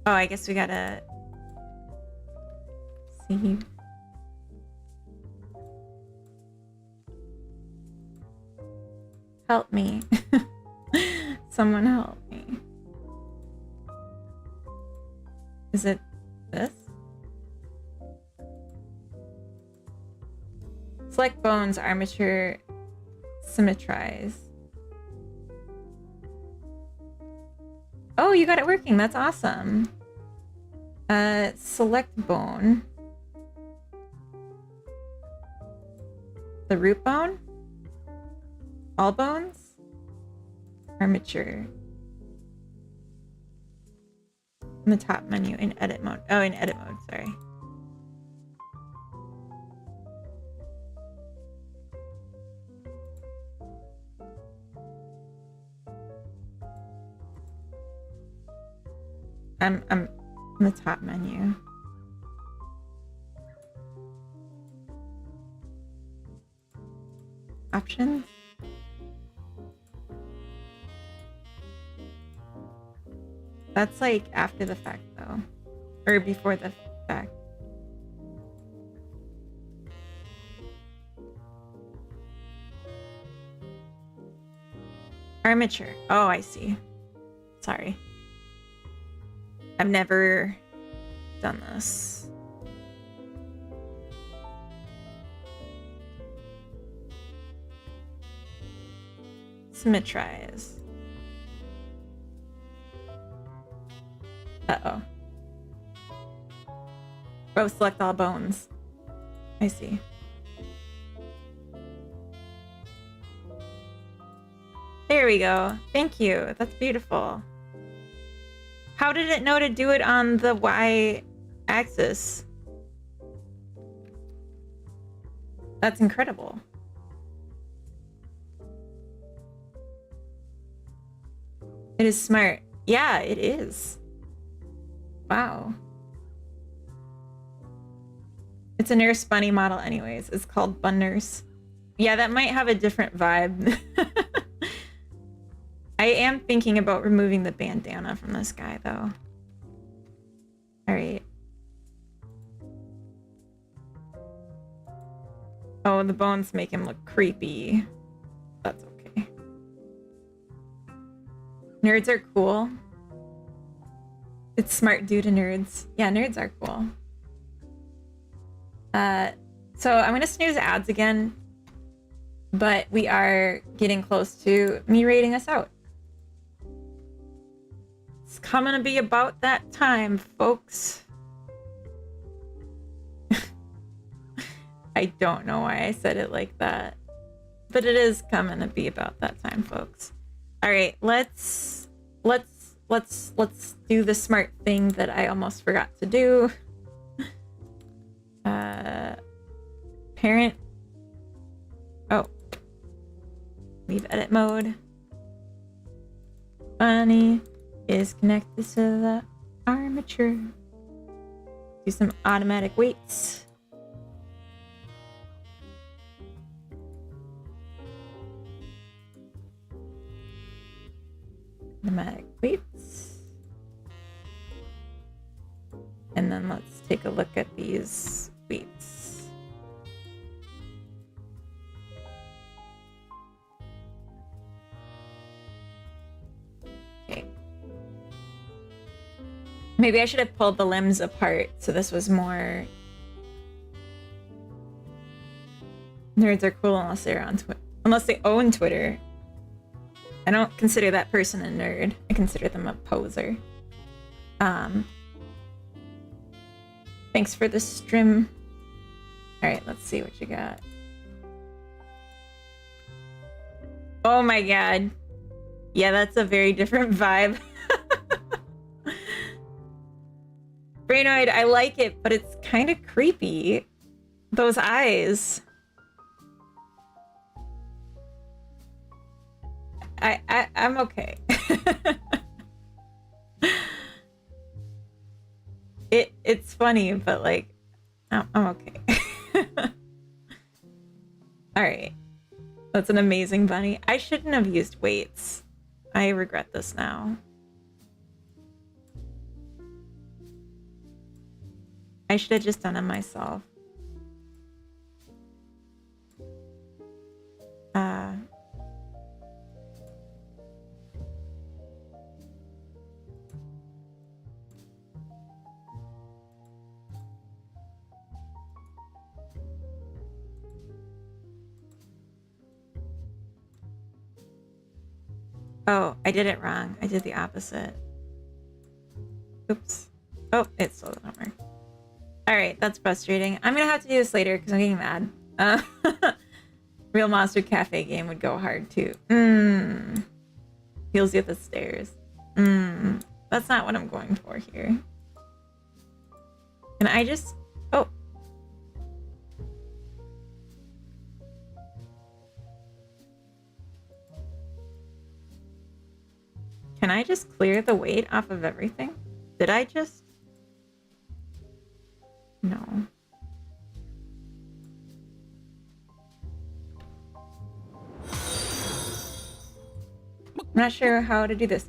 Oh, I guess we gotta see. Help me. Someone help me. Is it this? Select bones, armature, symmetrize. Oh, you got it working. That's awesome. Select bone. The root bone? All bones? Armature. In the top menu in edit mode. Oh, in edit mode, sorry. I'm in the top menu. Options? That's like after the fact though. Or before the fact. Armature. Oh, I see. Sorry. I've never done this. Symmetrize. Uh-oh. Oh, select all bones. I see. There we go. Thank you. That's beautiful. How did it know to do it on the Y axis? That's incredible. It is smart. Yeah, it is. Wow. It's a Nurse Bunny model anyways. It's called Bun Nurse. Yeah, that might have a different vibe. I am thinking about removing the bandana from this guy, though. Alright. Oh, the bones make him look creepy. That's okay. Nerds are cool. It's smart due to nerds. Yeah, nerds are cool. So I'm gonna snooze ads again, but we are getting close to me rating us out. It's coming to be about that time, folks. I don't know why I said it like that, but it is coming to be about that time, folks. All right, let's do the smart thing that I almost forgot to do. Parent. Oh. Leave edit mode. Bunny is connected to the armature. Do some automatic weights. Automatic weights. take a look at these tweets. Okay. Maybe I should have pulled the limbs apart so this was more... Nerds are cool unless they're on Twitter. Unless they own Twitter. I don't consider that person a nerd. I consider them a poser. Thanks for the stream. Alright, let's see what you got. Oh my god. Yeah, that's a very different vibe. Brainoid, I like it, but it's kind of creepy. Those eyes. I'm okay. It's funny, but like, I'm okay. All right, that's an amazing bunny. I shouldn't have used weights. I regret this now. I should have just done it myself. Oh, I did it wrong. I did the opposite. Oops. Oh, it still doesn't work. Alright, that's frustrating. I'm gonna have to do this later because I'm getting mad. Real Monster Cafe game would go hard too. Heals you at the stairs. That's not what I'm going for here. Can I just... Oh. Can I just clear the weight off of everything? Did I just... No. I'm not sure how to do this.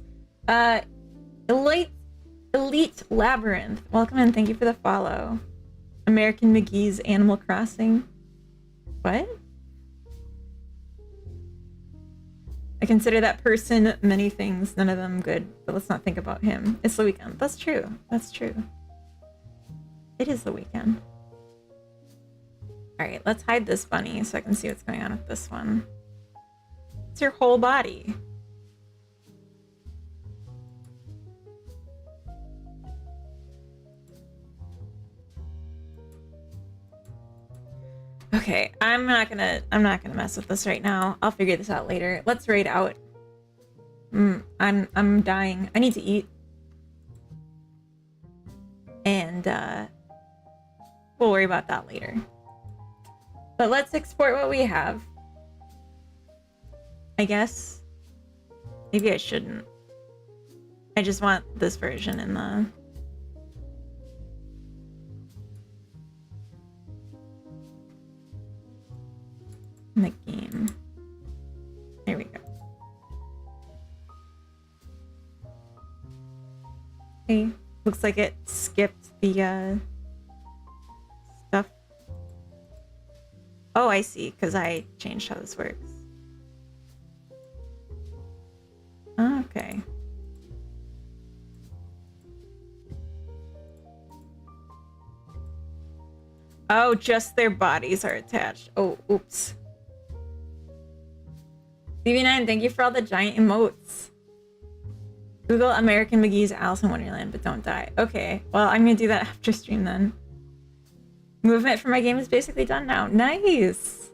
Elite Labyrinth. Welcome and thank you for the follow. American McGee's Animal Crossing. What? I consider that person many things, none of them good, but let's not think about him. It's the weekend. That's true. That's true. It is the weekend. Alright, let's hide this bunny so I can see what's going on with this one. It's your whole body. Okay, I'm not gonna mess with this right now. I'll figure this out later. Let's raid out. I'm dying. I need to eat. And we'll worry about that later. But let's export what we have. I guess. Maybe I shouldn't. I just want this version in the game. There we go. Okay, looks like it skipped the stuff. Oh, I see, because I changed how this works. Okay. Oh, just their bodies are attached. Oh, oops. BB9, thank you for all the giant emotes. Google American McGee's Alice in Wonderland, but don't die. Okay, well, I'm gonna do that after stream then. Movement for my game is basically done now. Nice!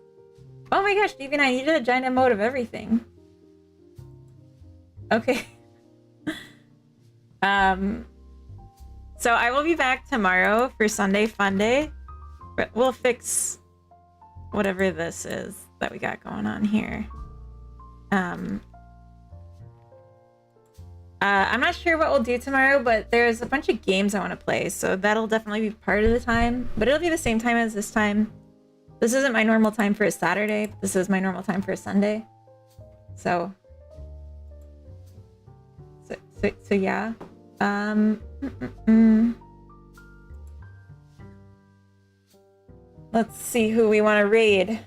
Oh my gosh, BB9, you did a giant emote of everything. Okay. So I will be back tomorrow for Sunday Fun Day. But we'll fix whatever this is that we got going on here. I'm not sure what we'll do tomorrow, but there's a bunch of games I want to play, so that'll definitely be part of the time. But it'll be the same time as this time. This isn't my normal time for a Saturday, but this is my normal time for a Sunday. So yeah. Let's see who we want to raid.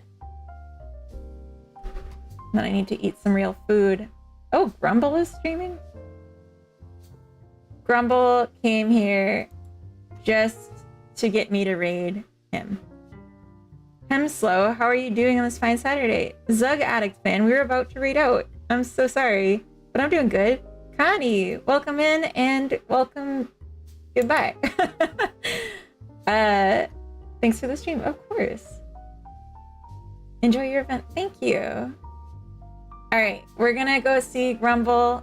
Then I need to eat some real food. Oh, Grumble is streaming? Grumble came here just to get me to raid him. Hemslow, how are you doing on this fine Saturday? Zug Addict fan, we were about to raid out. I'm so sorry, but I'm doing good. Connie, welcome in and welcome goodbye. Thanks for the stream, of course. Enjoy your event, thank you. All right, we're gonna go see Grumble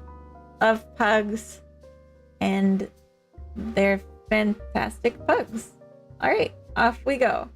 of Pugs, and they're fantastic pugs. All right, off we go.